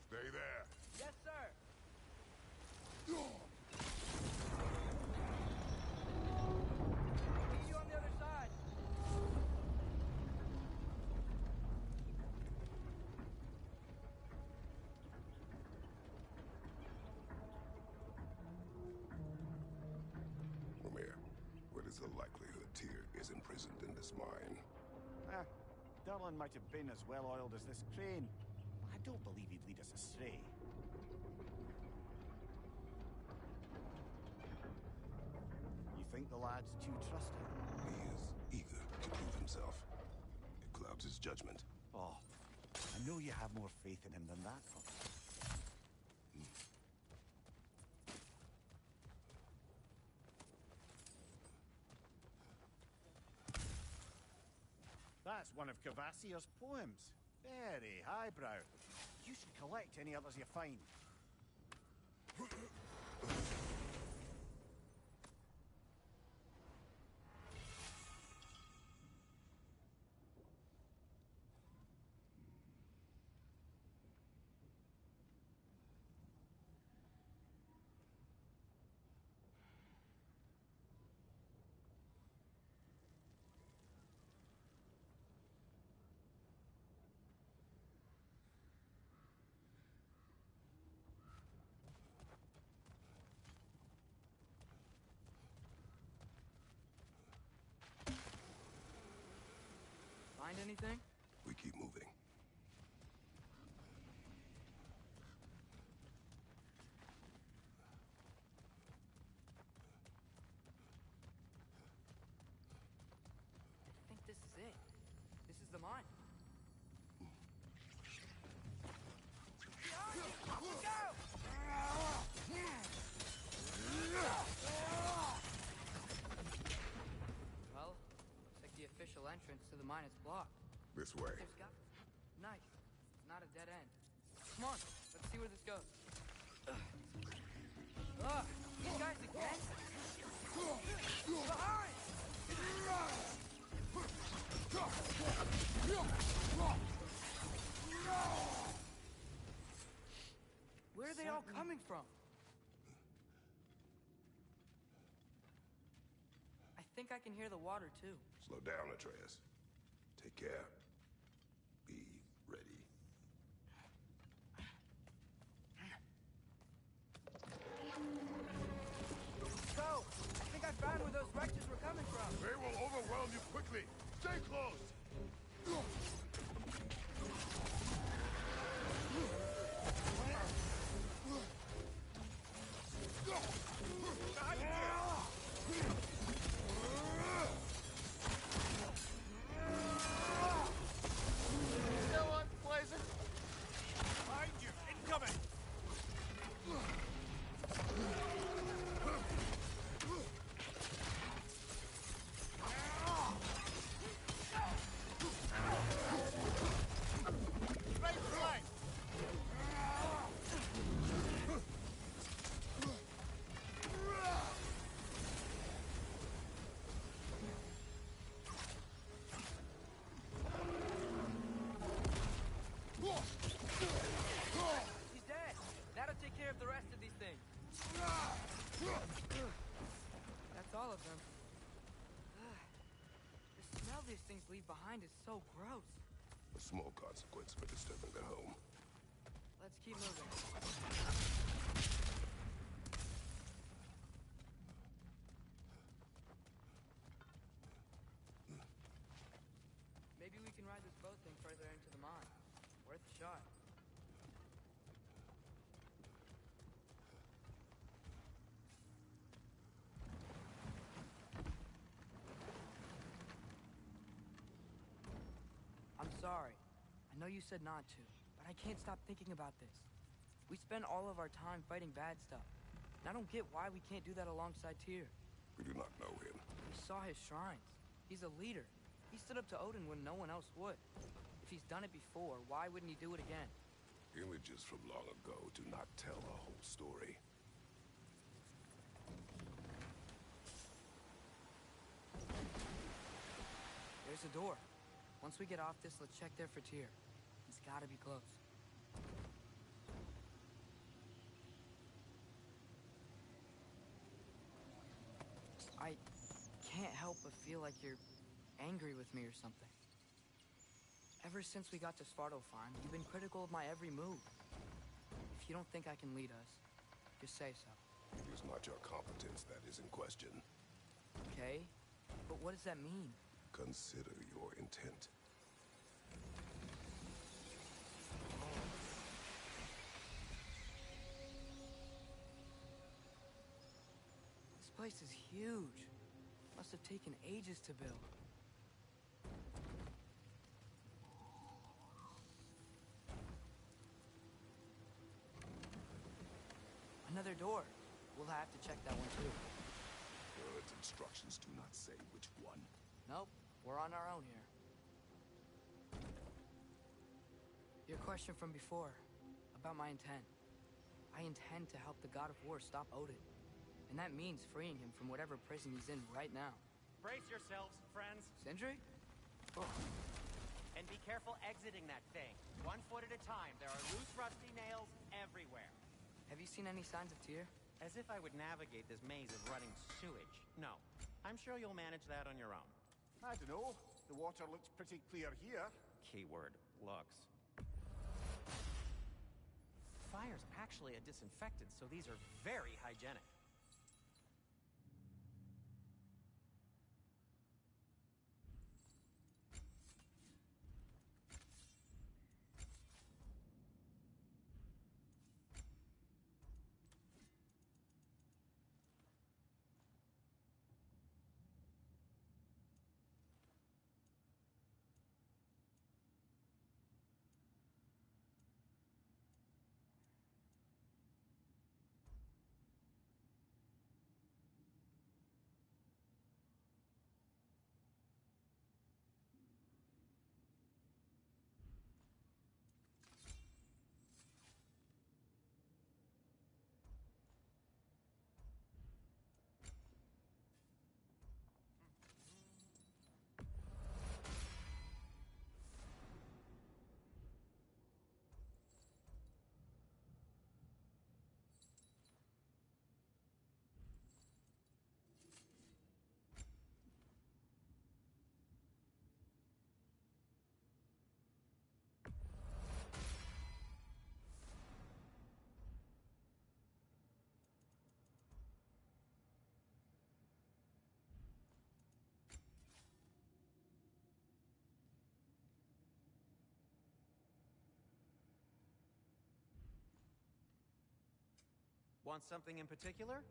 Stay there. Yes, sir. See you on the other side. Romeo, what is the likelihood Tyr is imprisoned in this mine? Durlin might have been as well-oiled as this crane. I don't believe he'd lead us astray. You think the lad's too trusting? He is eager to prove himself. It clouds his judgment. Oh, I know you have more faith in him than that. That's one of Cavassier's poems. Very highbrow. You should collect any others you find. Find anything? We keep moving. I think this is it. This is the mine. Behind you! Look out! Well, looks like the official entrance to the mine is blocked. This way. There's got... Nice. It's not a dead end. Come on, let's see where this goes. Ugh, these guys again? Behind! Where are they all coming from? I think I can hear the water, too. Slow down, Atreus. Take care. Be ready. Go! I think I found where those wretches were coming from. They will overwhelm you quickly. Stay close. Still unpleasant. Behind you, incoming. Right flank. He's dead. That'll take care of the rest of these things. That's all of them. The smell these things leave behind is so gross. A small consequence for disturbing their home. Let's keep moving. Maybe we can ride this boat thing further into the mine. Worth a shot. I'm sorry. I know you said not to, but I can't stop thinking about this. We spend all of our time fighting bad stuff. And I don't get why we can't do that alongside Tyr. We do not know him. We saw his shrines. He's a leader. He stood up to Odin when no one else would. If he's done it before, why wouldn't he do it again? Images from long ago do not tell a whole story. There's a door. Once we get off this, let's check there for Tyr. He's gotta be close. I can't help but feel like you're angry with me or something. Ever since we got to Svartalfheim, you've been critical of my every move. If you don't think I can lead us, just say so. It is not your competence that is in question. Okay? But what does that mean? Consider your intent. This place is huge. Must have taken ages to build. Another door. We'll have to check that one too. Its instructions do not say which one. Nope, we're on our own here. Your question from before, about my intent. I intend to help the god of war stop Odin. And that means freeing him from whatever prison he's in right now. Brace yourselves, friends, Sindri? Oh, and be careful exiting that thing. 1 foot at a time. There are loose, rusty nails everywhere. have you seen any signs of Tyr? As if I would navigate this maze of running sewage. No. I'm sure you'll manage that on your own. I don't know. The water looks pretty clear here. Keyword, looks. Fire's actually a disinfectant, so these are very hygienic. Want something in particular?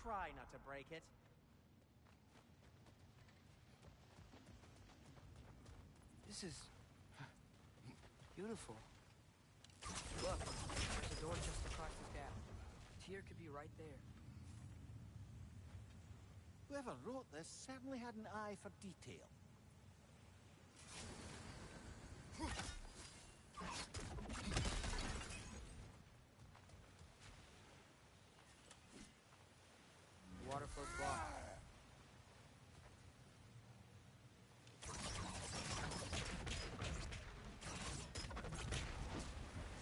Try not to break it. This is beautiful. Look, there's a door just across this gap. Tyr could be right there. Whoever wrote this certainly had an eye for detail. Water flow's blocked.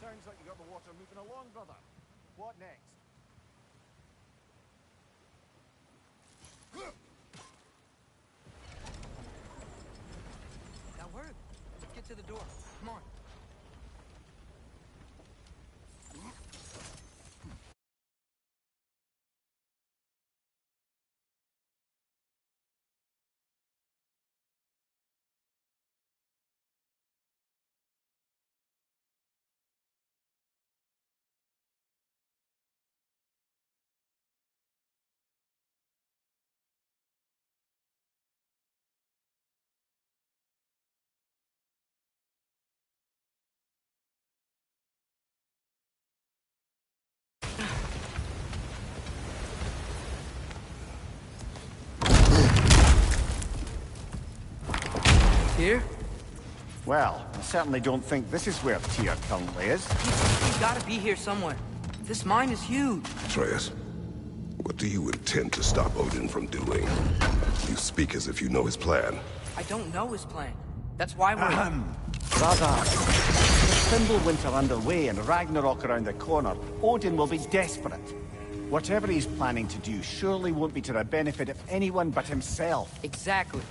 Sounds like you got the water moving along, brother. What next? That worked. Let's get to the door. Come on. Tyr? Well, I certainly don't think this is where Tyr currently is. He's gotta be here somewhere. This mine is huge. Atreus, what do you intend to stop Odin from doing? You speak as if you know his plan. I don't know his plan. That's why we're... Brother, with Fimbulwinter underway and Ragnarok around the corner, Odin will be desperate. Whatever he's planning to do surely won't be to the benefit of anyone but himself. Exactly.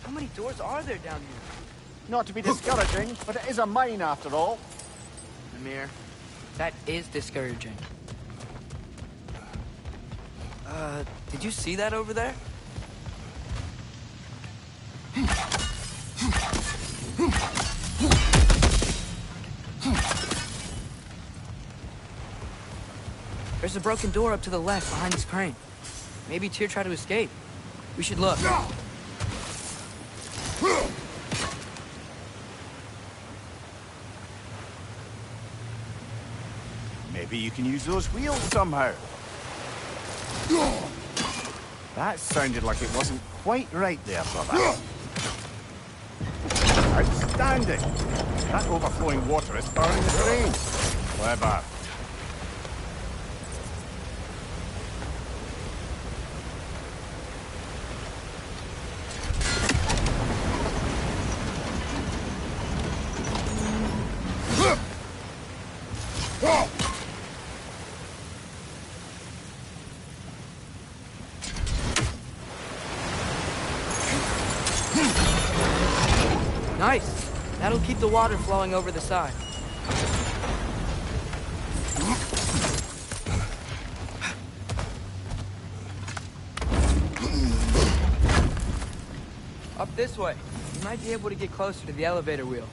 How many doors are there down here? Not to be discouraging, but it is a mine after all. Mimir, that is discouraging. Did you see that over there? There's a broken door up to the left behind this crane. Maybe Tyr tried to escape. We should look. Maybe you can use those wheels somehow. That sounded like it wasn't quite right there, brother. Outstanding! That overflowing water is powering the crane. Clever. Nice. That'll keep the water flowing over the side. Up this way. You might be able to get closer to the elevator wheel.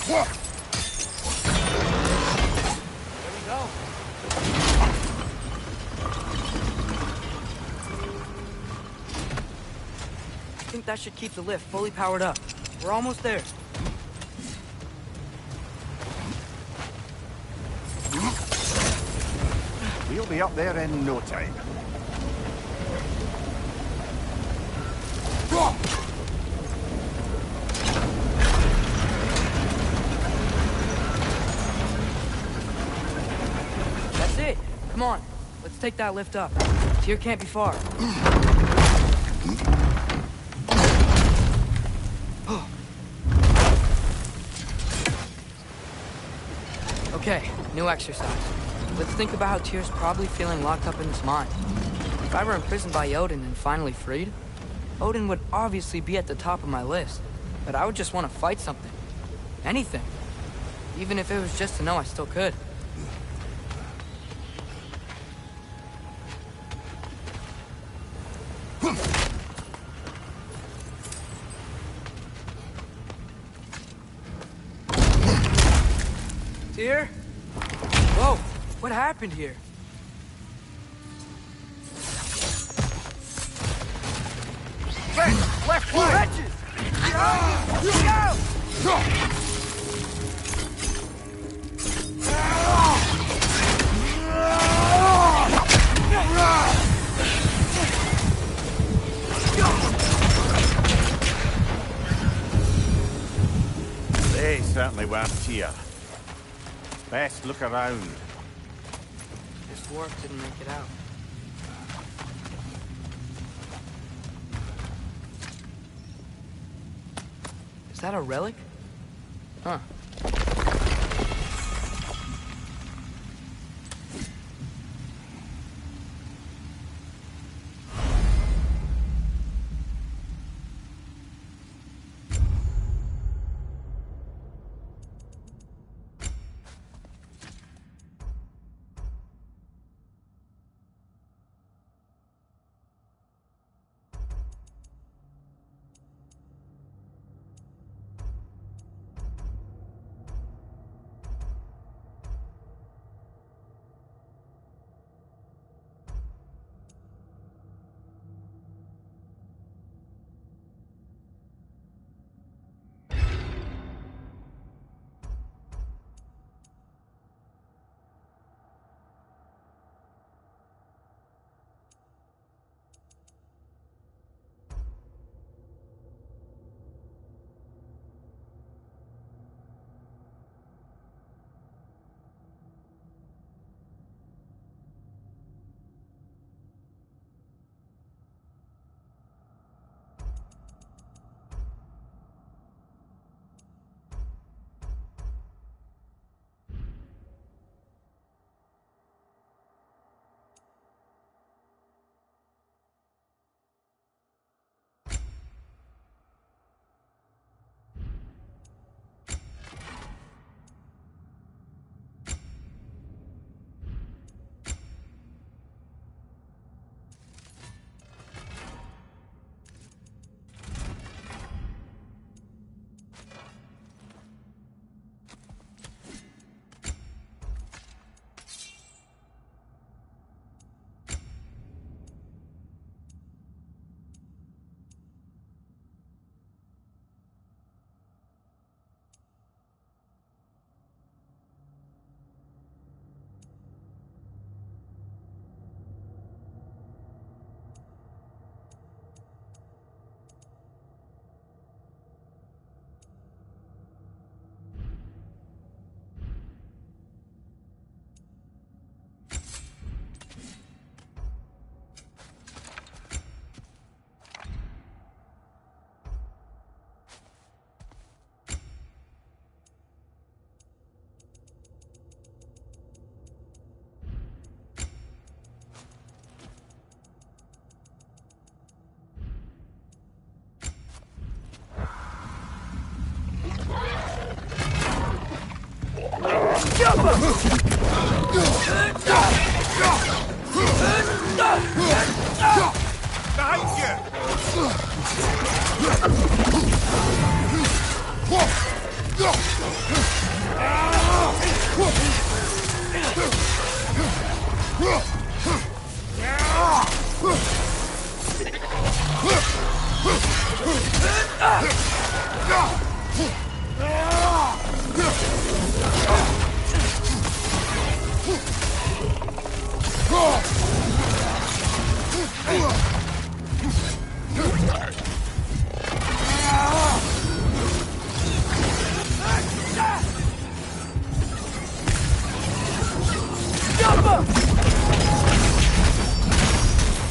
There we go. I think that should keep the lift fully powered up. We're almost there. We'll be up there in no time. That's it. Come on. Let's take that lift up. Tyr can't be far. Okay, new exercise. Let's think about how Tyr's probably feeling locked up in this mine. If I were imprisoned by Odin and finally freed, Odin would obviously be at the top of my list. But I would just want to fight something. Anything. Even if it was just to know I still could. Tyr? Whoa, what happened here? Left flank! Wretches! They certainly weren't here. Best look around. This dwarf didn't make it out. Is that a relic? Huh.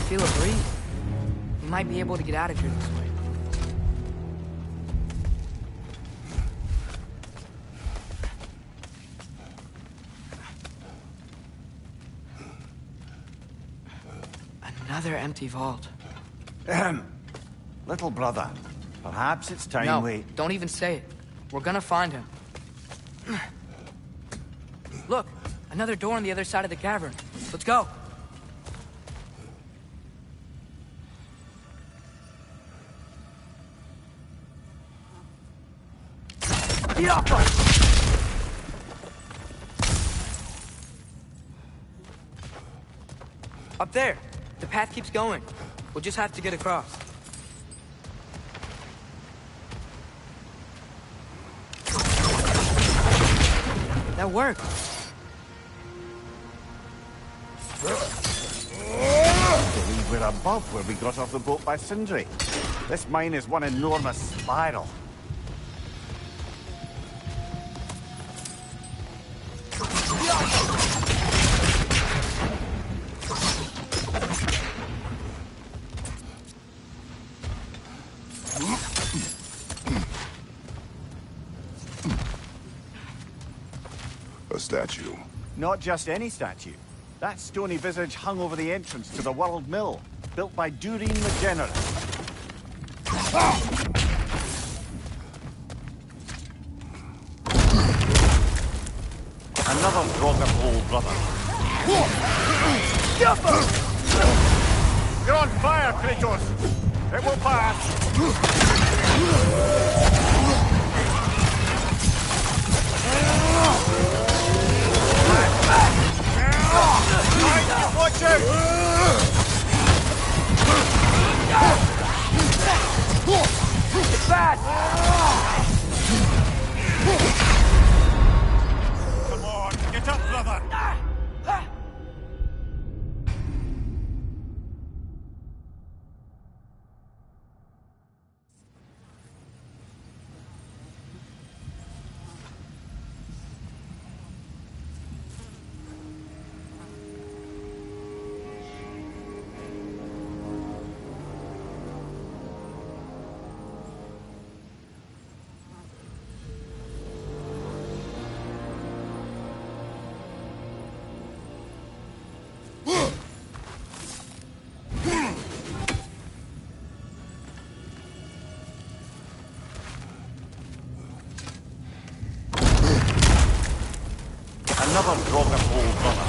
Feel a breeze. We might be able to get out of here this way. Another empty vault. Little brother, perhaps it's time No, we... don't even say it. We're gonna find him. Look, another door on the other side of the cavern. Let's go. Up there. The path keeps going. We'll just have to get across. That worked. We're above where we got off the boat by Sindri. This mine is one enormous spiral. A statue. Not just any statue. That stony visage hung over the entrance to the World Mill, built by Durin the Generous. Another drop of hole, brother. You're on fire, Kratos! It will pass! Watch out! It's bad! Come on, get up, brother! Another drop of hole, brother.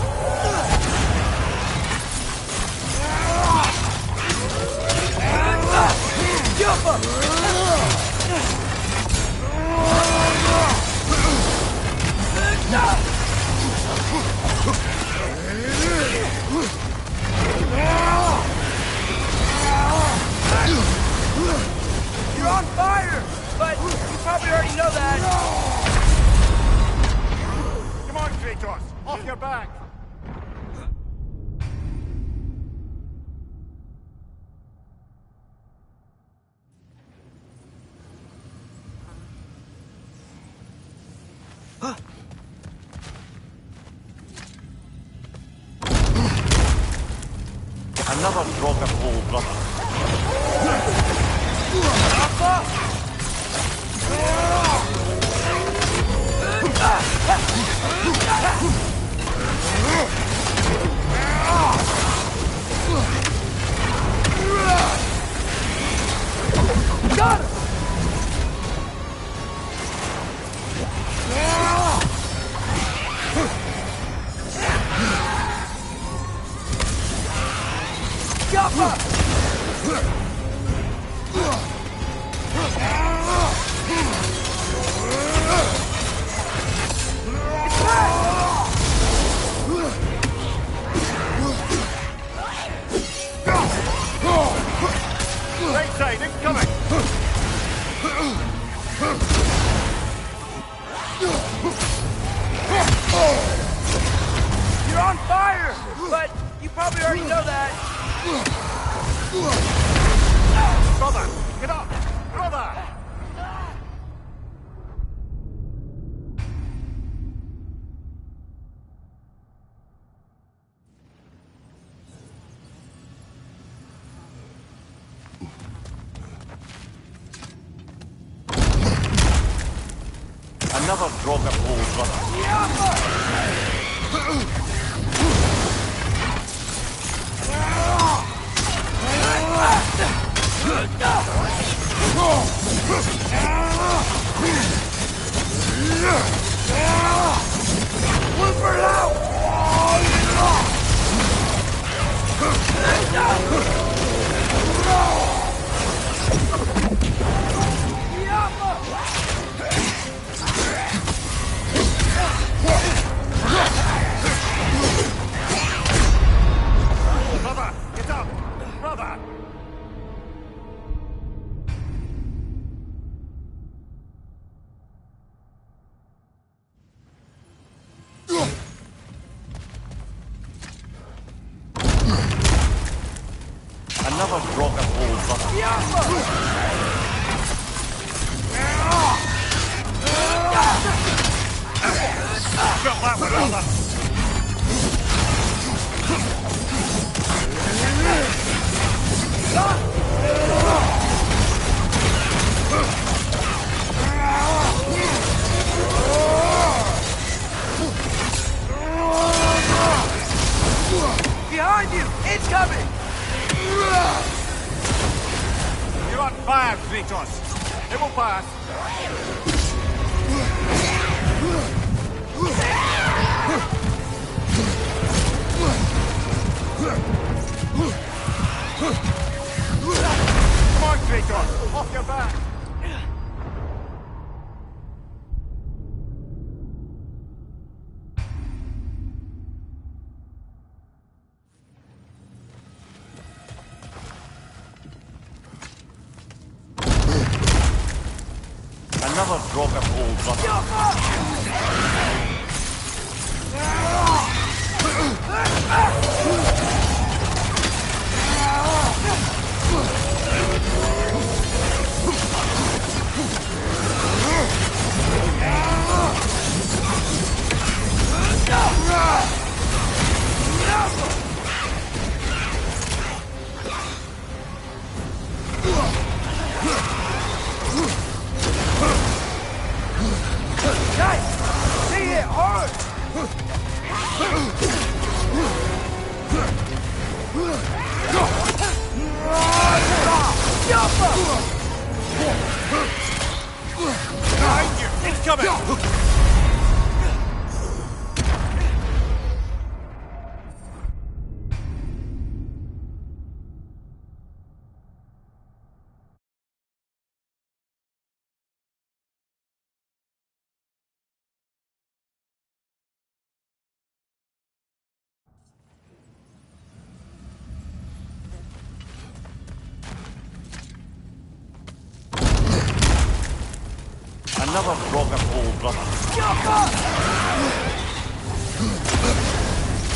You're on fire! But you probably already know that. Come on, Kratos! Off your back! Another drop of hole, brother. Got him! Yappa! Right side, incoming! You're on fire! But you probably already know that. Brother, get up! Brother! Another drop of hole, brother. Whip her out! Yappa! Another drop of old butter. Got that one, brother. Behind you! Incoming! You're on fire, Kratos. It will pass. Come on, Kratos. Off your back. Another drop of old butter. Behind you! It's coming! Another drop of old brother.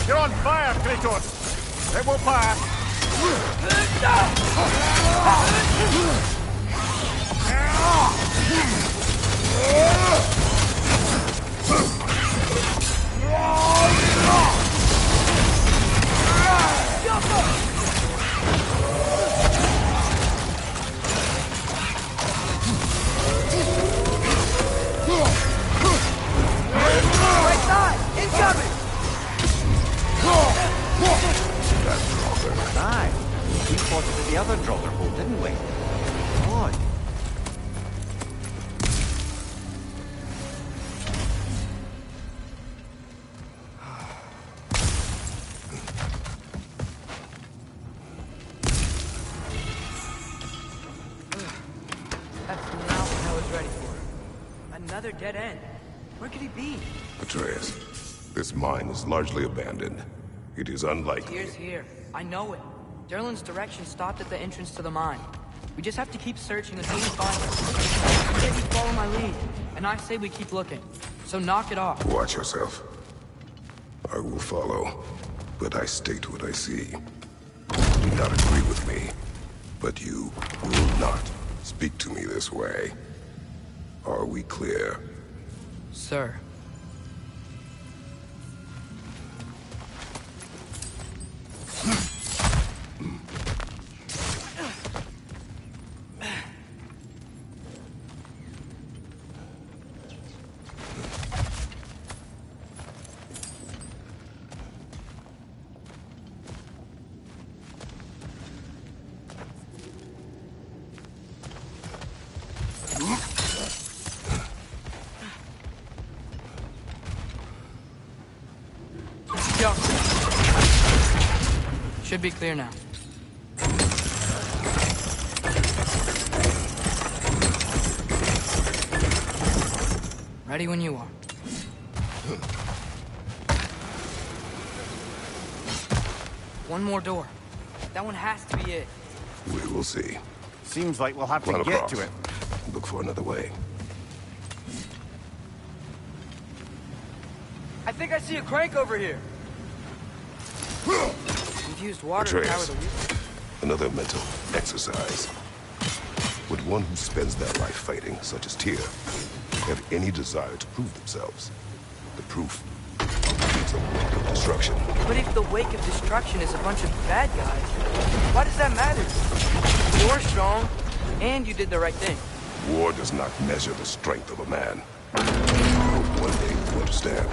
You're on fire, Kratos! It will pass! Right side! Incoming! Aye. We fought it at the other Draugr boat, didn't we? Odd. That's not what I was ready for. Another dead end. Where could he be? Atreus, this mine is largely abandoned. It is unlikely. Here's here. I know it. Derlin's direction stopped at the entrance to the mine. We just have to keep searching until we find it. You say you follow my lead, and I say we keep looking. So knock it off. Watch yourself. I will follow, but I state what I see. You do not agree with me, but you will not speak to me this way. Are we clear? Sir. Go. Should be clear now. Ready when you are. One more door. That one has to be it. We will see. Seems like we'll have to Run get across. to it. Look for another way. I think I see a crank over here. We've used water to power Atreus, the wheel. Another mental exercise. Would one who spends their life fighting, such as Tyr, have any desire to prove themselves? The proof leads a wake of destruction. But if the wake of destruction is a bunch of bad guys, why does that matter? You're strong, and you did the right thing. War does not measure the strength of a man. I hope one day you understand.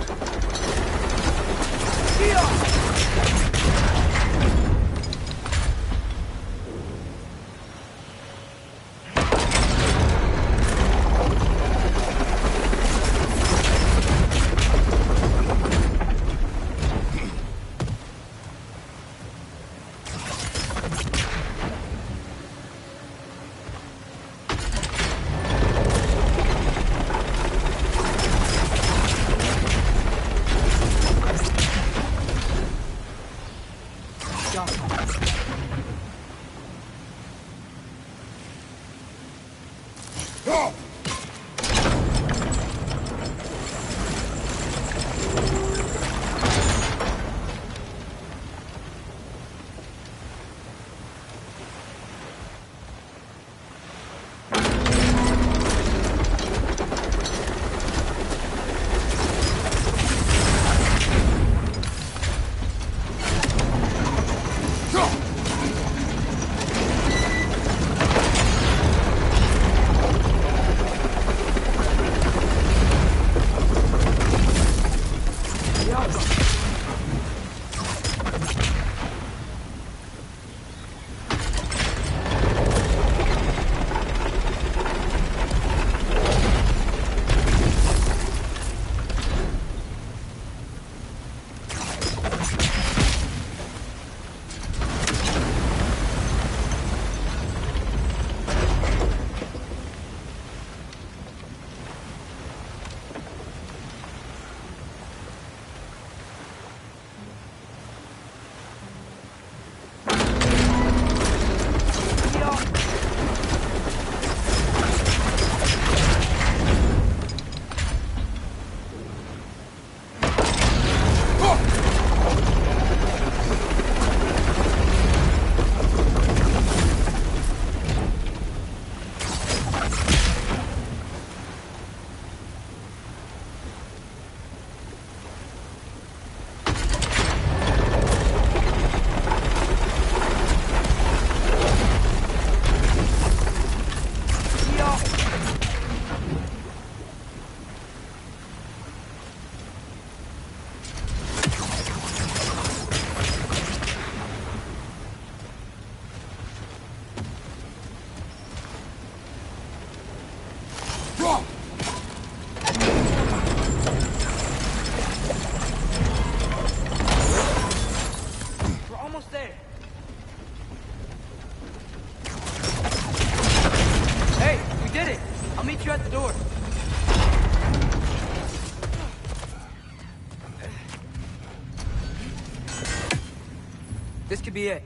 This could be it.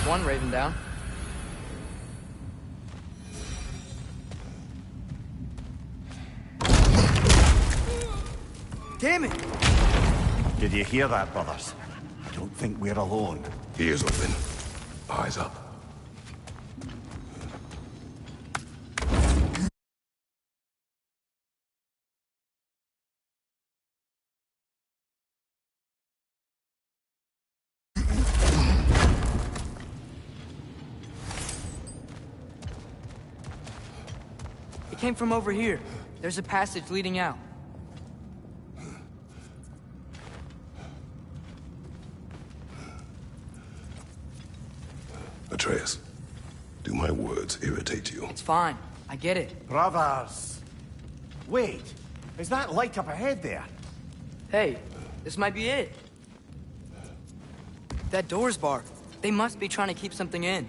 One Raven down. Damn it! Did you hear that, brothers? I don't think we're alone. Ears open. Eyes up. It came from over here. There's a passage leading out. Atreus, do my words irritate you? It's fine. I get it. Brothers! Wait! Is that light up ahead there? Hey, this might be it. That door's barred. They must be trying to keep something in.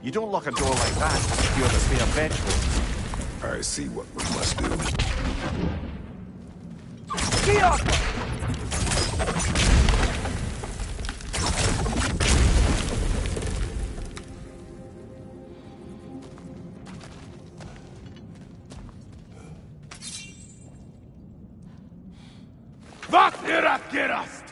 You don't lock a door like that to secure the spare vegetables. I see what we must do. Get off! Was ihr abgerast?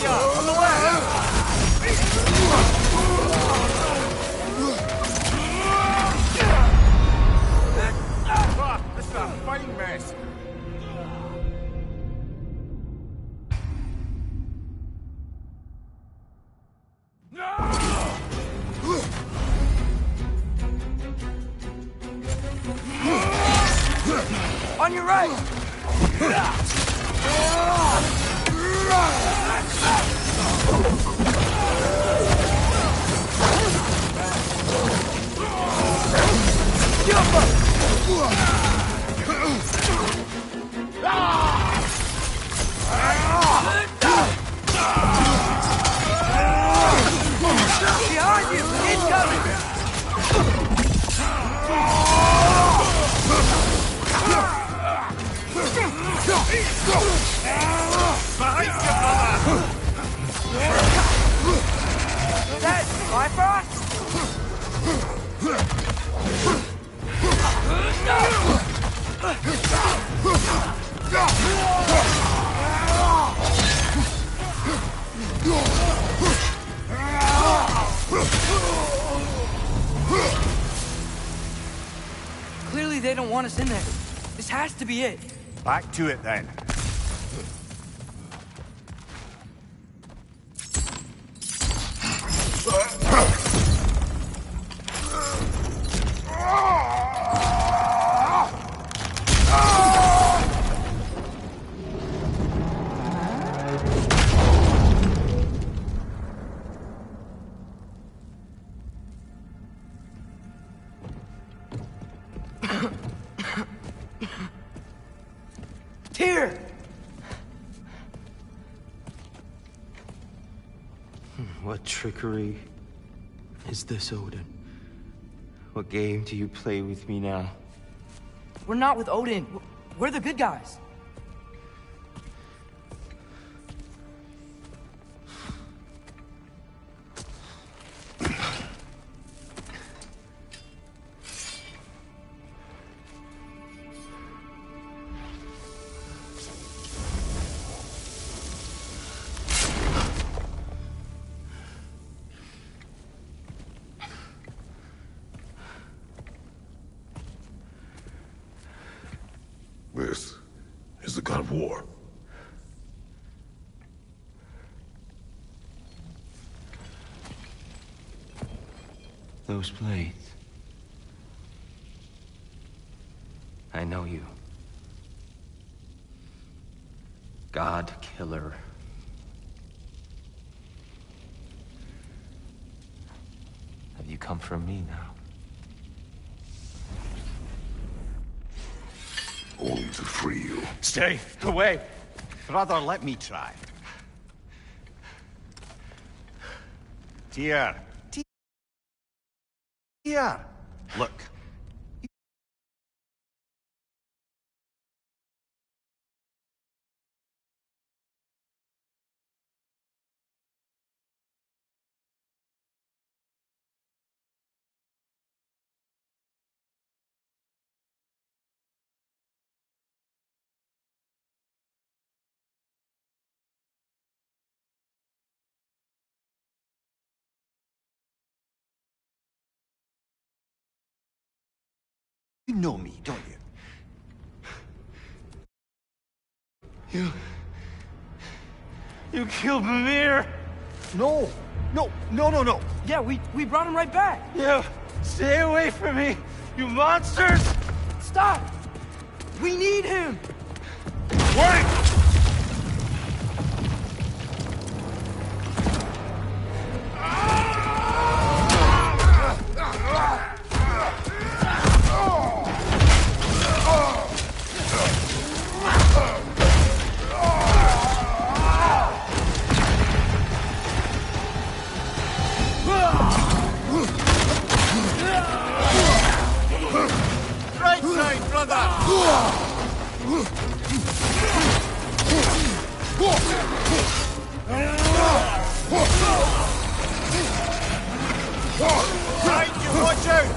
ya! On the left! Ah, this is a fine mess. On your right! Behind you! Incoming! That Bifrost? Clearly they don't want us in there. This has to be it. Back to it then. Tyr! What trickery is this, Odin? What game do you play with me now? We're not with Odin. We're the good guys. This is the god of war. Those blades. I know you. God Killer. Have you come for me now? Only to free you. Stay away. Brother, let me try. Tyr. Tyr. Look. You know me, don't you? You killed Mimir! No! No! No, no, no! Yeah, we brought him right back. You stay away from me, you monsters! Stop! We need him! Wait! Right side, brother! Right, you watch out!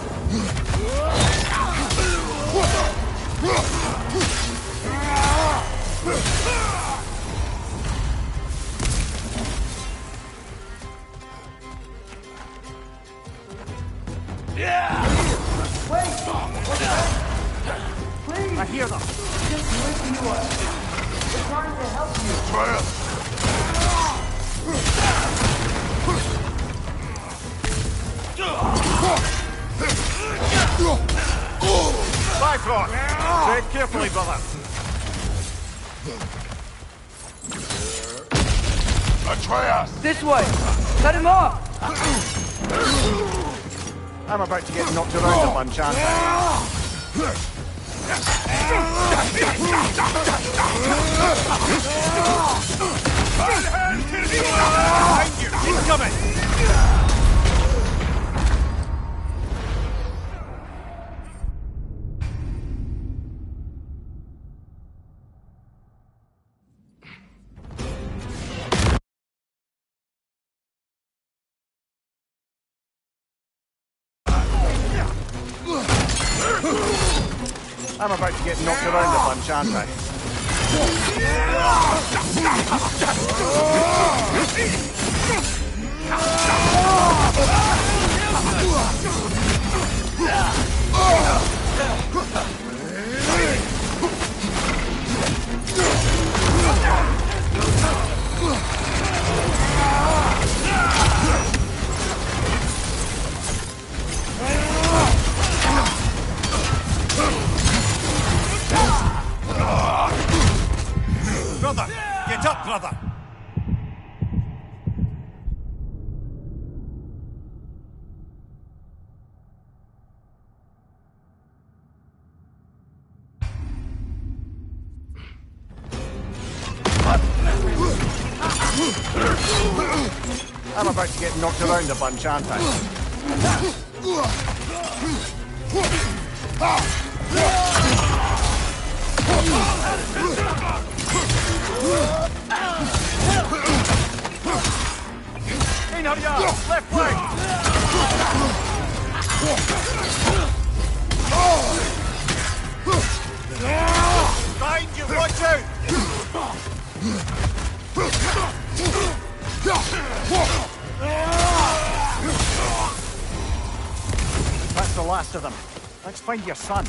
I hear them. Just listen to us. We're trying to help you. Bifrost! Tread carefully, brother. Atreus! This way. Cut him off. I'm about to get knocked around a bunch, aren't I? Behind you! He's coming! I'm about to get knocked around a bunch, aren't I? Brother! Get up, brother! I'm about to get knocked around a bunch, aren't I? Einarja! Left flank! Behind you! Watch out! That's the last of them. Let's find your son.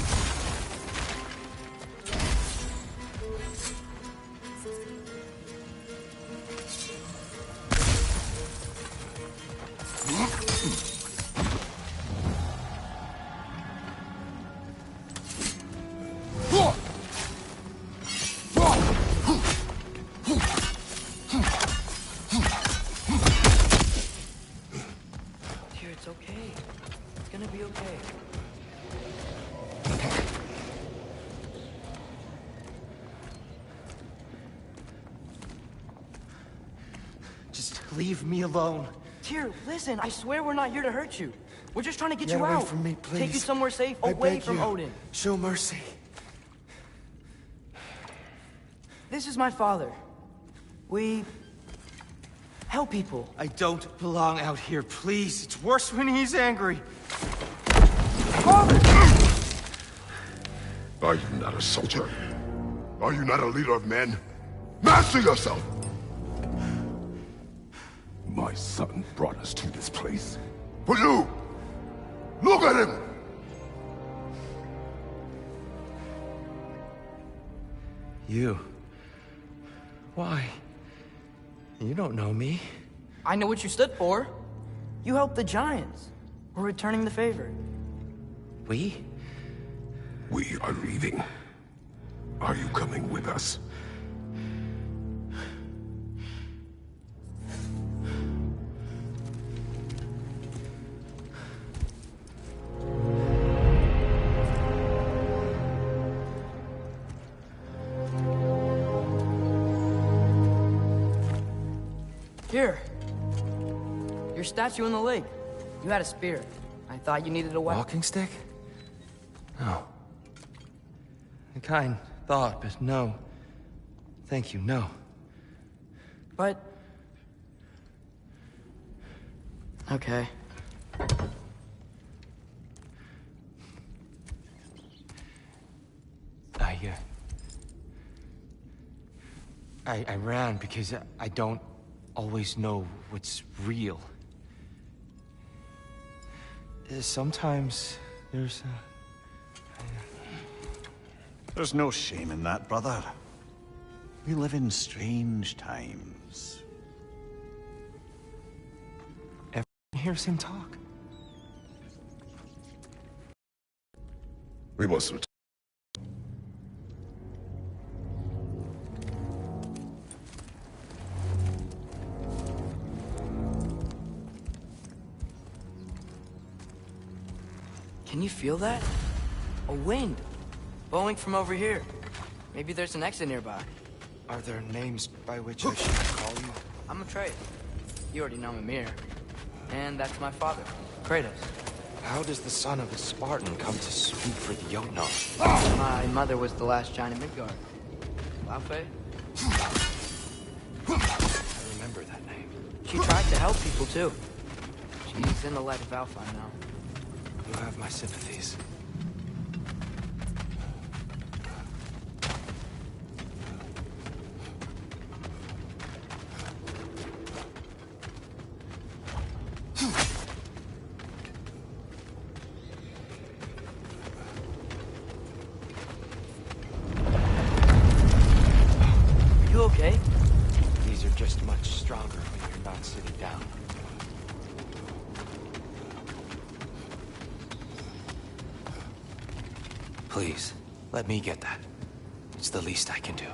Dear, it's okay. It's gonna be okay. Just leave me alone. Tyr, listen, I swear we're not here to hurt you. We're just trying to get Get you away out. from me, Take you please. somewhere safe, I away beg from you. Odin. Show mercy. This is my father. We help people. I don't belong out here, please. It's worse when he's angry. Father! Are you not a soldier? Are you not a leader of men? Master yourself! My son brought us to this place. For you! Look at him! You. Why? You don't know me. I know what you stood for. You helped the Giants. We're returning the favor. We? We are leaving. Are you coming with us? Here. Your statue in the lake. You had a spear. I thought you needed a weapon. Walking stick? No. A kind thought, but no. Thank you, no. But... okay. I ran because I don't always know what's real. Sometimes there's There's no shame in that, brother. We live in strange times. Everyone hears him talk. We must return. Can you feel that? A wind. Blowing from over here. Maybe there's an exit nearby. Are there names by which I should call you? I'm Atreus. You already know Mimir. And that's my father, Kratos. How does the son of a Spartan come to speak for the Jotnar? My mother was the last giant in Midgard. Laufey? I remember that name. She tried to help people, too. She's in the light of Alpha now. You have my sympathies. You okay? These are just much stronger when you're not sitting down. Please, let me get that. It's the least I can do.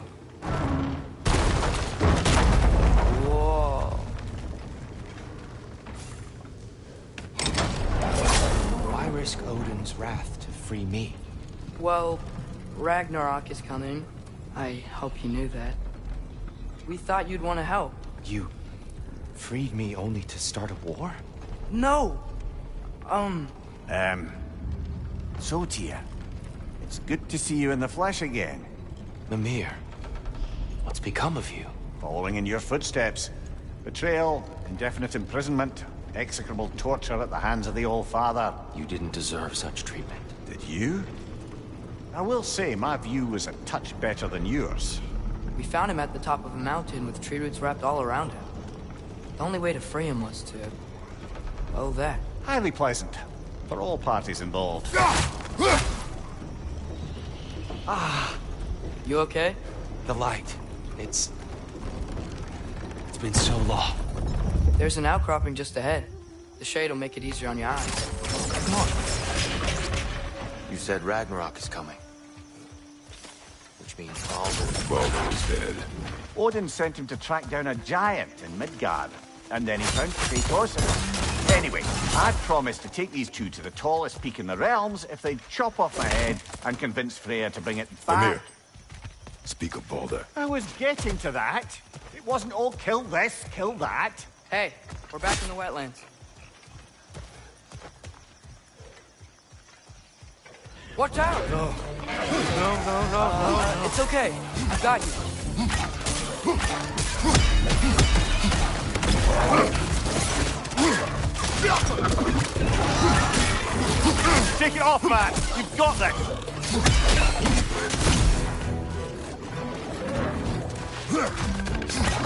Whoa. Why risk Odin's wrath to free me? Well, Ragnarok is coming. I hope you knew that. We thought you'd want to help. You freed me only to start a war? No! So, Tia, it's good to see you in the flesh again. Mimir, what's become of you? Following in your footsteps. Betrayal, indefinite imprisonment, execrable torture at the hands of the Old Father. You didn't deserve such treatment. Did you? I will say, my view was a touch better than yours. We found him at the top of a mountain with tree roots wrapped all around him. The only way to free him was to... well, that. Highly pleasant. For all parties involved. You okay? The light. It's been so long. There's an outcropping just ahead. The shade will make it easier on your eyes. Come on. You said Ragnarok is coming. Which means Baldur. Baldur is dead. Odin sent him to track down a giant in Midgard. And then he found Kratos. Anyway, I'd promised to take these two to the tallest peak in the realms if they'd chop off my head and convince Freya to bring it back. Mimir, speak of Baldur. I was getting to that. It wasn't all kill this, kill that. Hey, we're back in the wetlands. Watch out! No. It's okay. I got you. Take it off, man. You've got this.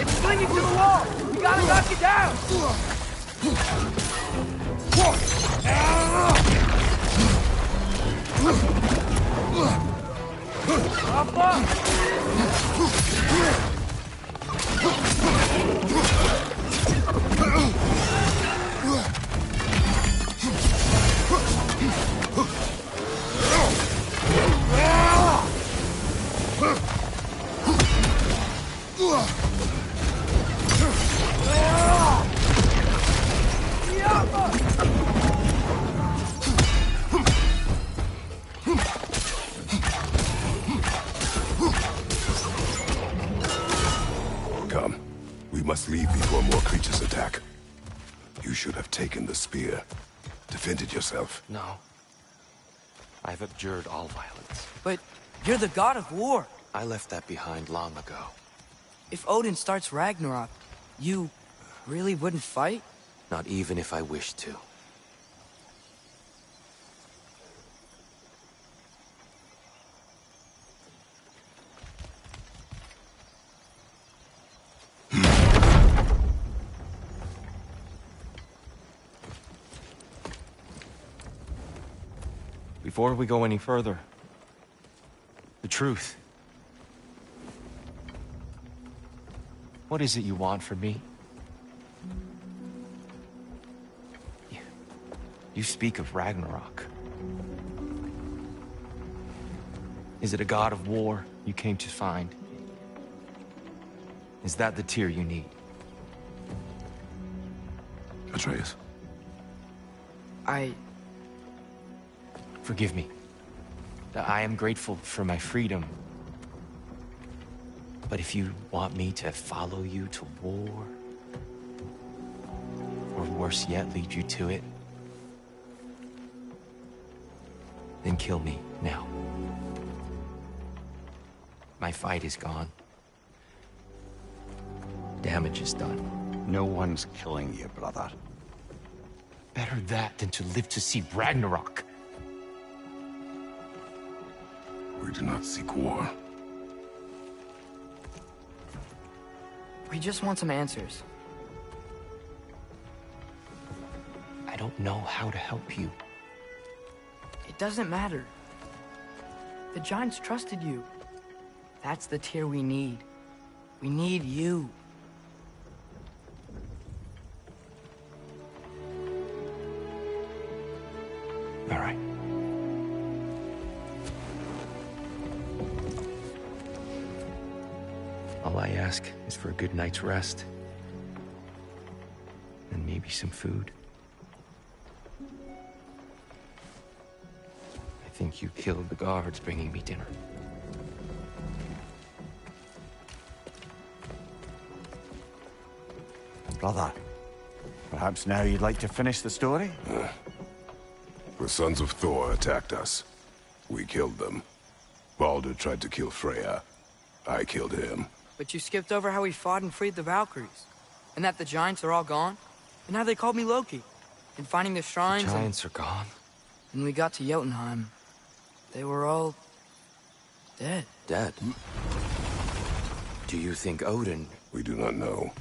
It's clinging to the wall. We gotta knock it down. Up, up. Come. We must leave before more creatures attack. You should have taken the spear. Defended yourself. No. I've abjured all violence. But you're the god of war. I left that behind long ago. If Odin starts Ragnarok, you really wouldn't fight? Not even if I wished to. Before we go any further, The truth. What is it you want from me? You speak of Ragnarok. Is it a god of war you came to find? Is that the tear you need? Atreus. Forgive me. I am grateful for my freedom. But if you want me to follow you to war, or worse yet, lead you to it, then kill me now. My fight is gone. Damage is done. No one's killing you, brother. Better that than to live to see Ragnarok. We do not seek war. We just want some answers. I don't know how to help you. It doesn't matter. The Giants trusted you. That's the tear we need. We need you. All right. All I ask is for a good night's rest. And maybe some food. I think you killed the guards bringing me dinner. Brother, perhaps now you'd like to finish the story? The sons of Thor attacked us. We killed them. Baldur tried to kill Freya. I killed him. But you skipped over how we fought and freed the Valkyries. And that the Giants are all gone. And how they called me Loki. And finding the shrines The Giants are gone? and we got to Jotunheim. They were all... dead. Dead? Do you think Odin... We do not know.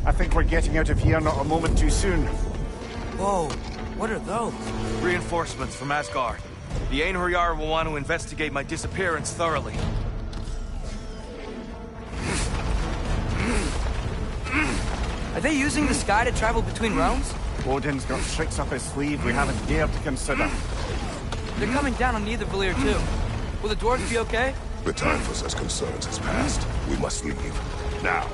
I think we're getting out of here not a moment too soon. Whoa, what are those? Reinforcements from Asgard. The Einherjar will want to investigate my disappearance thoroughly. Are they using the sky to travel between realms? Odin's got tricks up his sleeve we haven't dared to consider. They're coming down on Nidavellir too. Will the dwarves be okay? The time for such concerns has passed. We must leave. Now.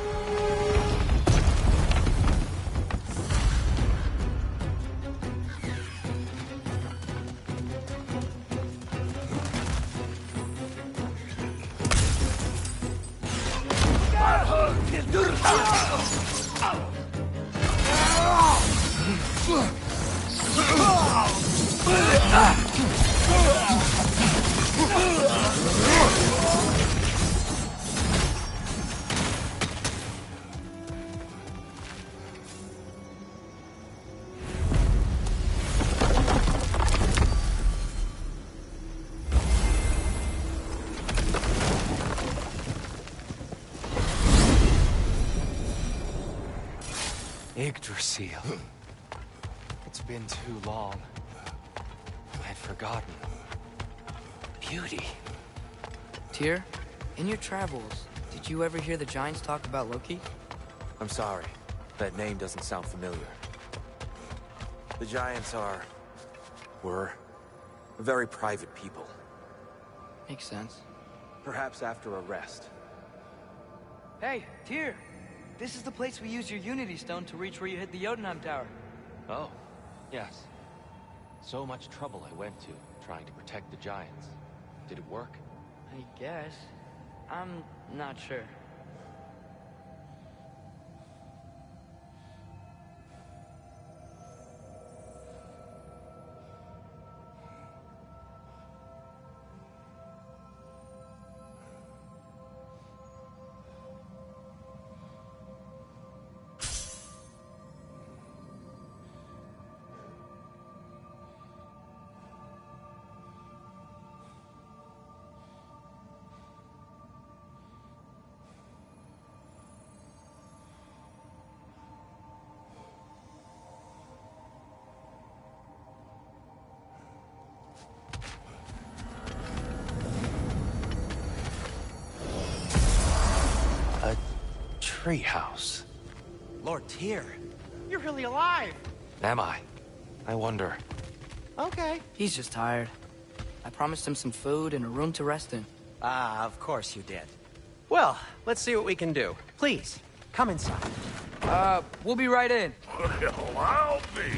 Yggdrasil. It's been too long. I'd forgotten. Beauty. Tyr, in your travels, did you ever hear the Giants talk about Loki? I'm sorry. That name doesn't sound familiar. The Giants were very private people. Makes sense. Perhaps after a rest. Hey, Tyr! This is the place we used your Unity Stone to reach where you hid the Jotunheim Tower. Oh, yes. So much trouble I went to, trying to protect the Giants. Did it work? I guess. I'm not sure. treehouse. Lord Tyr, you're really alive! Am I? I wonder. Okay. He's just tired. I promised him some food and a room to rest in. Ah, of course you did. Well, let's see what we can do. Please, come inside. We'll be right in. Well, I'll be.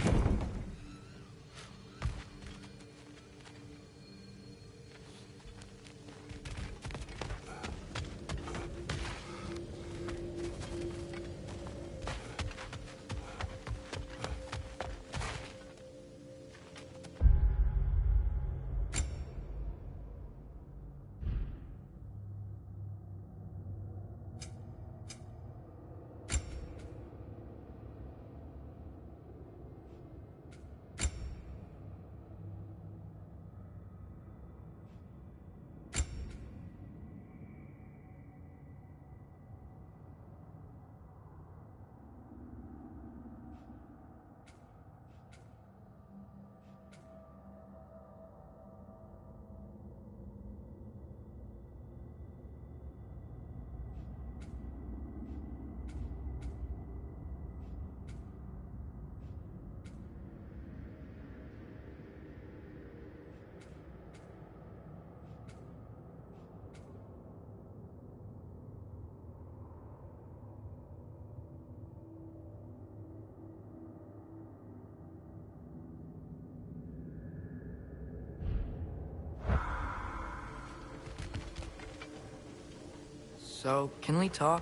So, can we talk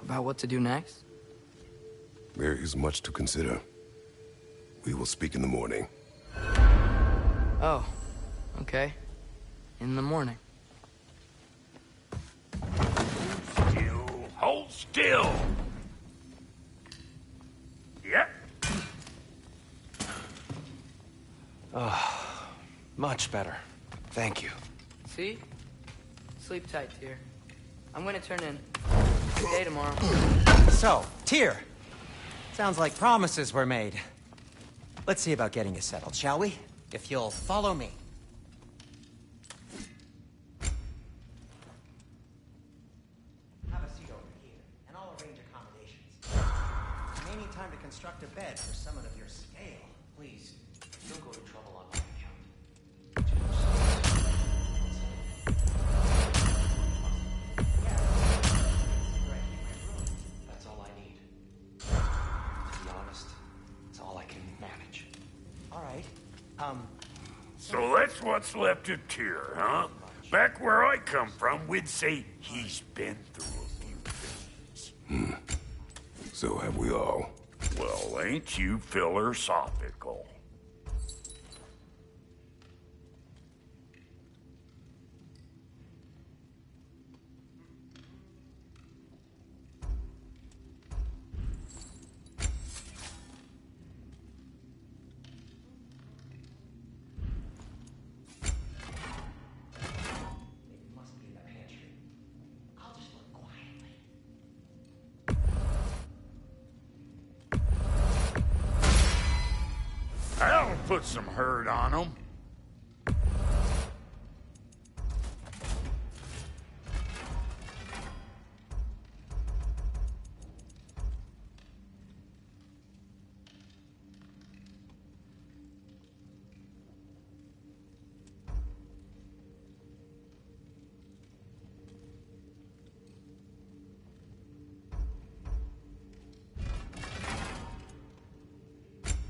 about what to do next? There is much to consider. We will speak in the morning. Oh, okay. In the morning. Hold still! Yep. Much better. Thank you. See? Sleep tight, dear. I'm gonna turn in. Good day tomorrow. So, Tyr. Sounds like promises were made. Let's see about getting you settled, shall we? If you'll follow me. Have a seat over here, and I'll arrange accommodations. You may need time to construct a bed for someone of your scale. Please, don't go to trouble on my account. That's all I need. To be honest, it's all I can manage. All right. So that's what's left of Tyr, huh? Back where I come from, we'd say he's been through a few things. So have we all. Well, ain't you philosophical? It must be in the pantry. I'll just look quietly. That'll put some hurt on him.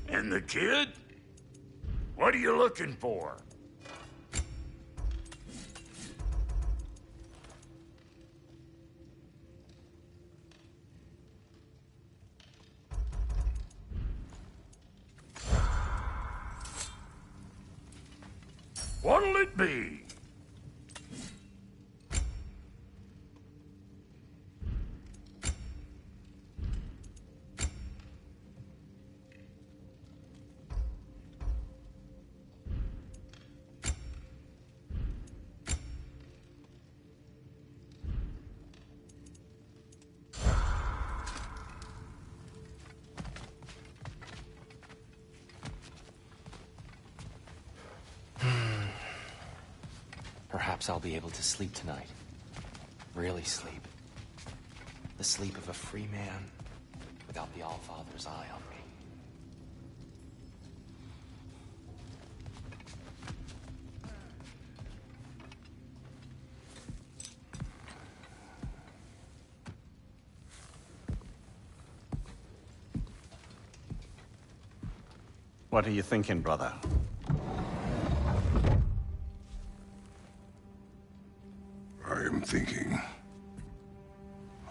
And the kid? What are you looking for? What'll it be? Perhaps I'll be able to sleep tonight. Really sleep. The sleep of a free man without the Allfather's eye on me. What are you thinking, brother? I am thinking.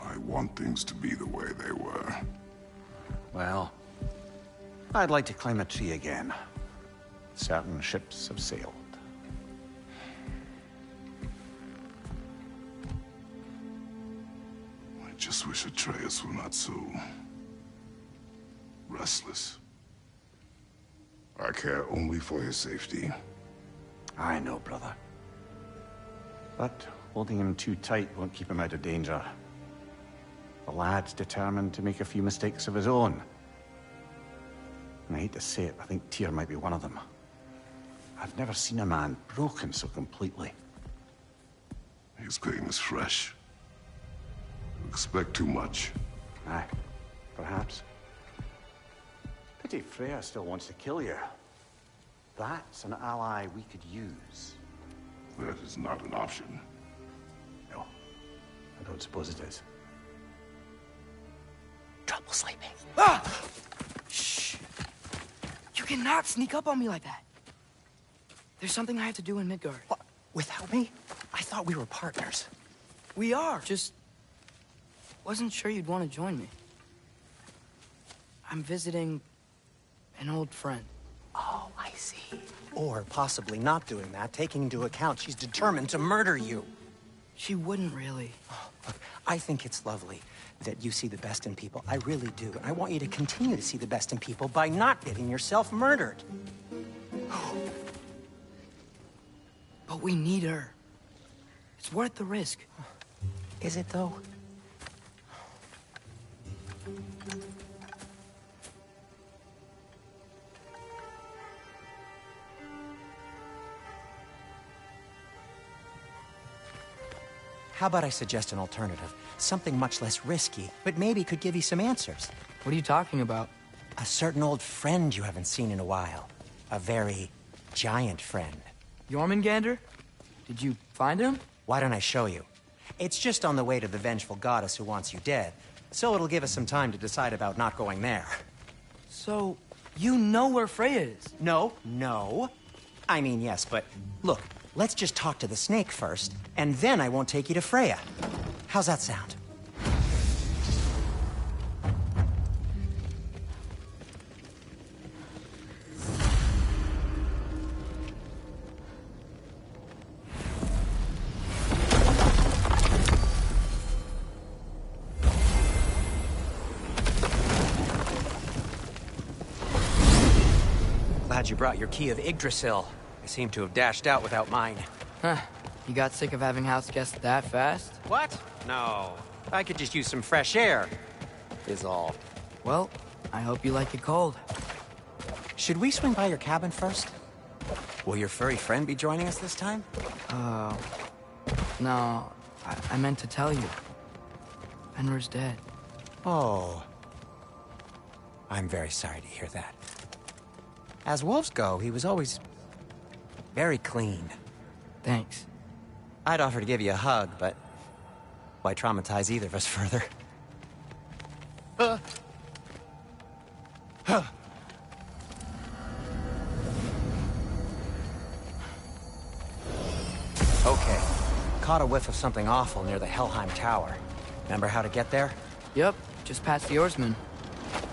I want things to be the way they were. Well, I'd like to climb a tree again. Certain ships have sailed. I just wish Atreus were not so... restless. I care only for his safety. I know, brother. But holding him too tight won't keep him out of danger. The lad's determined to make a few mistakes of his own. And I hate to say it, I think Tyr might be one of them. I've never seen a man broken so completely. His game is fresh. You expect too much. Aye, perhaps. Pity Freya still wants to kill you. That's an ally we could use. That is not an option. No, I don't suppose it is. Trouble sleeping. Ah! Shh! You cannot sneak up on me like that. There's something I have to do in Midgard. What? Without me? I thought we were partners. We are. Just wasn't sure you'd want to join me. I'm visiting an old friend. Oh, I see. Or possibly not doing that, taking into account she's determined to murder you. She wouldn't really. Look, I think it's lovely that you see the best in people. I really do. And I want you to continue to see the best in people by not getting yourself murdered. But we need her. It's worth the risk. Is it, though? How about I suggest an alternative? Something much less risky, but maybe could give you some answers. What are you talking about? A certain old friend you haven't seen in a while. A very giant friend. Jormungandr? Did you find him? Why don't I show you? It's just on the way to the vengeful goddess who wants you dead. So it'll give us some time to decide about not going there. So, you know where Freya is? No. I mean, yes, but look, let's just talk to the snake first, and then I won't take you to Freya. How's that sound? Glad you brought your key of Yggdrasil. I seem to have dashed out without mine. Huh. You got sick of having house guests that fast? What? No. I could just use some fresh air, is all. Well, I hope you like it cold. Should we swing by your cabin first? Will your furry friend be joining us this time? No. I meant to tell you. Fenrir's dead. Oh. I'm very sorry to hear that. As wolves go, he was always very clean. Thanks. I'd offer to give you a hug, but why traumatize either of us further? Okay. Caught a whiff of something awful near the Helheim Tower. Remember how to get there? Yep, just past the oarsman.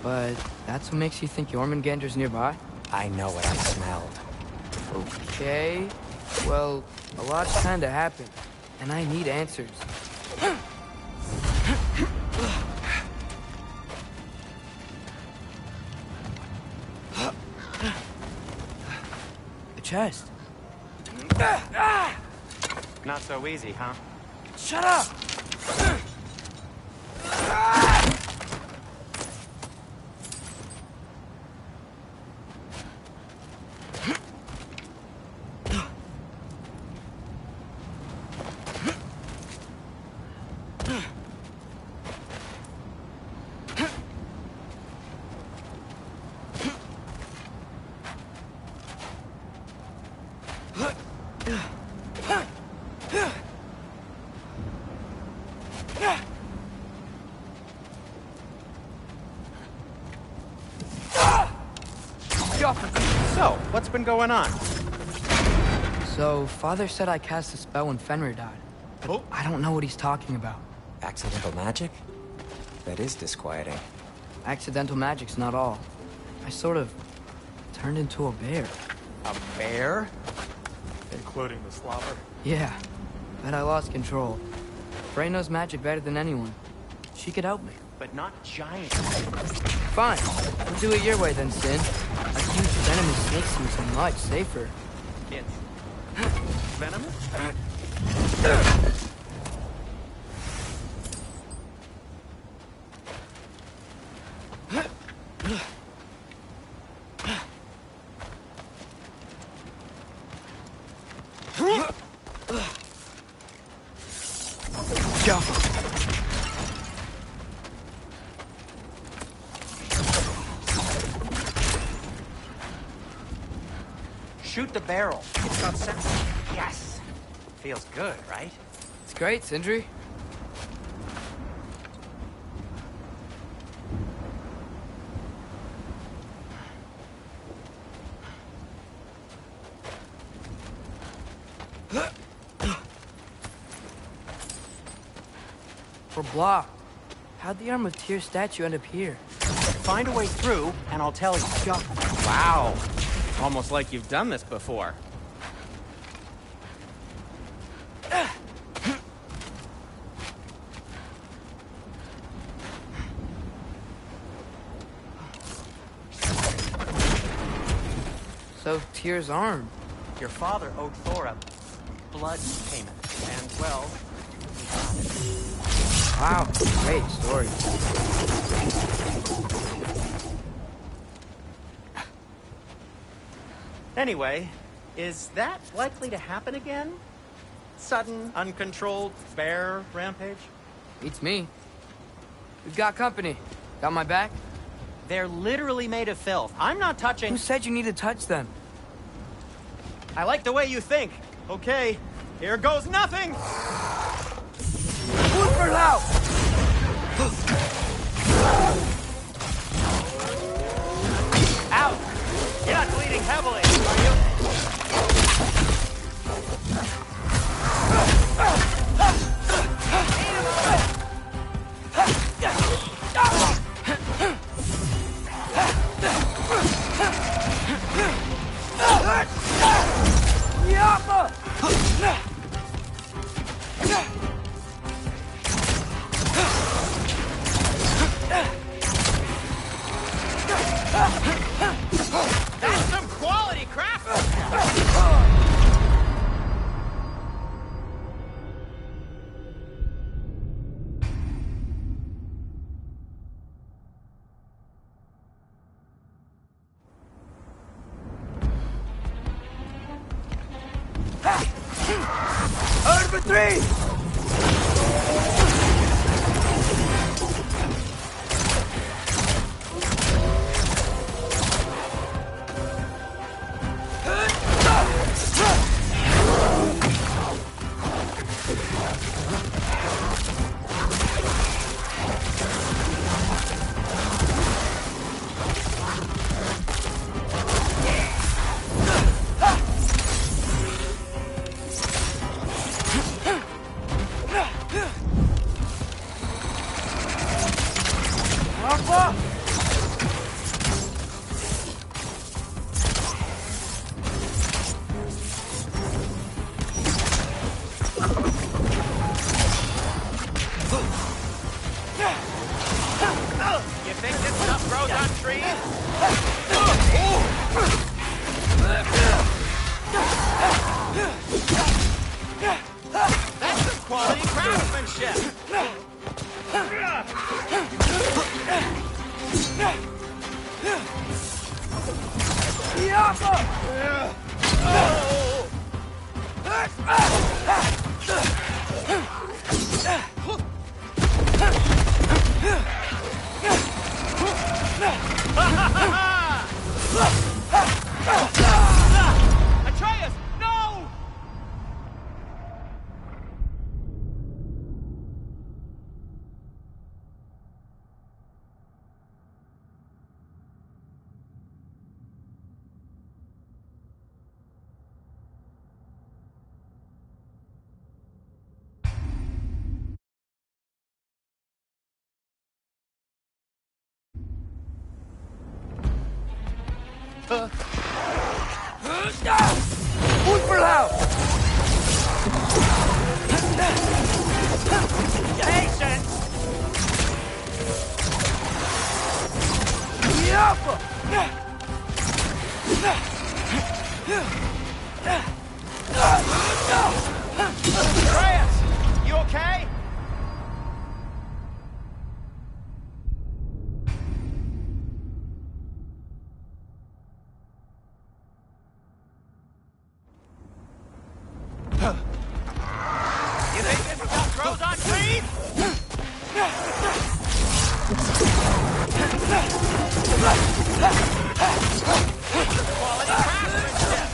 But that's what makes you think Jormungandr's nearby? I know what I smelled. Okay. Well, a lot's kinda happened, and I need answers. The chest. Not so easy, huh? Shut up! So, what's been going on? So, Father said I cast a spell when Fenrir died. But I don't know what he's talking about. Accidental magic? That is disquieting. Accidental magic's not all. I sort of turned into a bear. A bear? Including the slobber. Yeah, but I lost control. Frey knows magic better than anyone. She could help me. But not giant. Fine. We'll do it your way then, Sin. A huge venomous snake seems much safer. It's venomous? Go. Shoot the barrel. It's got sense. Yes. Feels good, right? It's great, Sindri. We're blocked. How'd the Arm of Tyr statue end up here? Find a way through, and I'll tell you. Wow. Almost like you've done this before. So, Tyr's arm. Your father owed Thor a blood payment, and, well, Wow, great story. Anyway, is that likely to happen again? Sudden, uncontrolled bear rampage? Beats me. We've got company. Got my back? They're literally made of filth. I'm not touching... Who said you need to touch them? I like the way you think. Okay, here goes nothing! Super loud! Out! You're not bleeding heavily, are you? That's some quality crap! Out for three! You think this stuff grows on trees? That's some quality craftsmanship! Atreus, no! Muy por lado! Patience! Andreas! You okay? You think this stuff grows on trees? Quality craftsmanship!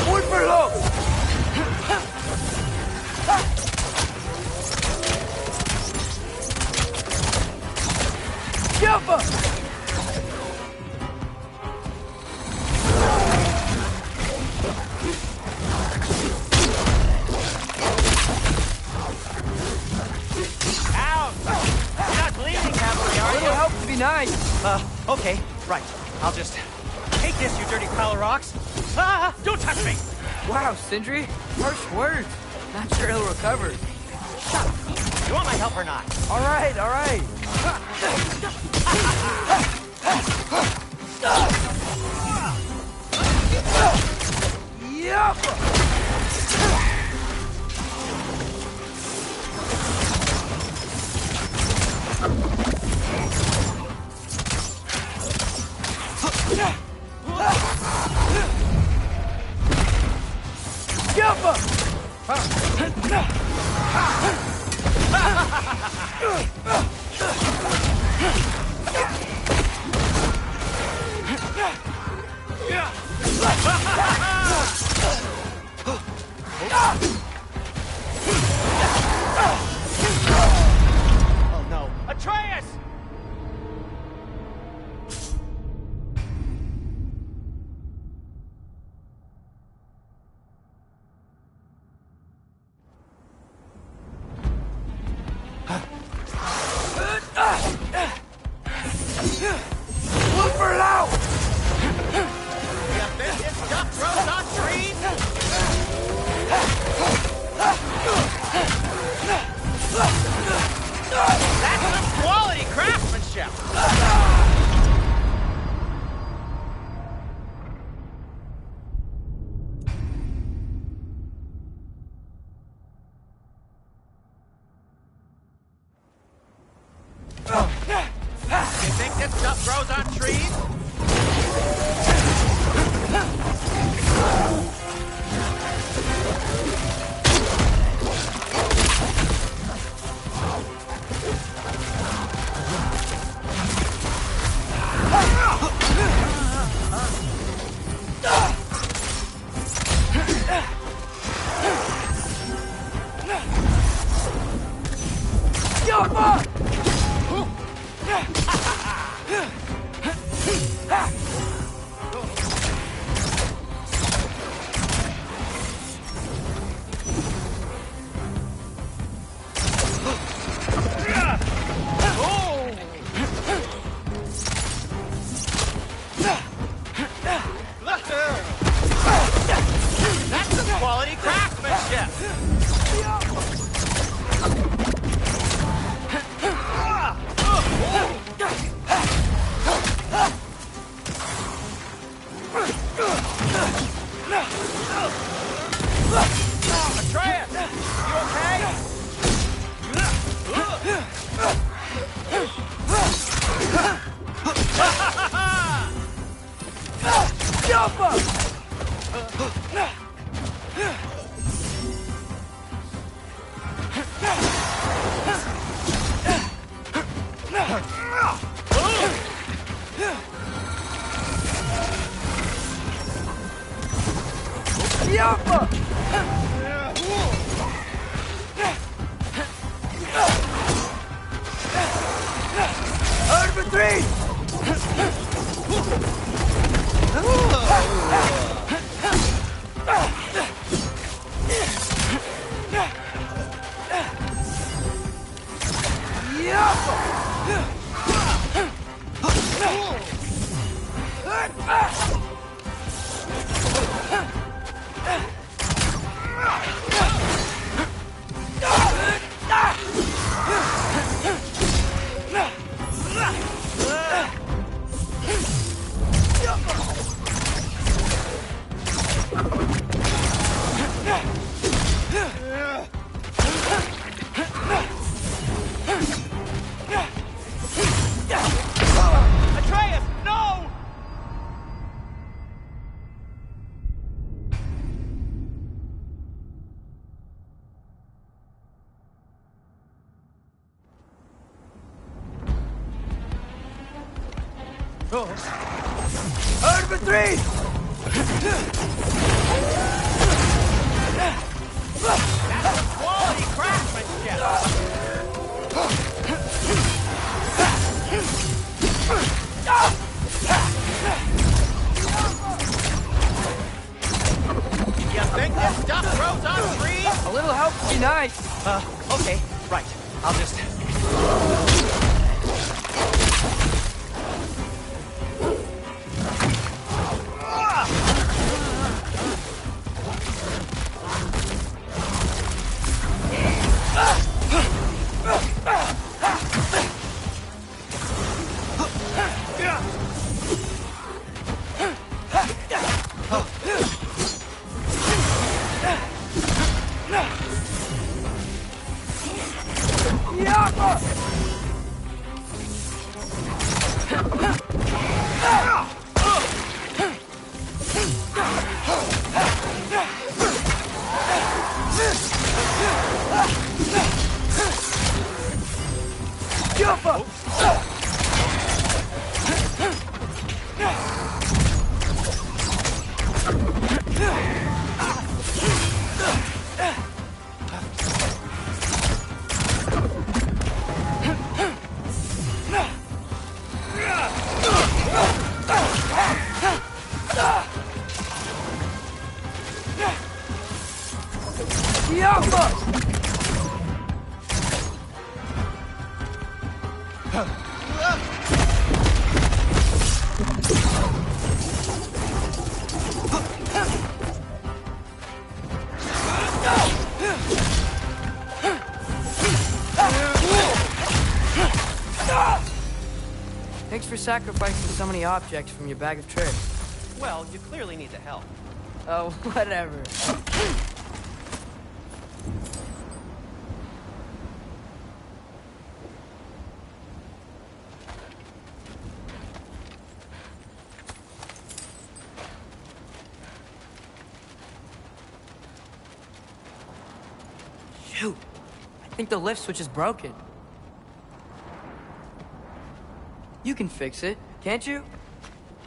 Muy por low! Jumper! Nice. Okay, right. I'll just take this, you dirty pile of rocks. Ah, don't touch me! Wow, Sindri, harsh words. Not sure he'll recover. Shut up. You want my help or not? All right, all right. Oh no, Atreus! Look for loud! You think this stuff grows on trees? That's some quality craftsmanship! You think this stuff grows on trees? That's some quality craftsmanship! Atreus, you okay? Hard for three! That's quality craftsmanship! You think this stuff grows on trees? A little help would be nice. Okay, right. I'll just... Thanks for sacrificing so many objects from your bag of tricks. Well, you clearly need the help. Oh, whatever. Shoot! I think the lift switch is broken. You can fix it, can't you?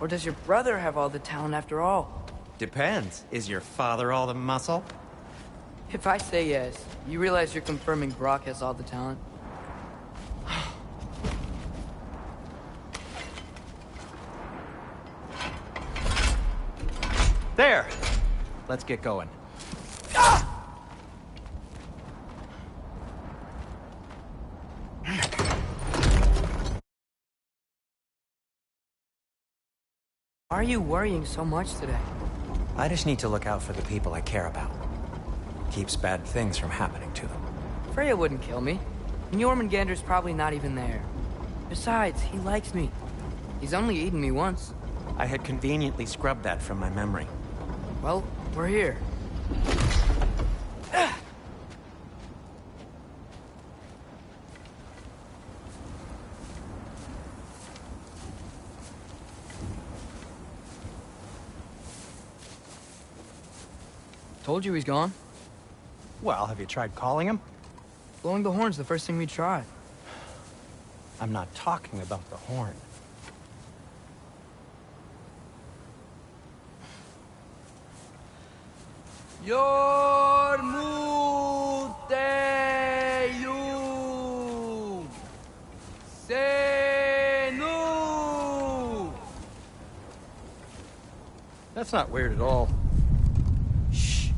Or does your brother have all the talent after all? Depends. Is your father all the muscle? If I say yes, you realize you're confirming Brock has all the talent? There! Let's get going. Why are you worrying so much today? I just need to look out for the people I care about. Keeps bad things from happening to them. Freya wouldn't kill me. And Jormungandr's probably not even there. Besides, he likes me. He's only eaten me once. I had conveniently scrubbed that from my memory. Well, we're here. Told you he's gone. Well, have you tried calling him? Blowing the horn's the first thing we tried. I'm not talking about the horn. Yormuteyum Senu. That's not weird at all. Shh.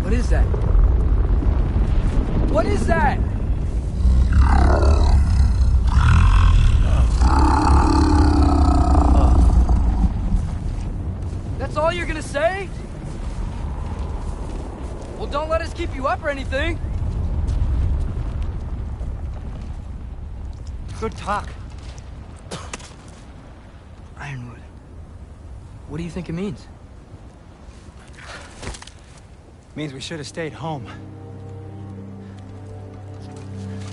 What is that? What is that? That's all you're gonna say? Well, don't let us keep you up or anything. Good talk. Ironwood. What do you think it means? Means we should have stayed home.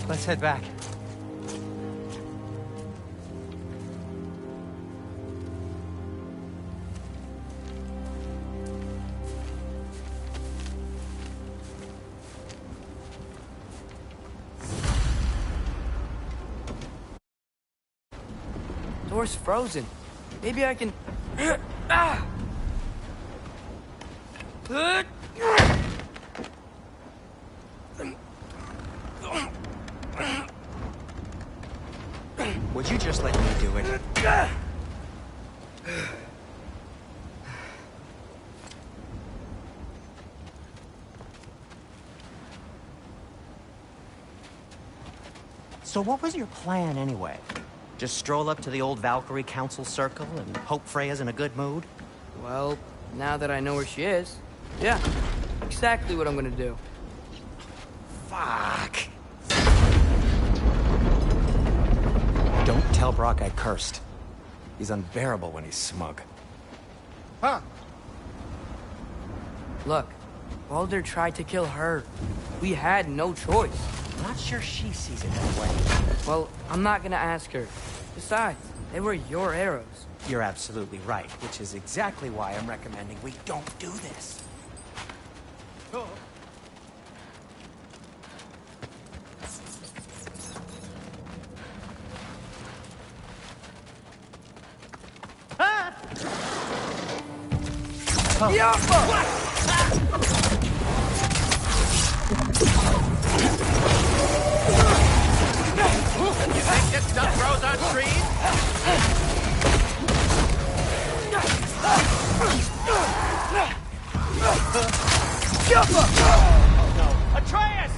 Let's head back. Door's frozen. Maybe I can... Ah! Would you just let me do it? So what was your plan anyway? Just stroll up to the old Valkyrie Council Circle and hope Freya's in a good mood? Well, now that I know where she is, yeah, exactly what I'm gonna do. Fuck. Don't tell Brock I cursed. He's unbearable when he's smug. Huh? Look, Baldur tried to kill her. We had no choice. Not sure she sees it that way. Well, I'm not gonna ask her. Besides, they were your arrows. You're absolutely right, which is exactly why I'm recommending we don't do this. Oh. Ah! Oh. You think this stuff grows on trees? Oh no! Atreus!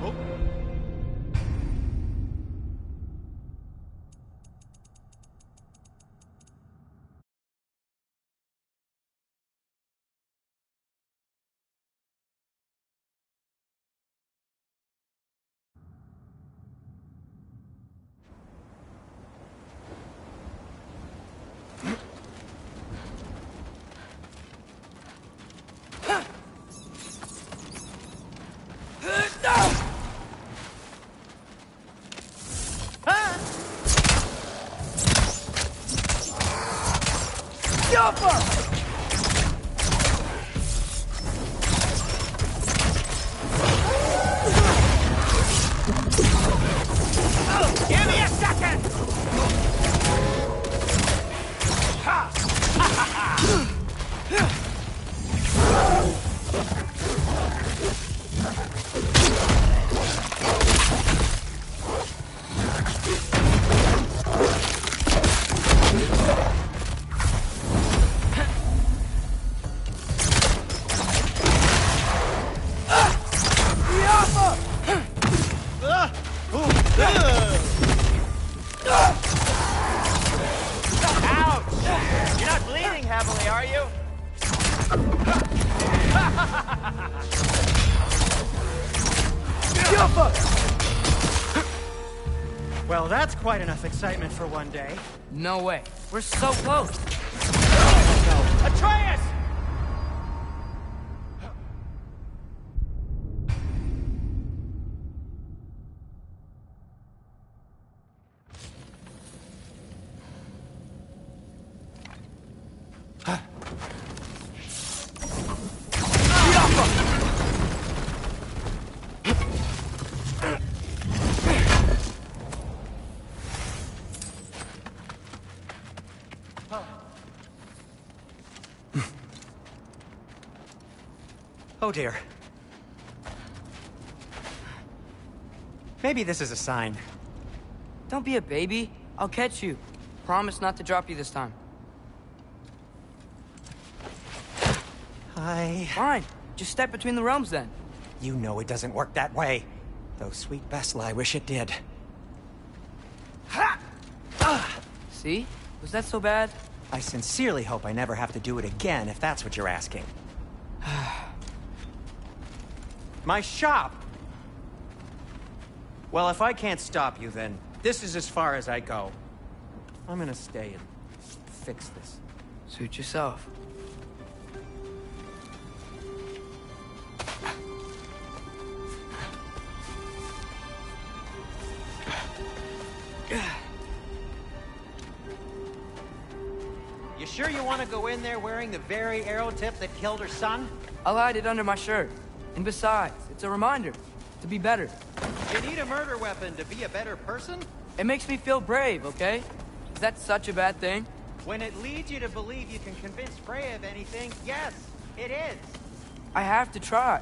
Oh. Give me a second! Ouch! You're not bleeding heavily, are you? Well, that's quite enough excitement for one day. No way. We're so close. Atreus! Oh dear. Maybe this is a sign. Don't be a baby. I'll catch you. Promise not to drop you this time. Fine. Just step between the realms then. You know it doesn't work that way. Though sweet Bessla, I wish it did. See? Was that so bad? I sincerely hope I never have to do it again, if that's what you're asking. My shop! Well, if I can't stop you, then this is as far as I go. I'm gonna stay and fix this. Suit yourself. You sure you want to go in there wearing the very arrow tip that killed her son? I'll hide it under my shirt. And besides, it's a reminder to be better. You need a murder weapon to be a better person? It makes me feel brave, okay? Is that such a bad thing? When it leads you to believe you can convince Freya of anything, yes, it is. I have to try.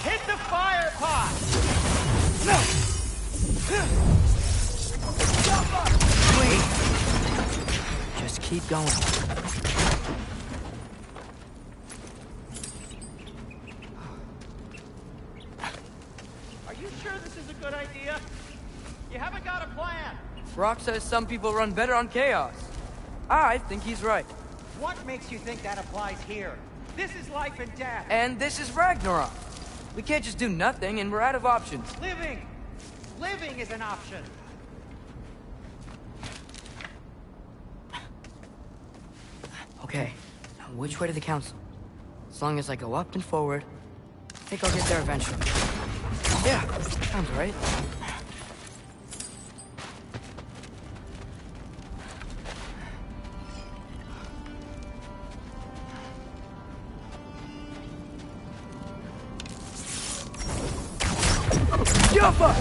Hit the fire pot! Wait. Just keep going. Are you sure this is a good idea? You haven't got a plan. Rock says some people run better on chaos. I think he's right. What makes you think that applies here? This is life and death. And this is Ragnarok. We can't just do nothing, and we're out of options. Living! Living is an option. Okay, now which way to the council? As long as I go up and forward, I think I'll get there eventually. Yeah, sounds right. Jumper!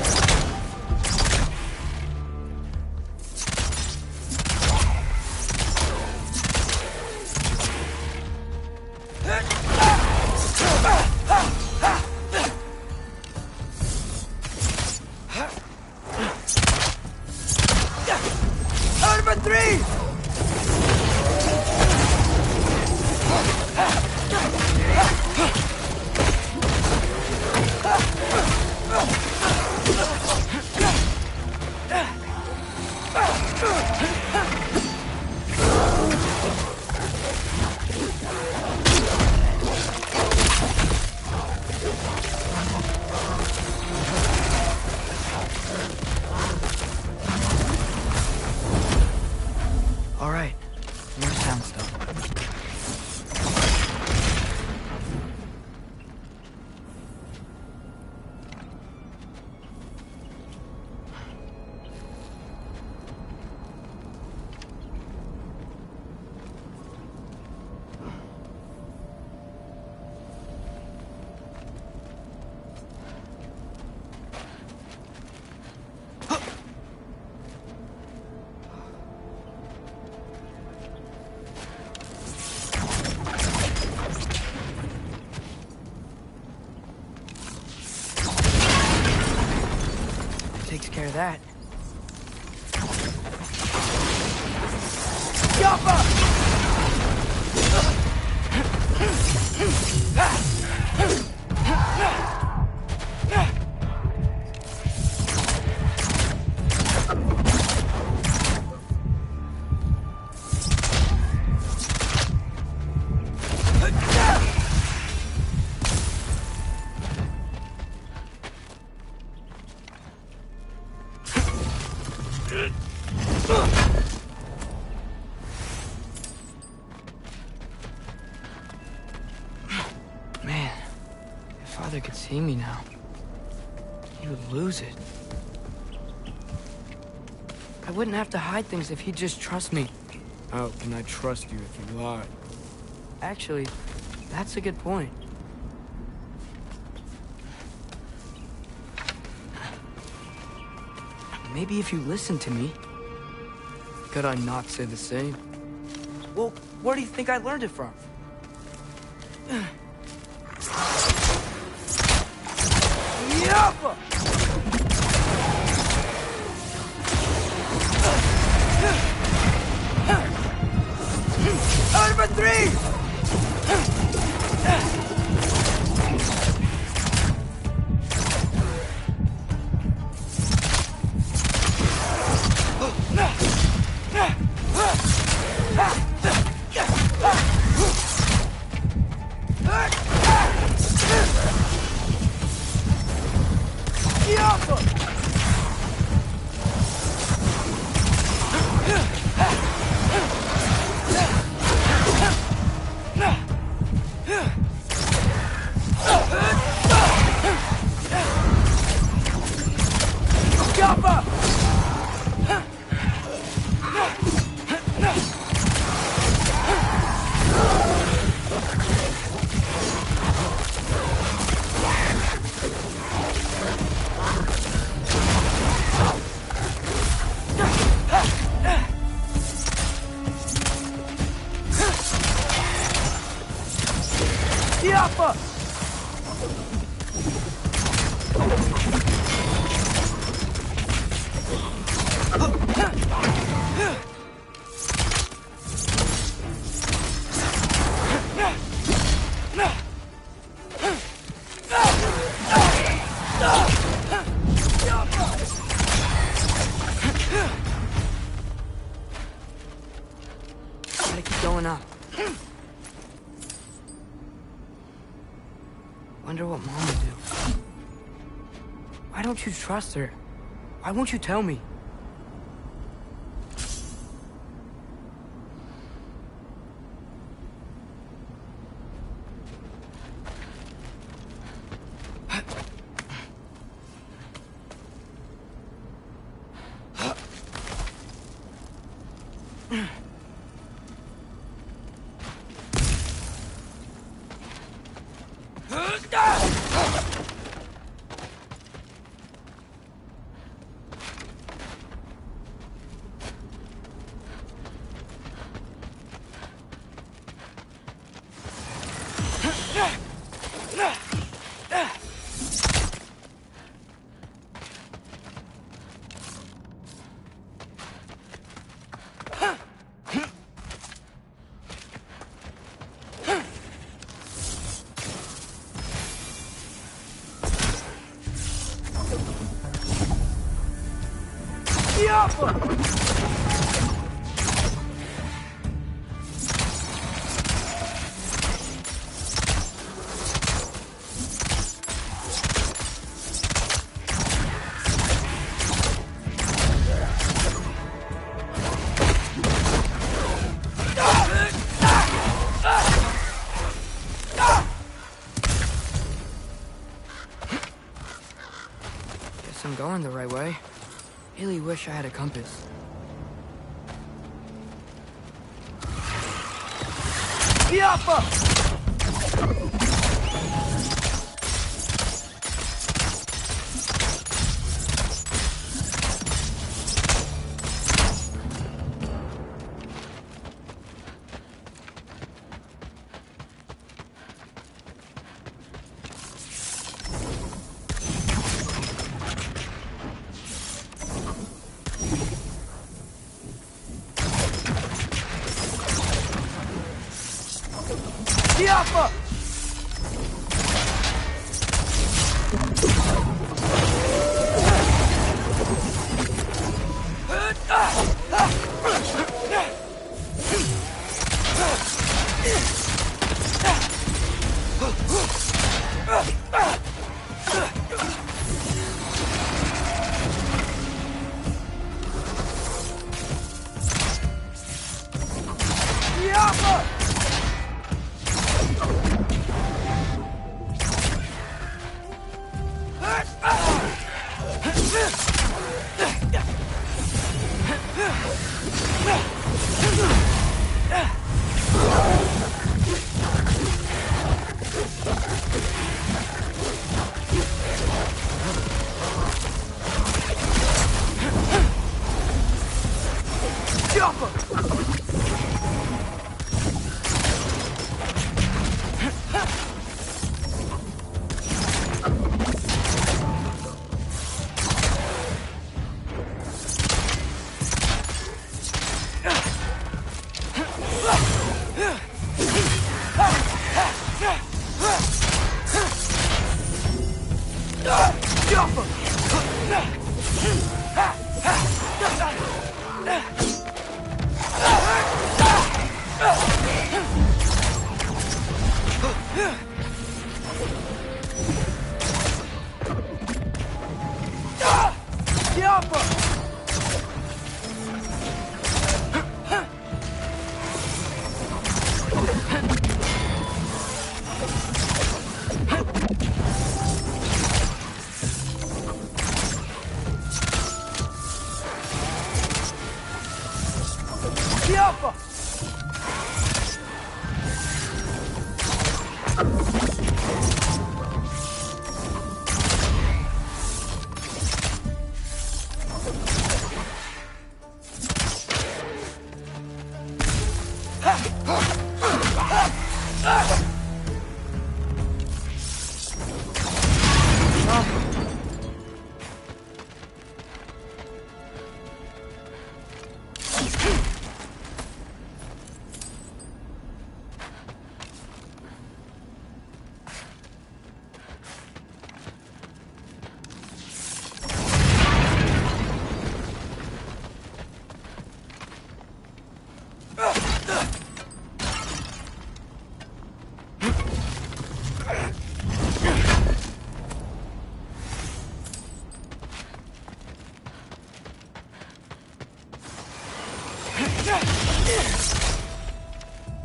Takes care of that. Man, if Father could see me now, he would lose it. I wouldn't have to hide things if he'd just trust me. How can I trust you if you lie? Actually, that's a good point. Maybe if you listen to me. Could I not say the same? Well, where do you think I learned it from? Yappa! Gotta keep going up. Wonder what Mom would do. Why don't you trust her? Why won't you tell me? Guess I'm going the right way. Really wish I had a compass.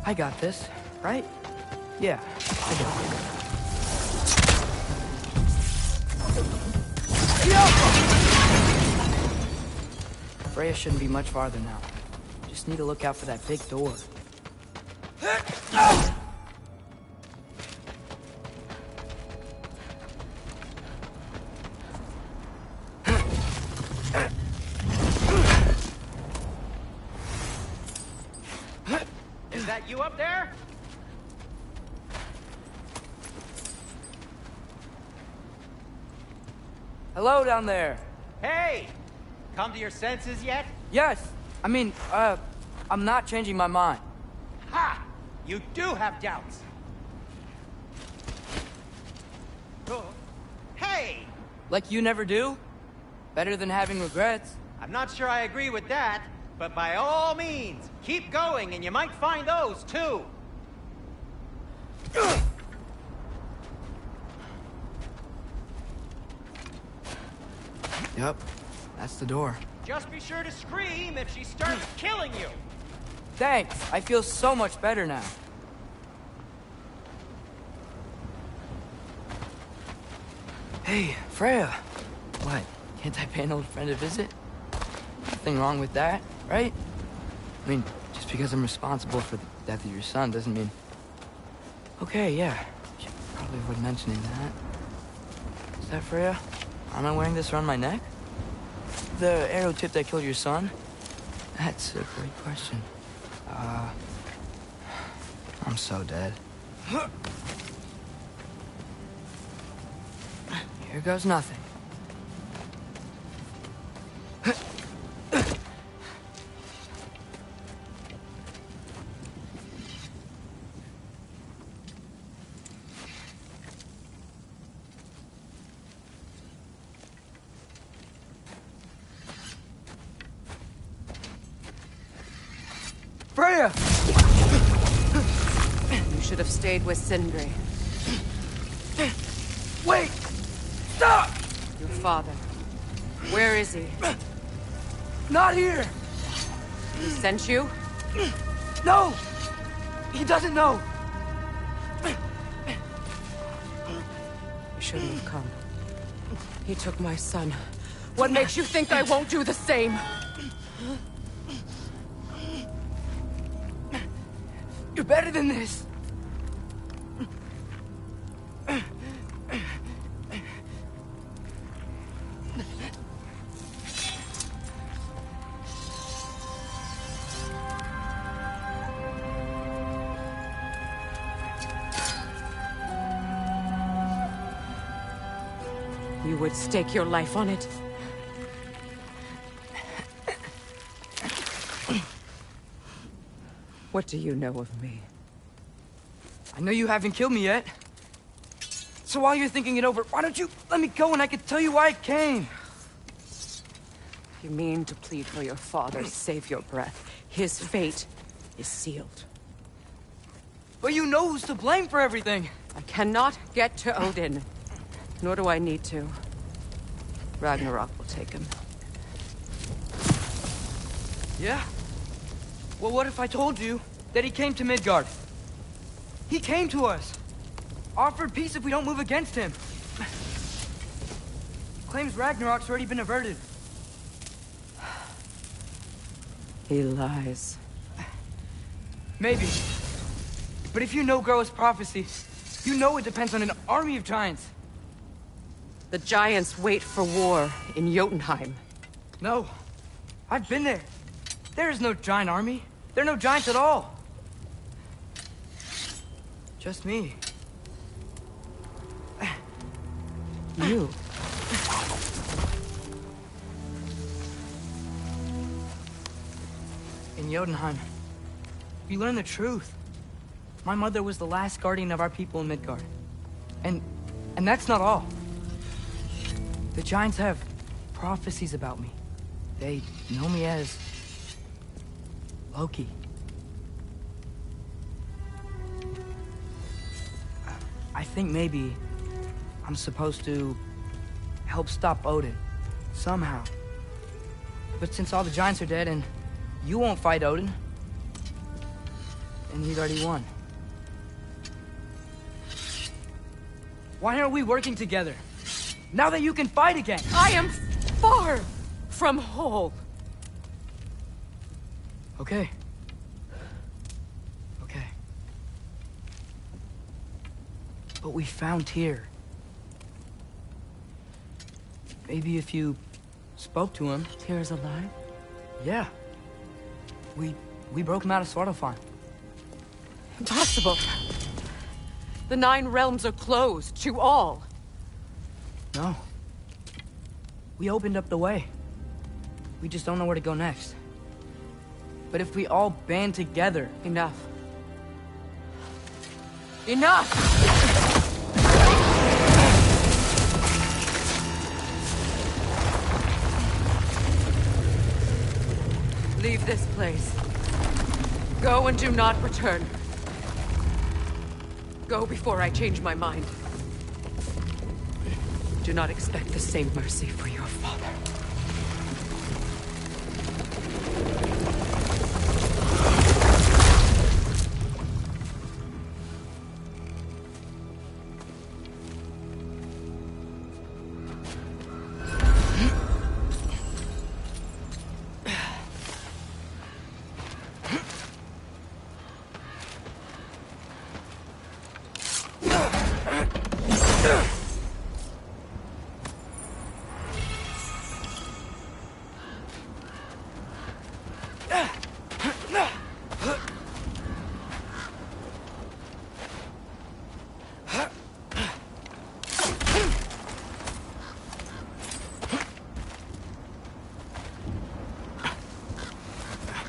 I got this, right? Yeah, I got it. Freya shouldn't be much farther now. Just need to look out for that big door. Is that you up there? Hello down there. Hey! Come to your senses yet? Yes. I mean, I'm not changing my mind. Ha! You do have doubts. Oh. Hey! Like you never do? Better than having regrets. I'm not sure I agree with that, but by all means, keep going and you might find those too. Yep, that's the door. Just be sure to scream if she starts killing you. Thanks, I feel so much better now. Hey, Freya. What, can't I pay an old friend a visit? Nothing wrong with that, right? I mean, just because I'm responsible for the death of your son doesn't mean... Okay, yeah. Should probably avoid mentioning that. Is that Freya? Am I wearing this around my neck? The arrow tip that killed your son? That's a great question. I'm so dead. Here goes nothing. Freya! You should have stayed with Sindri. Wait! Stop! Your father. Where is he? Not here! He sent you? No! He doesn't know! You shouldn't have come. He took my son. What makes you think I won't do the same? You're better than this! You would stake your life on it? What do you know of me? I know you haven't killed me yet. So while you're thinking it over, why don't you let me go and I can tell you why I came? You mean to plead for your father, save your breath. His fate is sealed. But you know who's to blame for everything. I cannot get to Odin. Nor do I need to. Ragnarok will take him. Yeah? Well, what if I told you that he came to Midgard? He came to us. Offered peace if we don't move against him. Claims Ragnarok's already been averted. He lies. Maybe. But if you know Groa's prophecy, you know it depends on an army of giants. The giants wait for war in Jotunheim. No. I've been there. There is no giant army. There are no giants at all. Just me. You? In Jotunheim, we learned the truth. My mother was the last guardian of our people in Midgard. And that's not all. The Giants have prophecies about me. They know me as Loki. I think maybe I'm supposed to help stop Odin, somehow. But since all the Giants are dead and you won't fight Odin, and he's already won. Why aren't we working together? Now that you can fight again! I am far from whole. Okay. Okay. But we found Tyr. Maybe if you spoke to him... Tyr is alive? Yeah. We broke him out of Svartalfheim. Impossible. The 9 realms are closed to all. No. We opened up the way. We just don't know where to go next. But if we all band together... Enough. Enough! Leave this place. Go and do not return. Go before I change my mind. Do not expect the same mercy for your father.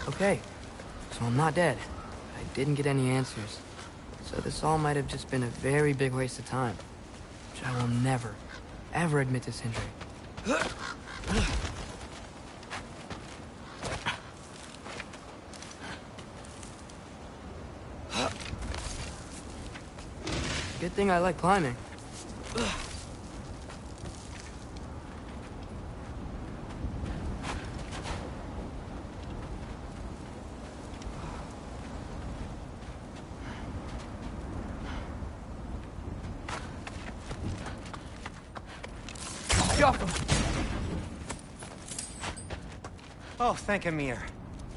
Okay, so I'm not dead. I didn't get any answers. So this all might have just been a very big waste of time. Which I will never, ever admit to Sindri. Good thing I like climbing. Oh, thank Amir.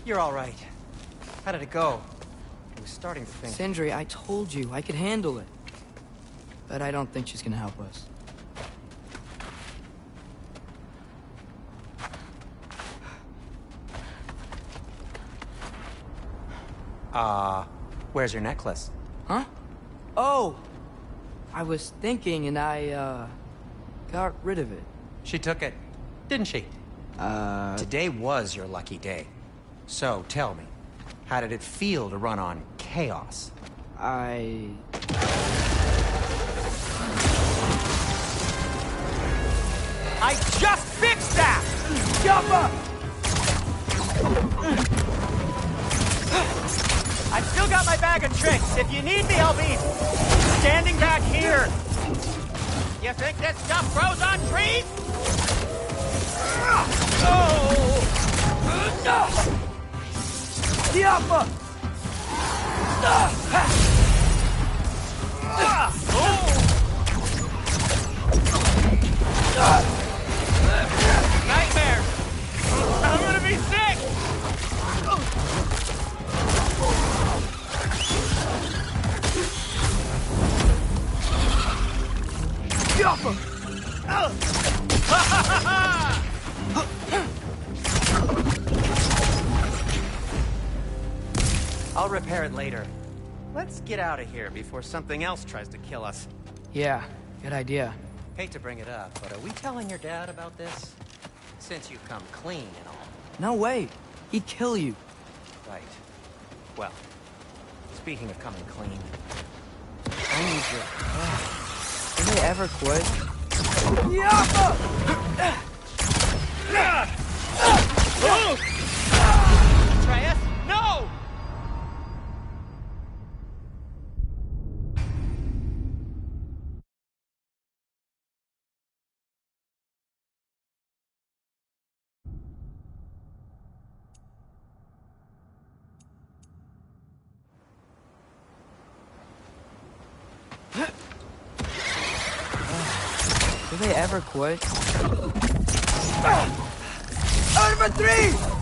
You're all right. How did it go? I was starting to think... Sindri, I told you I could handle it. But I don't think she's gonna help us. Where's your necklace? Huh? Oh! I was thinking and I, got rid of it. She took it, didn't she? Today was your lucky day. So, tell me, how did it feel to run on chaos? I just fixed that! Jump! I've still got my bag of tricks. If you need me, I'll be standing back here. You think this stuff grows on trees? Diapa! Nightmare! I'm gonna be sick! Diapa! I'll repair it later. Let's get out of here before something else tries to kill us. Yeah, good idea. Hate to bring it up, but are we telling your dad about this? Since you've come clean and all. No way. He'd kill you. Right. Well, speaking of coming clean... Did they ever quit? Atreus, no! Do they ever quit? Over 3!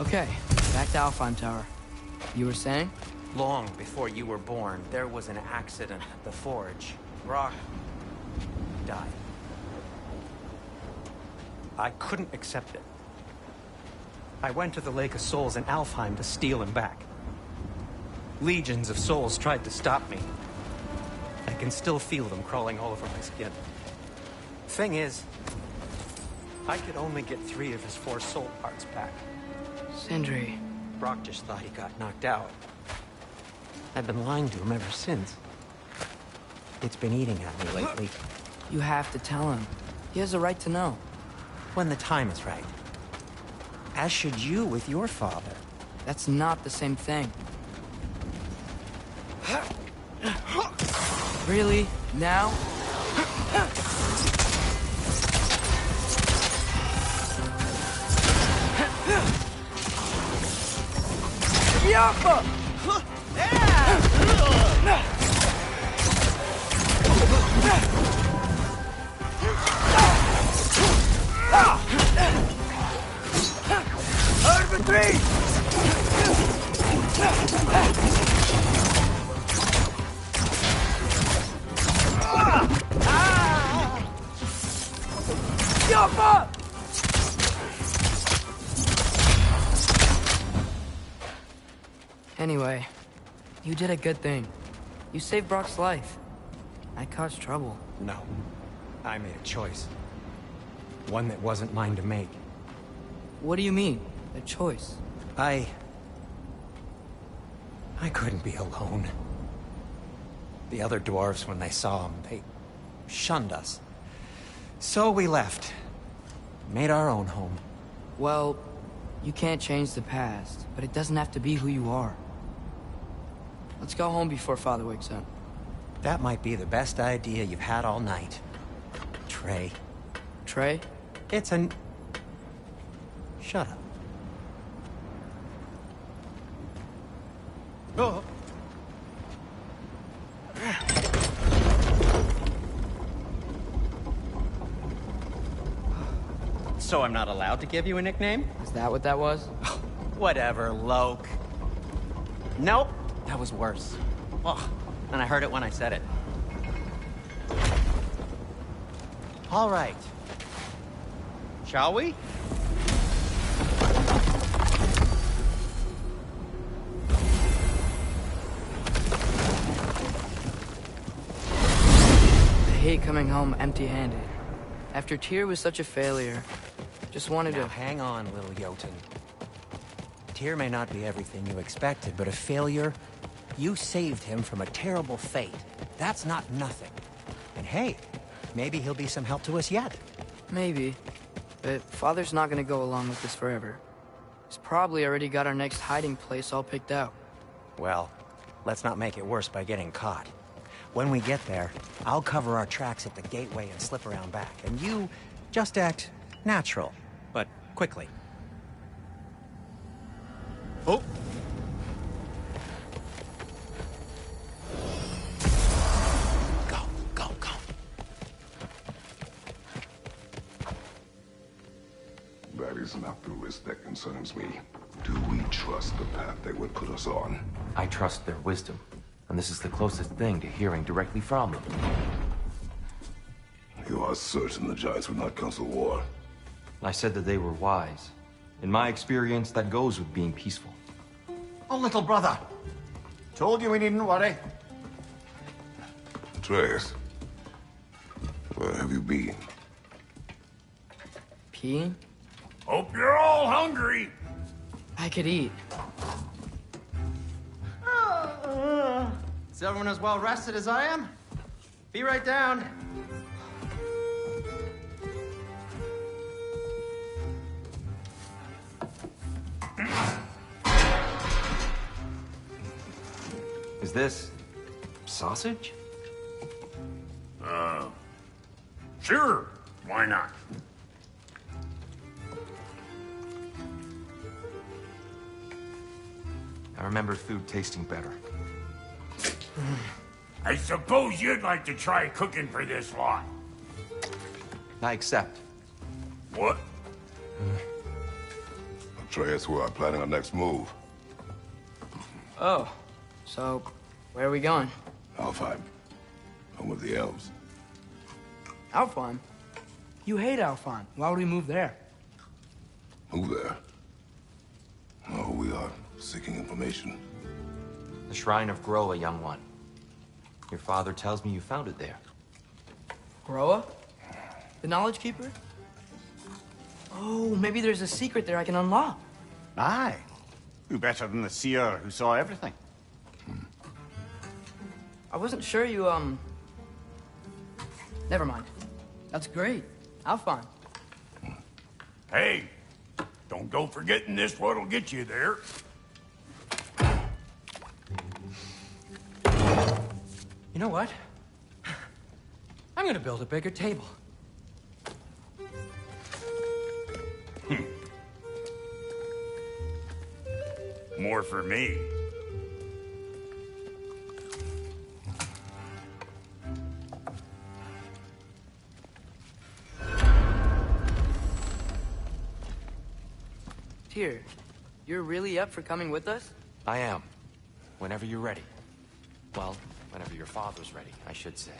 Okay, back to Alfheim Tower. You were saying? Long before you were born, there was an accident at the forge. Rock died. I couldn't accept it. I went to the Lake of Souls in Alfheim to steal him back. Legions of souls tried to stop me. I can still feel them crawling all over my skin. Thing is, I could only get 3 of his 4 soul parts back. Sindri. Brock just thought he got knocked out. I've been lying to him ever since. It's been eating at me lately. You have to tell him. He has a right to know. When the time is right. As should you with your father. That's not the same thing. Really? Now? Yappa! Over 3! Yappa! Anyway, you did a good thing. You saved Brock's life. I caused trouble. No. I made a choice. One that wasn't mine to make. What do you mean? A choice? I couldn't be alone. The other dwarves, when they saw him, they shunned us. So we left. Made our own home. Well, you can't change the past, but it doesn't have to be who you are. Let's go home before Father wakes up. That might be the best idea you've had all night. Trey. Trey? It's an... Shut up. Oh. So I'm not allowed to give you a nickname? Is that what that was? Whatever, Loke. Nope, that was worse. Oh, and I heard it when I said it. All right. Shall we? I hate coming home empty-handed. After Tyr was such a failure, just wanted Now, to... hang on, little Jotun. Tyr may not be everything you expected, but a failure? You saved him from a terrible fate. That's not nothing. And hey, maybe he'll be some help to us yet. Maybe. But Father's not gonna go along with this forever. He's probably already got our next hiding place all picked out. Well, let's not make it worse by getting caught. When we get there, I'll cover our tracks at the gateway and slip around back. And you just act natural, but quickly. Oh! Go, go, go. That is not the purpose that concerns me. Do we trust the path they would put us on? I trust their wisdom, and this is the closest thing to hearing directly from them. You are certain the Giants would not counsel war? I said that they were wise. In my experience, that goes with being peaceful. Oh, little brother. Told you we needn't worry. Atreus, where have you been? Peeing? Hope you're all hungry. I could eat. Is everyone as well rested as I am? Be right down. Is this sausage? Sure. Why not? I remember food tasting better. I suppose you'd like to try cooking for this lot. I accept. What? Atreus, we are planning our next move. Oh, so where are we going? Alfheim. Home of the elves. Alfheim? You hate Alfheim. Why would we move there? Move there? Oh, we are seeking information. The Shrine of Groa, young one. Your father tells me you found it there. Groa? The Knowledge Keeper? Oh, maybe there's a secret there I can unlock. Aye. Who better than the seer who saw everything? I wasn't sure you, Never mind. That's great. Alfheim. Hey, don't go forgetting this what'll get you there. You know what? I'm gonna build a bigger table. More for me. Tyr, you're really up for coming with us? I am. Whenever you're ready. Well, whenever your father's ready, I should say.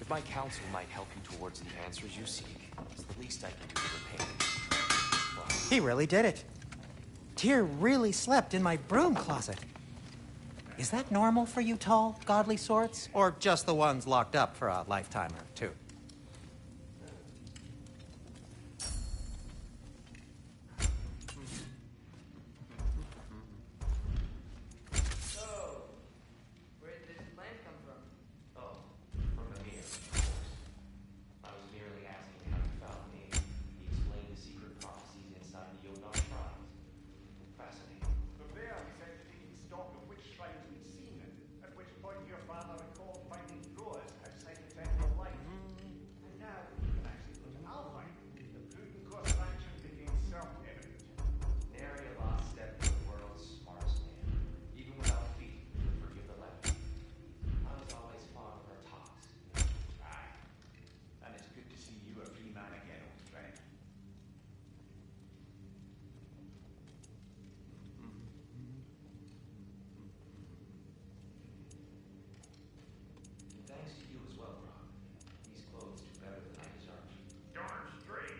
If my counsel might help you towards the answers you seek, it's the least I can do to repay you. Well, He really did it. Tyr really slept in my broom closet. Is that normal for you tall, godly sorts? Or just the ones locked up for a lifetime or two? thanks to you as well, Brock. These clothes do better than I deserve. Darn straight.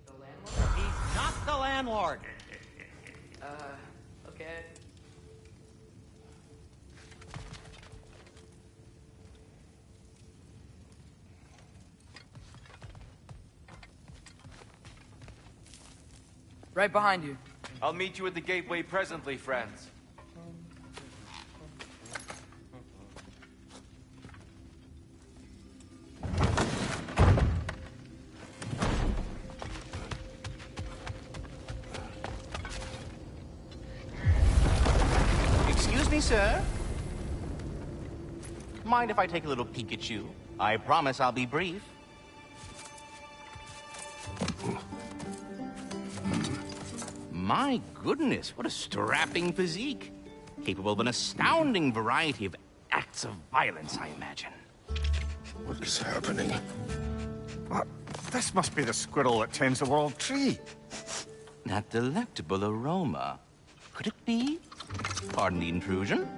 The landlord? He's not the landlord. Okay. Right behind you. I'll meet you at the gateway presently, friends. Excuse me, sir? Mind if I take a little peek at you? I promise I'll be brief. My goodness, what a strapping physique. Capable of an astounding variety of acts of violence, I imagine. What is happening? What? This must be the squirrel that tends the world tree. That delectable aroma. Could it be? Pardon the intrusion.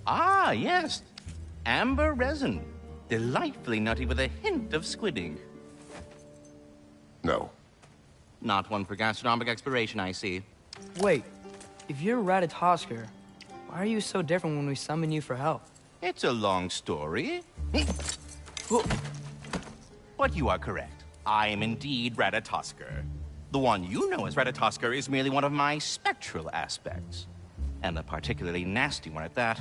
Ah, yes. Amber resin. Delightfully nutty with a hint of squidding. No. Not one for gastronomic exploration, I see. Wait, if you're Ratatosker, why are you so different when we summon you for help? It's a long story. But you are correct. I am indeed Ratatosker. The one you know as Ratatosker is merely one of my spectral aspects. And a particularly nasty one at that.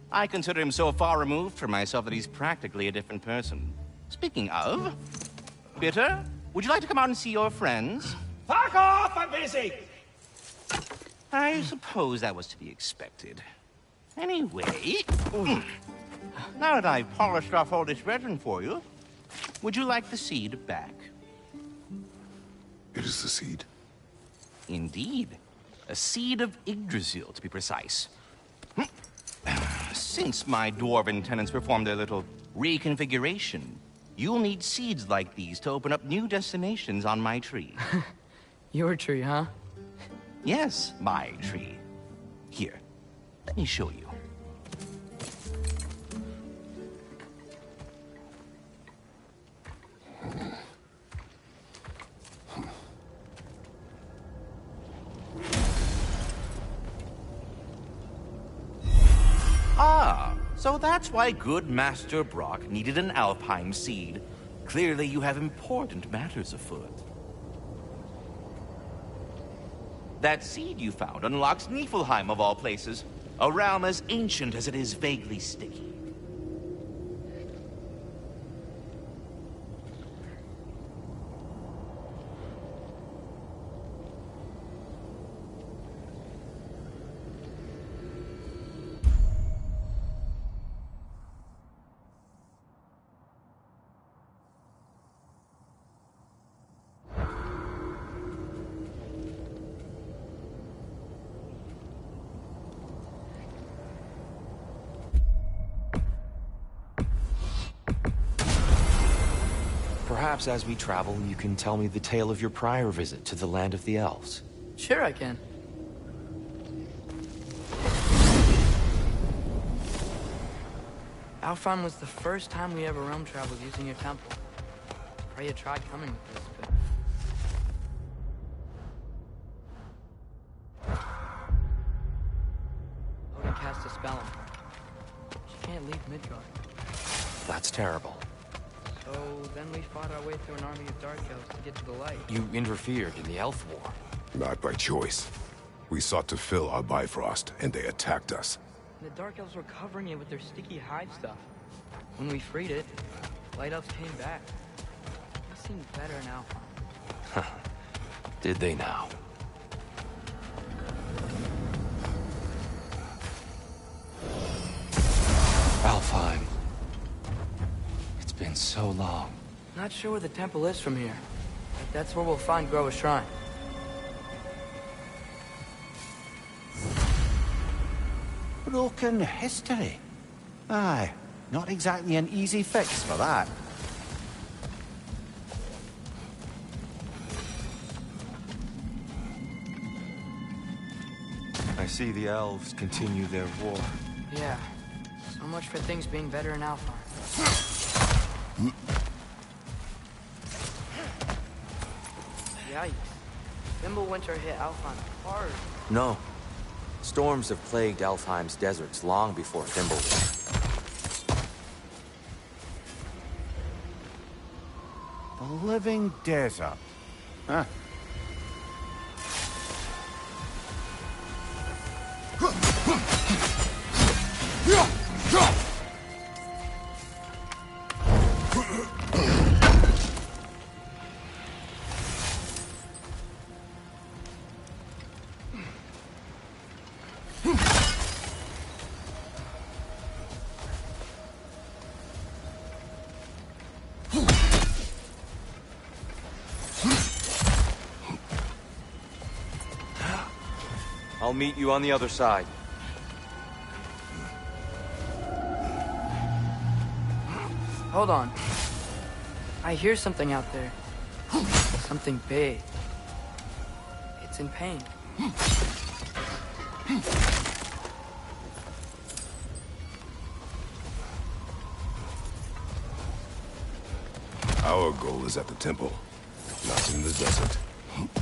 I consider him so far removed from myself that he's practically a different person. Speaking of, Bitter, would you like to come out and see your friends? Fuck off! I'm busy! I suppose that was to be expected. Anyway, now that I've polished off all this resin for you, would you like the seed back? It is the seed. Indeed. A seed of Yggdrasil, to be precise. Since my dwarven tenants performed their little reconfiguration, you'll need seeds like these to open up new destinations on my tree. Your tree, huh? Yes, my tree. Here, let me show you. Ah, so that's why good Master Brock needed an Alpine seed. Clearly you have important matters afoot. That seed you found unlocks Niflheim of all places, a realm as ancient as it is vaguely sticky. Perhaps as we travel, you can tell me the tale of your prior visit to the land of the elves. Sure I can. Alfheim was the first time we ever realm traveled using your temple. Pray you tried coming with us, but... Odin cast a spell on her. She can't leave Midgard. That's terrible. So then we fought our way through an army of dark elves to get to the light. You interfered in the Elf War. Not by choice. We sought to fill our Bifrost, and they attacked us. The dark elves were covering it with their sticky hive stuff. When we freed it, light elves came back. They seemed better now. Did they now? Alfheim. It's been so long. Not sure where the temple is from here, but that's where we'll find Groa's shrine. Broken history. Aye, not exactly an easy fix for that. I see the elves continue their war. Yeah, so much for things being better in Alfheim. Yikes. Fimbulwinter hit Alfheim hard. No. Storms have plagued Alfheim's deserts long before Fimbulwinter. The living desert. Huh. I'll meet you on the other side. Hold on. I hear something out there. Something big. It's in pain. Our goal is at the temple, not in the desert.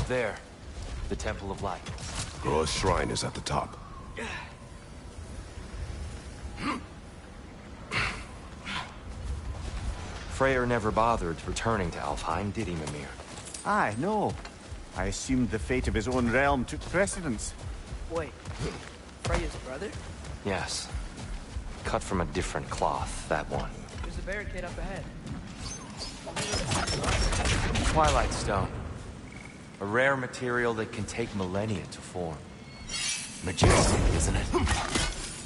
There. The Temple of Light. Groa's shrine is at the top. Freyr never bothered returning to Alfheim, did he, Mimir? Aye, no. I assumed the fate of his own realm took precedence. Wait. Freya's brother? Yes. Cut from a different cloth, that one. There's a barricade up ahead. Twilight Stone. A rare material that can take millennia to form. Majestic, isn't it?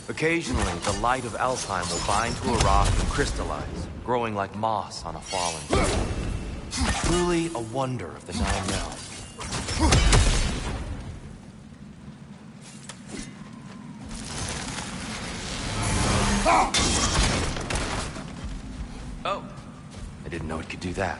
Occasionally, the light of Alfheim will bind to a rock and crystallize, growing like moss on a fallen tree. Truly a wonder of the Nine Realms. Oh, I didn't know it could do that.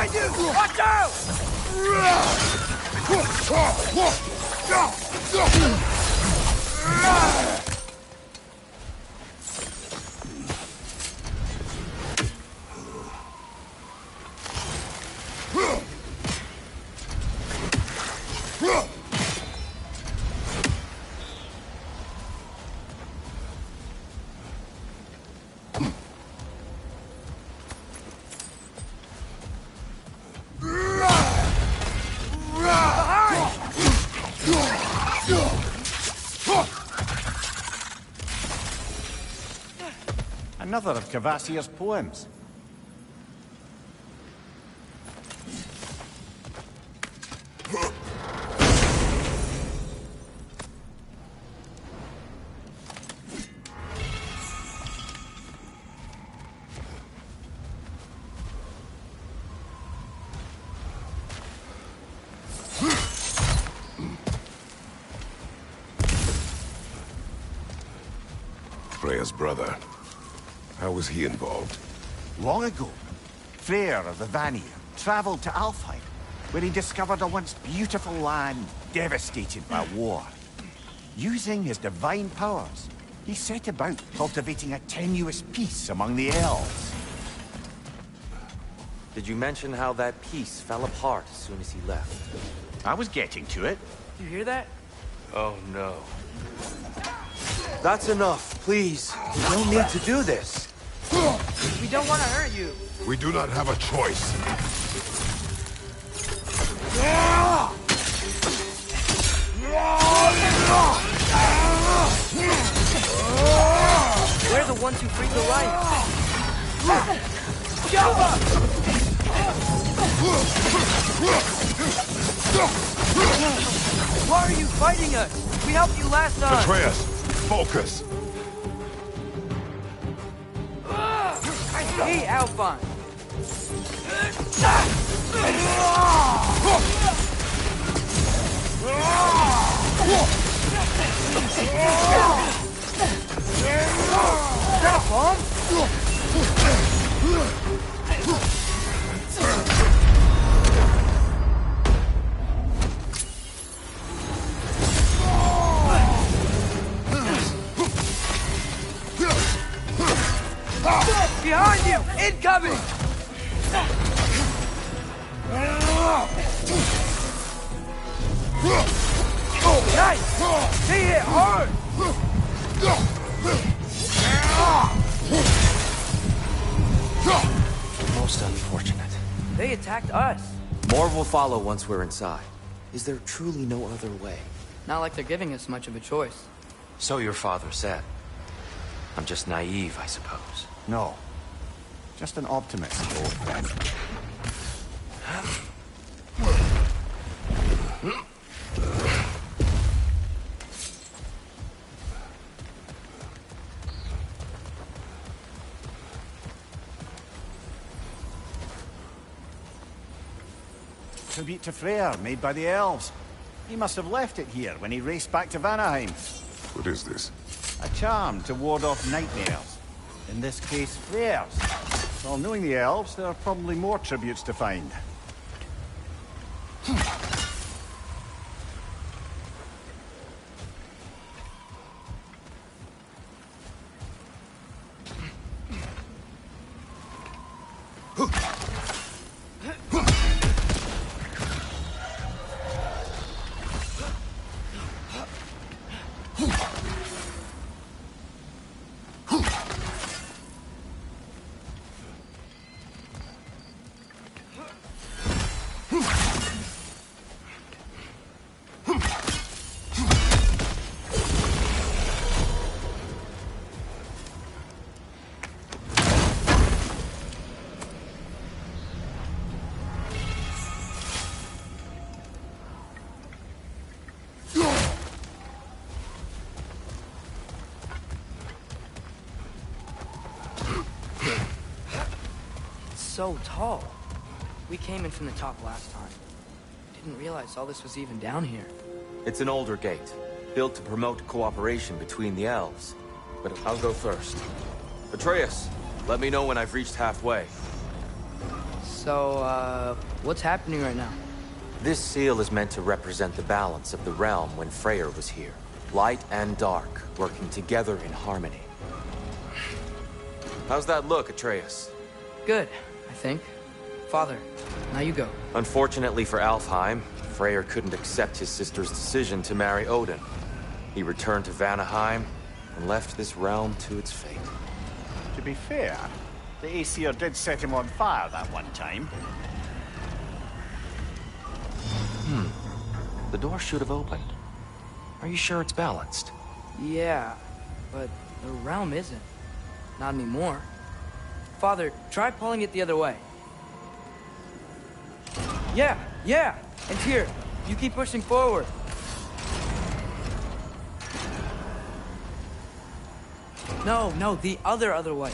Behind you! Watch out! Another of Kvasir's poems. Freya's brother. How was he involved? Long ago, Freyr of the Vanir travelled to Alfheim, where he discovered a once beautiful land devastated by war. Using his divine powers, he set about cultivating a tenuous peace among the elves. Did you mention how that peace fell apart as soon as he left? I was getting to it. You hear that? Oh no. That's enough, please. You don't need to do this. We don't want to hurt you. We do not have a choice. We're the ones who freed the light. Why are you fighting us? We helped you last time. Atreus, focus. I hate Alphine. Bammbamm? Behind you! Incoming! Nice! They hit hard! Most unfortunate. They attacked us. More will follow once we're inside. Is there truly no other way? Not like they're giving us much of a choice. So your father said. I'm just naive, I suppose. No. Just an optimist, old friend. Tribute to Freyr, made by the elves. He must have left it here when he raced back to Vanaheim. What is this? A charm to ward off nightmares. In this case, Freyr's. Well, knowing the elves, there are probably more tributes to find. So tall. We came in from the top last time. Didn't realize all this was even down here. It's an older gate, built to promote cooperation between the elves. But I'll go first. Atreus, let me know when I've reached halfway. So, what's happening right now? This seal is meant to represent the balance of the realm when Freyr was here. Light and dark, working together in harmony. How's that look, Atreus? Good, I think. Father, now you go. Unfortunately for Alfheim, Freyr couldn't accept his sister's decision to marry Odin. He returned to Vanaheim and left this realm to its fate. To be fair, the Aesir did set him on fire that one time. The door should have opened. Are you sure it's balanced? Yeah, but the realm isn't. Not anymore. Father, try pulling it the other way. Yeah! And here, you keep pushing forward. No, the other way.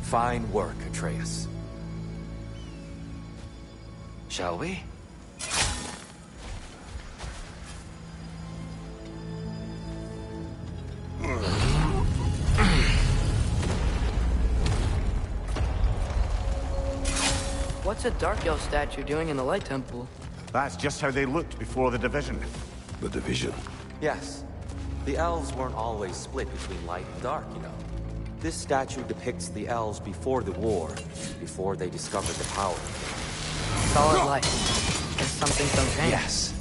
Fine work, Atreus. Shall we? What's a Dark Elf statue doing in the Light Temple? That's just how they looked before the division. The division? Yes. The elves weren't always split between light and dark, you know. This statue depicts the elves before the war, before they discovered the power. Solid light. Guess some things don't change. Yes.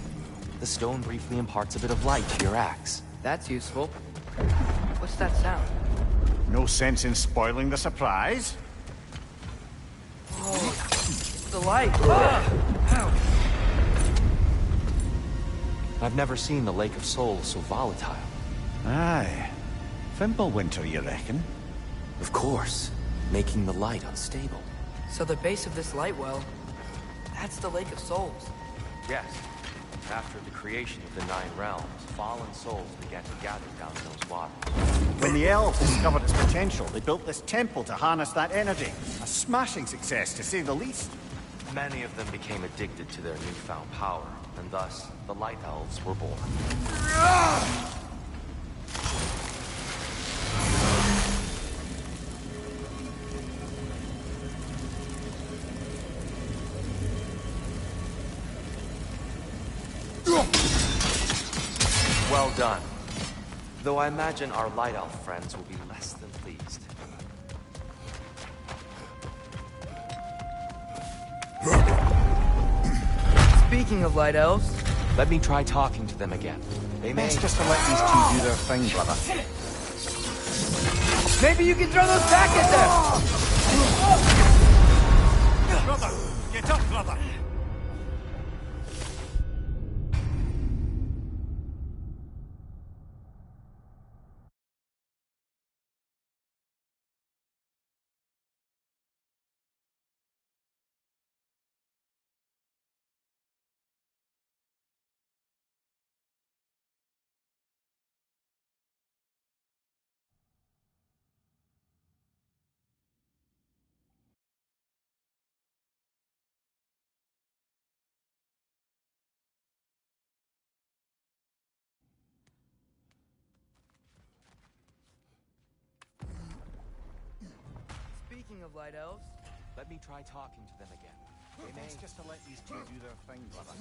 The stone briefly imparts a bit of light to your axe. That's useful. What's that sound? No sense in spoiling the surprise. Oh, it's the light. Ow. I've never seen the Lake of Souls so volatile. Aye. Fimbulwinter, you reckon? Of course. Making the light unstable. So the base of this light well, that's the Lake of Souls. Yes. After the creation of the Nine Realms, fallen souls began to gather down in those waters. When the elves discovered its potential, they built this temple to harness that energy. A smashing success, to say the least. Many of them became addicted to their newfound power, and thus, the Light Elves were born. Well done. Though I imagine our Light Elf friends will be less than pleased. Speaking of Light Elves, Let me try talking to them again. They may... Best just to let these two do their thing, brother. Maybe you can throw those back at them! Brother! Get up, brother! Speaking of light elves, Let me try talking to them again. They may... Best just to let these two do their thing, brother.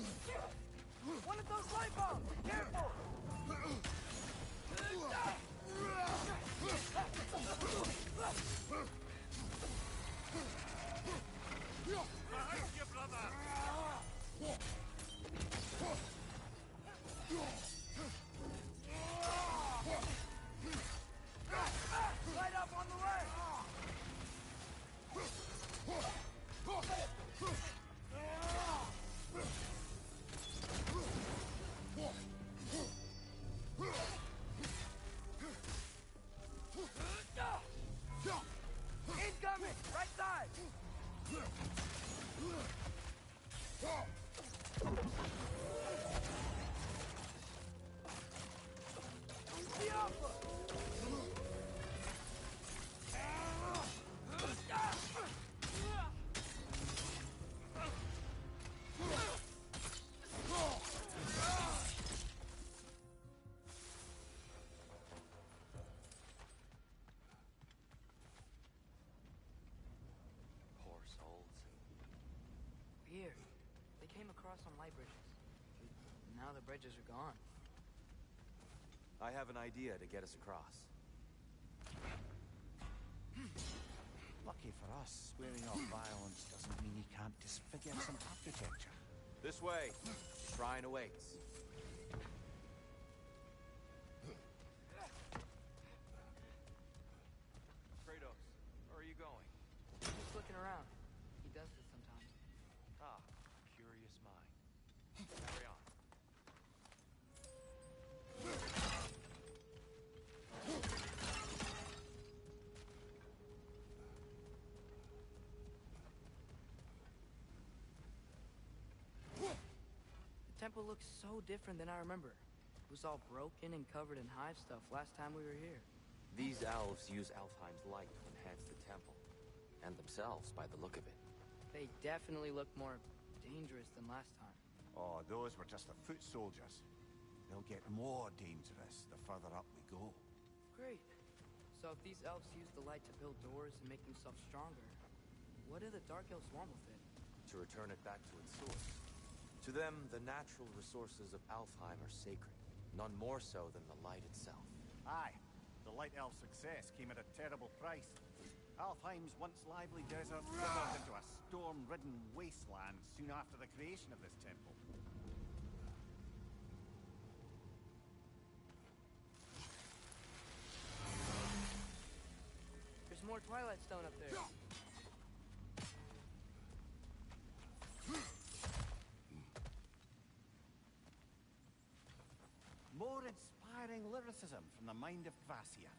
one of those light bombs! Careful! Behind you, brother! Light up on the way! Incoming! Right side! The Alpha! Poor souls. Weird. They came across on light bridges. Now the bridges are gone. I have an idea to get us across. Lucky for us, swearing off violence doesn't mean you can't disfigure some architecture. This way. Shrine awaits. Kratos, where are you going? Just looking around. He does this sometimes. Ah, curious mind. Carry on. The temple looks so different than I remember. It was all broken and covered in hive stuff last time we were here. These elves use Alfheim's light to enhance the temple. And themselves, by the look of it. They definitely look more dangerous than last time. Oh, those were just the foot soldiers. They'll get more dangerous the further up we go. Great. So if these elves use the light to build doors and make themselves stronger, what do the Dark Elves want with it? To return it back to its source. To them, the natural resources of Alfheim are sacred. None more so than the light itself. Aye, the Light Elf's success came at a terrible price. Alfheim's once lively desert withered into a storm-ridden wasteland soon after the creation of this temple. There's more Twilight Stone up there. More inspiring lyricism from the mind of Kvasir.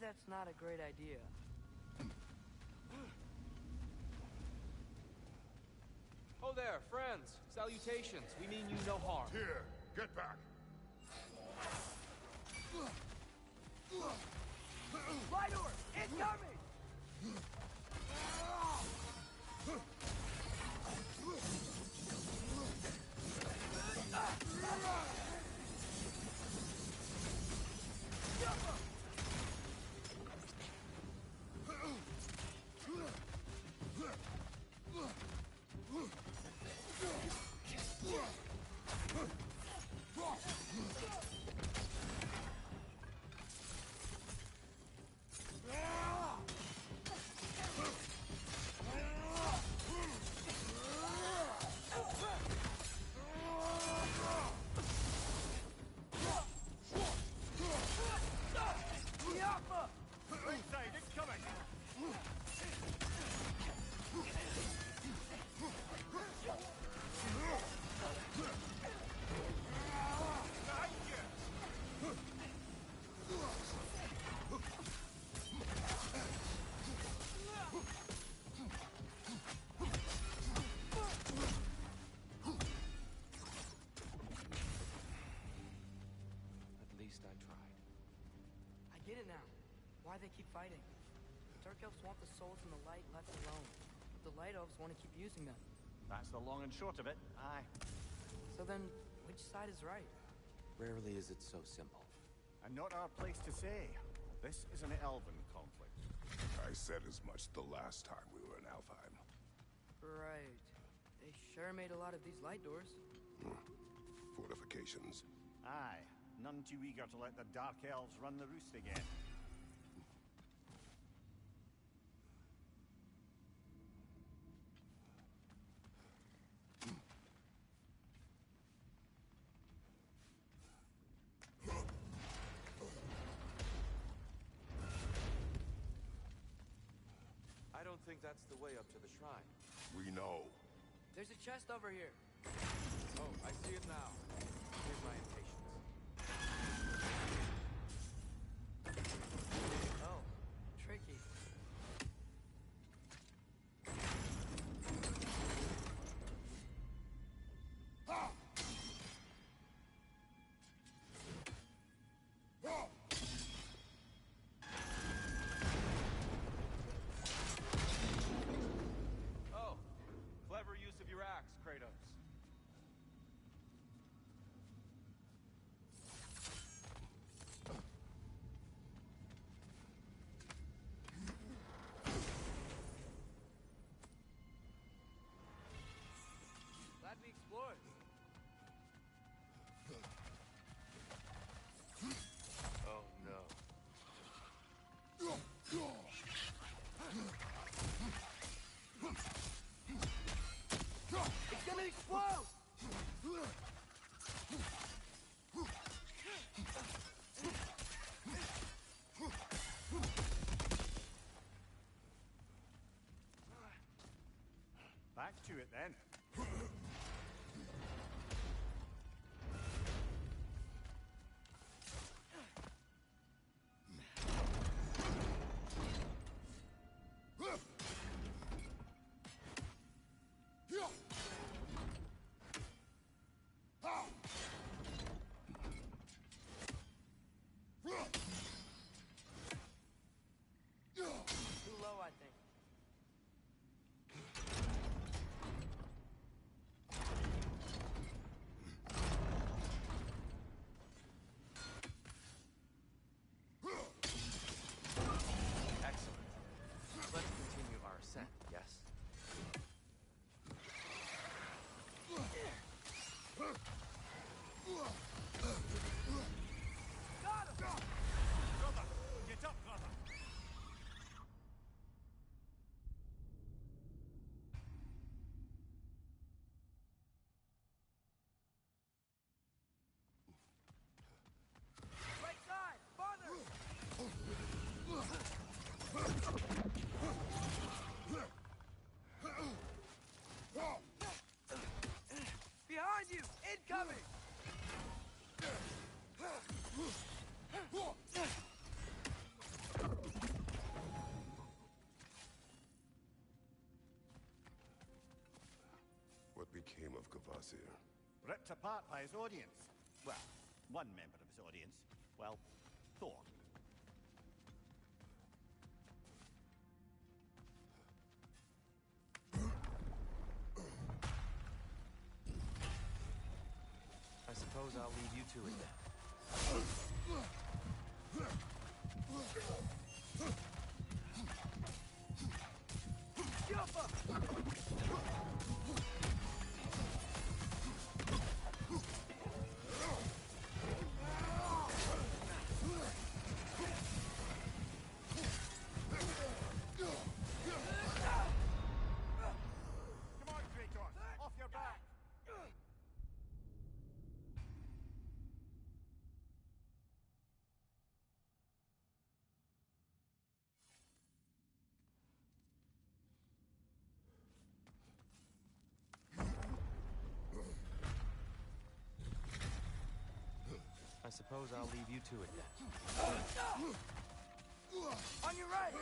that's not a great idea. Oh there, friends. Salutations. We mean you no harm. Here, get back. Light orb, incoming! Get it now. Why they keep fighting. Dark elves want the souls in the light left alone. But the light elves want to keep using them. That's the long and short of it. Aye. So then, which side is right? Rarely is it so simple. And not our place to say. This is an elven conflict. I said as much the last time we were in Alfheim. Right. They sure made a lot of these light doors. Fortifications. Aye. None too eager to let the Dark Elves run the roost again. I don't think that's the way up to the shrine. We know. There's a chest over here. Oh, I see it now. Here's my impatience. Oh, tricky. Oh, clever use of your axe, Kratos. Glad we explored. Oh no. It's gonna explode! Back to it then. Too low, I think. What became of Kvasir? Ripped apart by his audience. Well, one member of his audience. Well, Thor. I suppose I'll leave you to it then. Come on, Kratos! Off your back! I suppose I'll leave you to it then. On your right!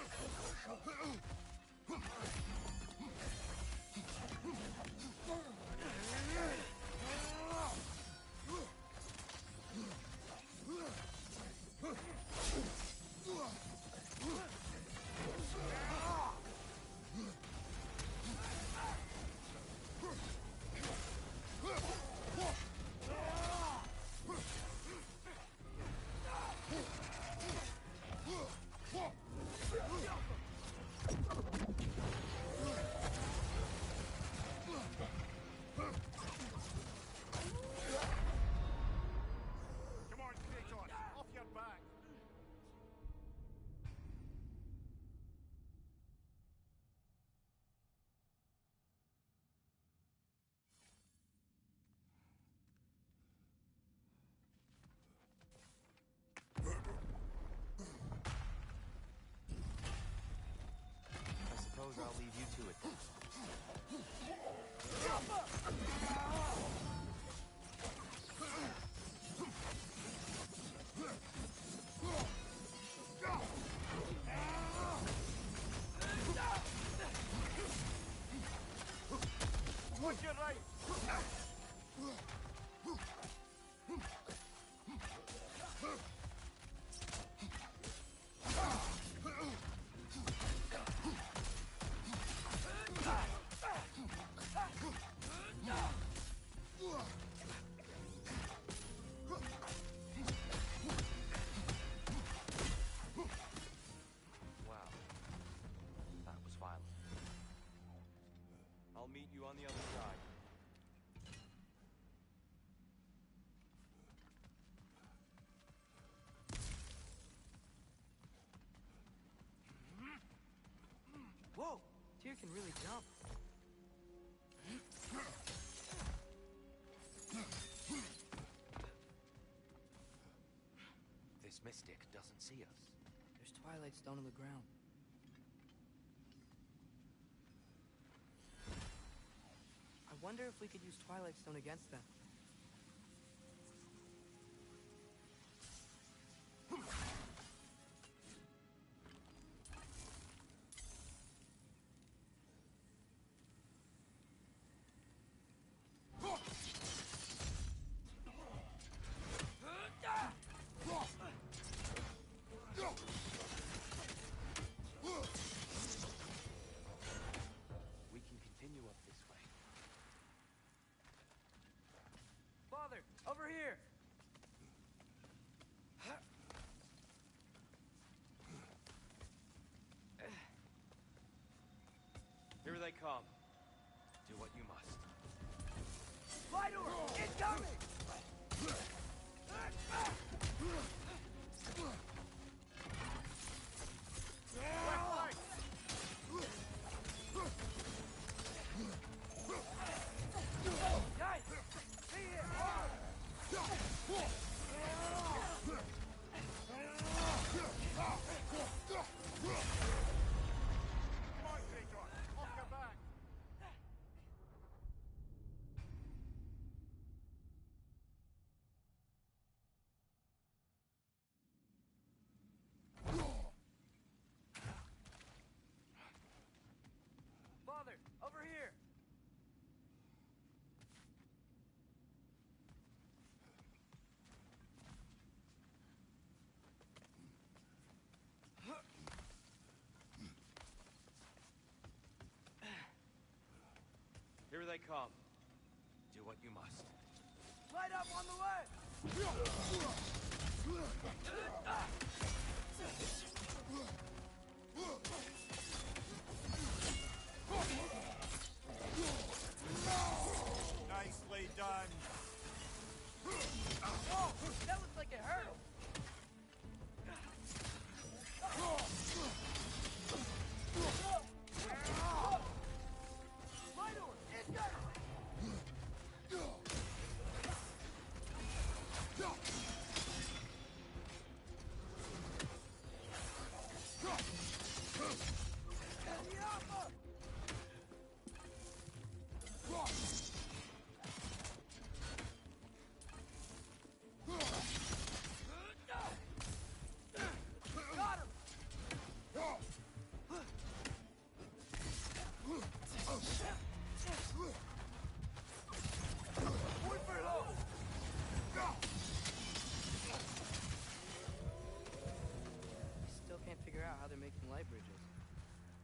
Come on, Kratos! Off your back! I suppose I'll leave you to it then. Watch your right! Wow. That was violent. I'll meet you on the other side. Whoa! Tyr can really jump. This mystic doesn't see us. There's Twilight Stone on the ground. I wonder if we could use Twilight Stone against them. We can continue up this way. Father, over here! Here they come. Do what you must. Fly door! Incoming! Guys! See it! they come. Do what you must. Light up on the way! Nicely done. Whoa! That looks like it hurt!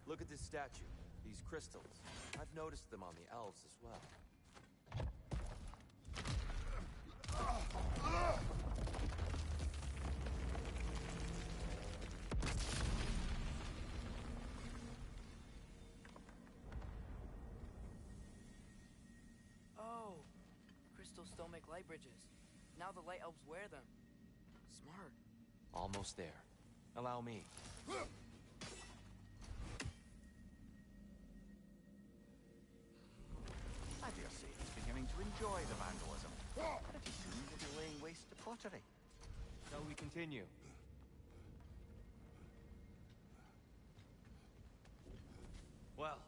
Look at this statue. These crystals. I've noticed them on the elves as well. Oh, crystals still make light bridges. Now the light elves wear them. Smart. Almost there. Allow me. I dare say he's beginning to enjoy the vandalism. Pretty soon he'll be laying waste to pottery. Shall we continue? Well,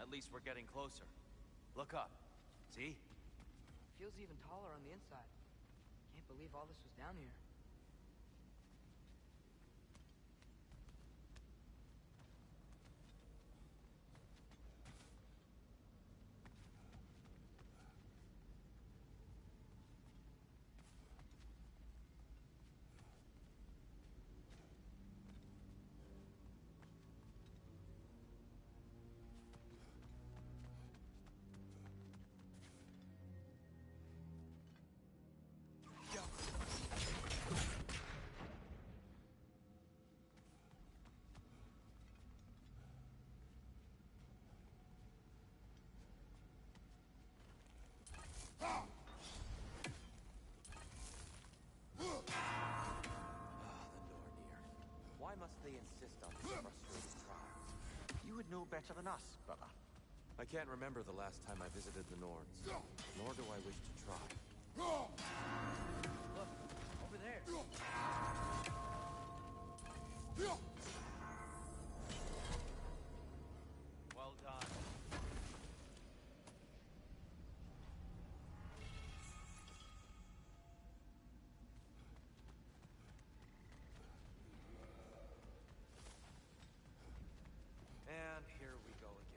at least we're getting closer. Look up. See? Feels even taller on the inside. Can't believe all this was down here. Why must they insist on these frustrating trials? You would know better than us, brother. I can't remember the last time I visited the Norns, nor do I wish to try. Look, over there. Well done. And here we go again.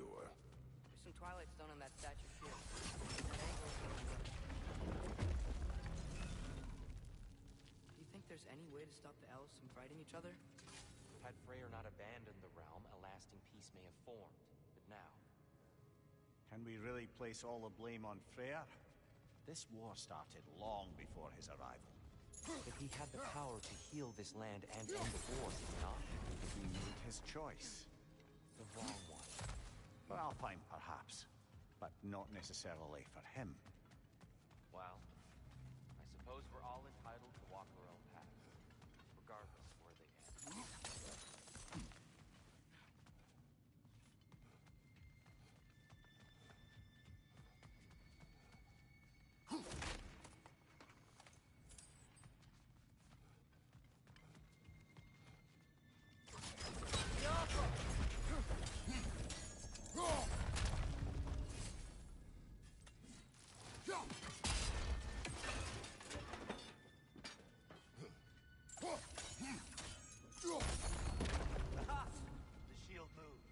door. There's some Twilight Stone on that statue here. That angle is really good. Do you think there's any way to stop the elves from fighting each other? Had Freyr not abandoned the realm, a lasting peace may have formed. But now... Can we really place all the blame on Freyr? This war started long before his arrival. But he had the power to heal this land and end the war, did he not? He made his choice. The wrong one. Well, fine, perhaps. But not necessarily for him. Well, I suppose we're all entitled to walk our own path, regardless of where they end. Aha! The shield moved.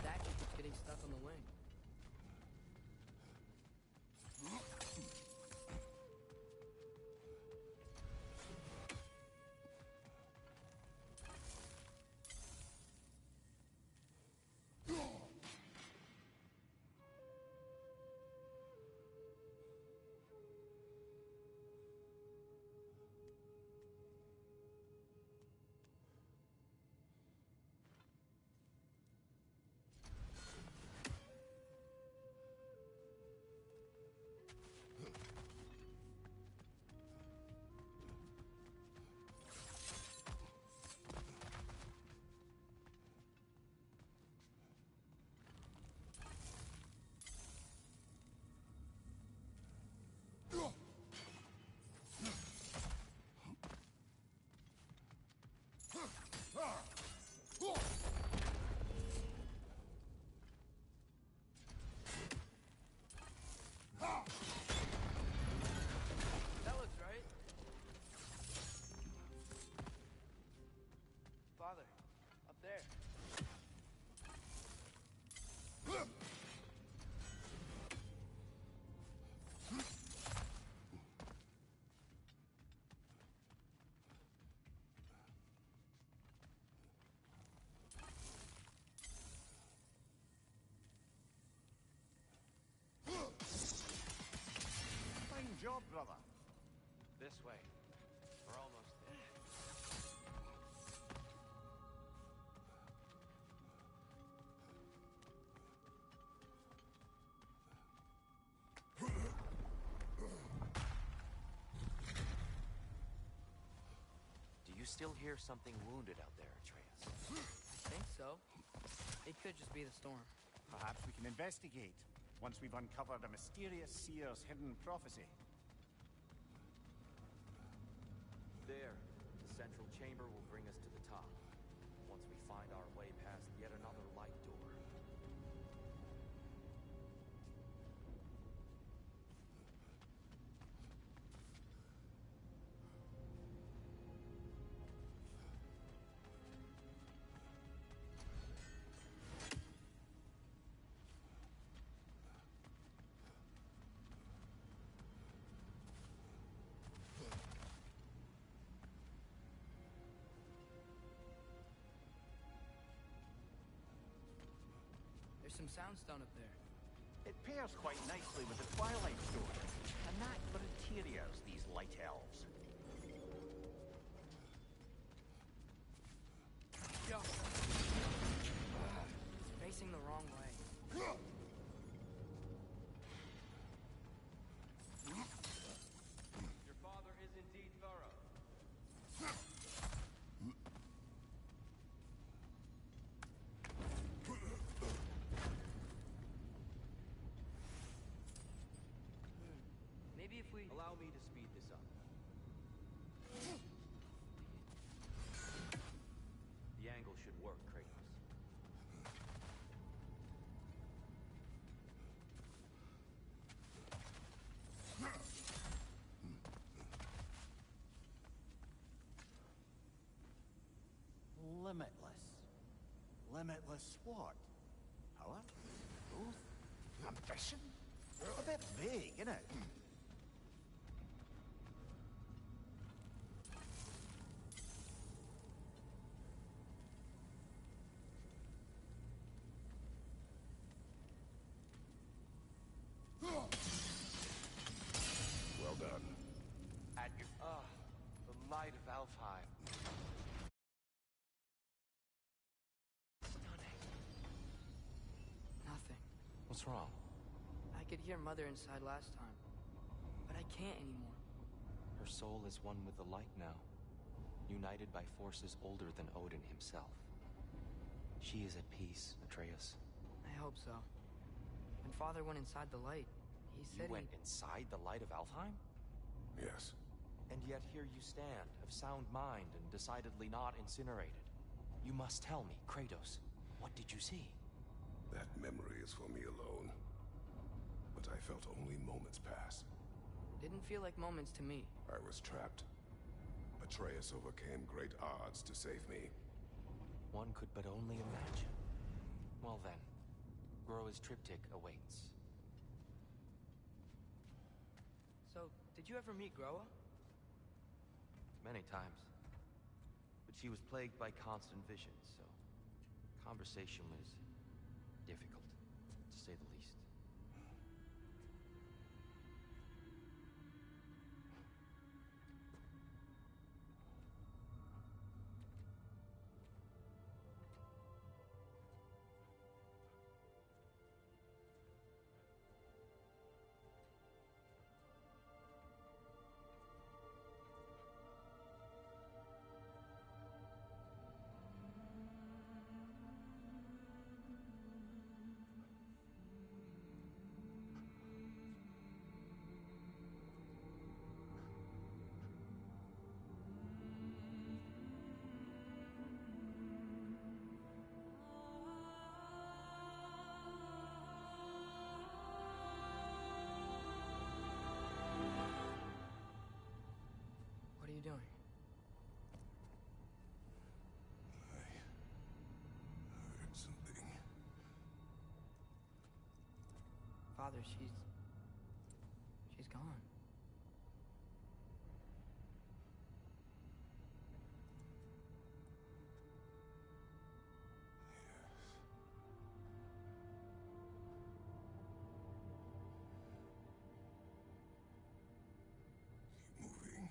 Statue keeps getting stuck on the wing. That looks right. Father, up there. Fine job, brother. This way. We're almost there. Do you still hear something wounded out there, Atreus? I think so. It could just be the storm. Perhaps we can investigate, once we've uncovered a mysterious seer's hidden prophecy. There. The central chamber will bring us to the top. Once we find our way past yet another light door. some soundstone up there. It pairs quite nicely with the Twilight story. Immaculate interiors, these light elves. Yo. Facing the wrong way. Your father is indeed thorough. Maybe if we... Allow me to speed this up. The angle should work, Kratos. Limitless. Limitless what? Power? Growth? Ambition? A bit vague, isn't it? Well done. At your... the light of Alfheim. Nothing. What's wrong? I could hear Mother inside last time, but I can't anymore. Her soul is one with the light now, united by forces older than Odin himself. She is at peace, Atreus. I hope so. When Father went inside the light, he You said went inside the light of Alfheim? Yes. And yet here you stand, of sound mind and decidedly not incinerated. You must tell me, Kratos, what did you see? That memory is for me alone. But I felt only moments pass. Didn't feel like moments to me. I was trapped. Atreus overcame great odds to save me. One could but only imagine. Well then, Groa's triptych awaits. So, did you ever meet Groa? Many times. But she was plagued by constant visions, so conversation was difficult, to say the least. What are you doing? I heard something. Father, she's gone. Moving.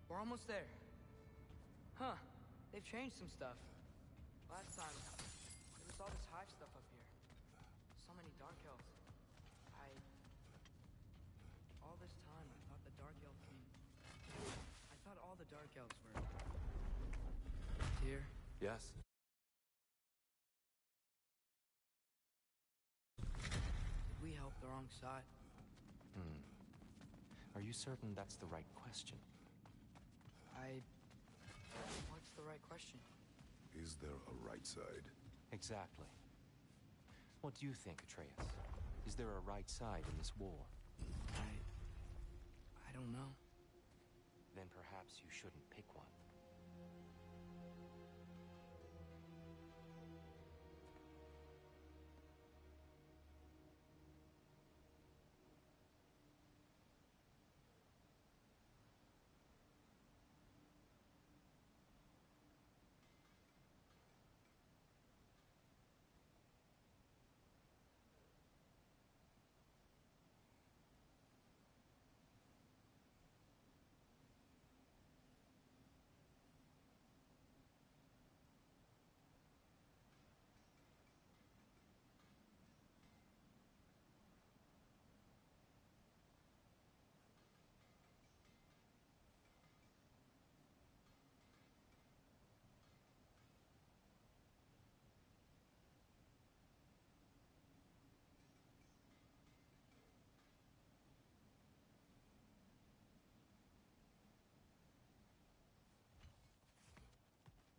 We're almost there. Huh. They've changed some stuff. Last time, there was all this hive stuff up here. So many Dark Elves. All this time, I thought the Dark Elf King... I thought all the Dark Elves were... Here. Yes? Did we help the wrong side? Are you certain that's the right question? What's the right question? Is there a right side? Exactly. What do you think, Atreus? Is there a right side in this war? I don't know. Then perhaps you shouldn't pick one.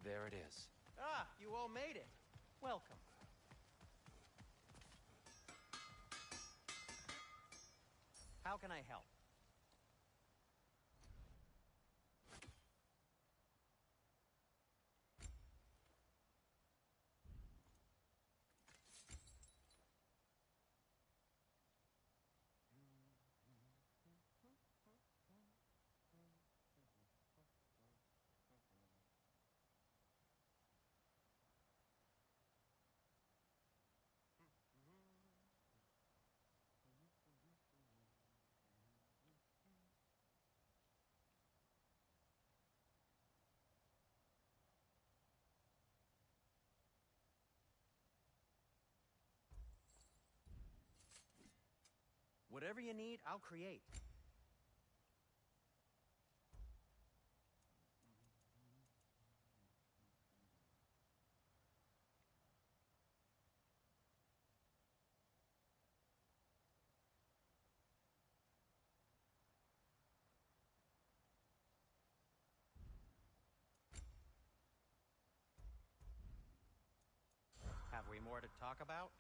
There it is. Ah, you all made it. Welcome. How can I help? Whatever you need, I'll create. Have we more to talk about?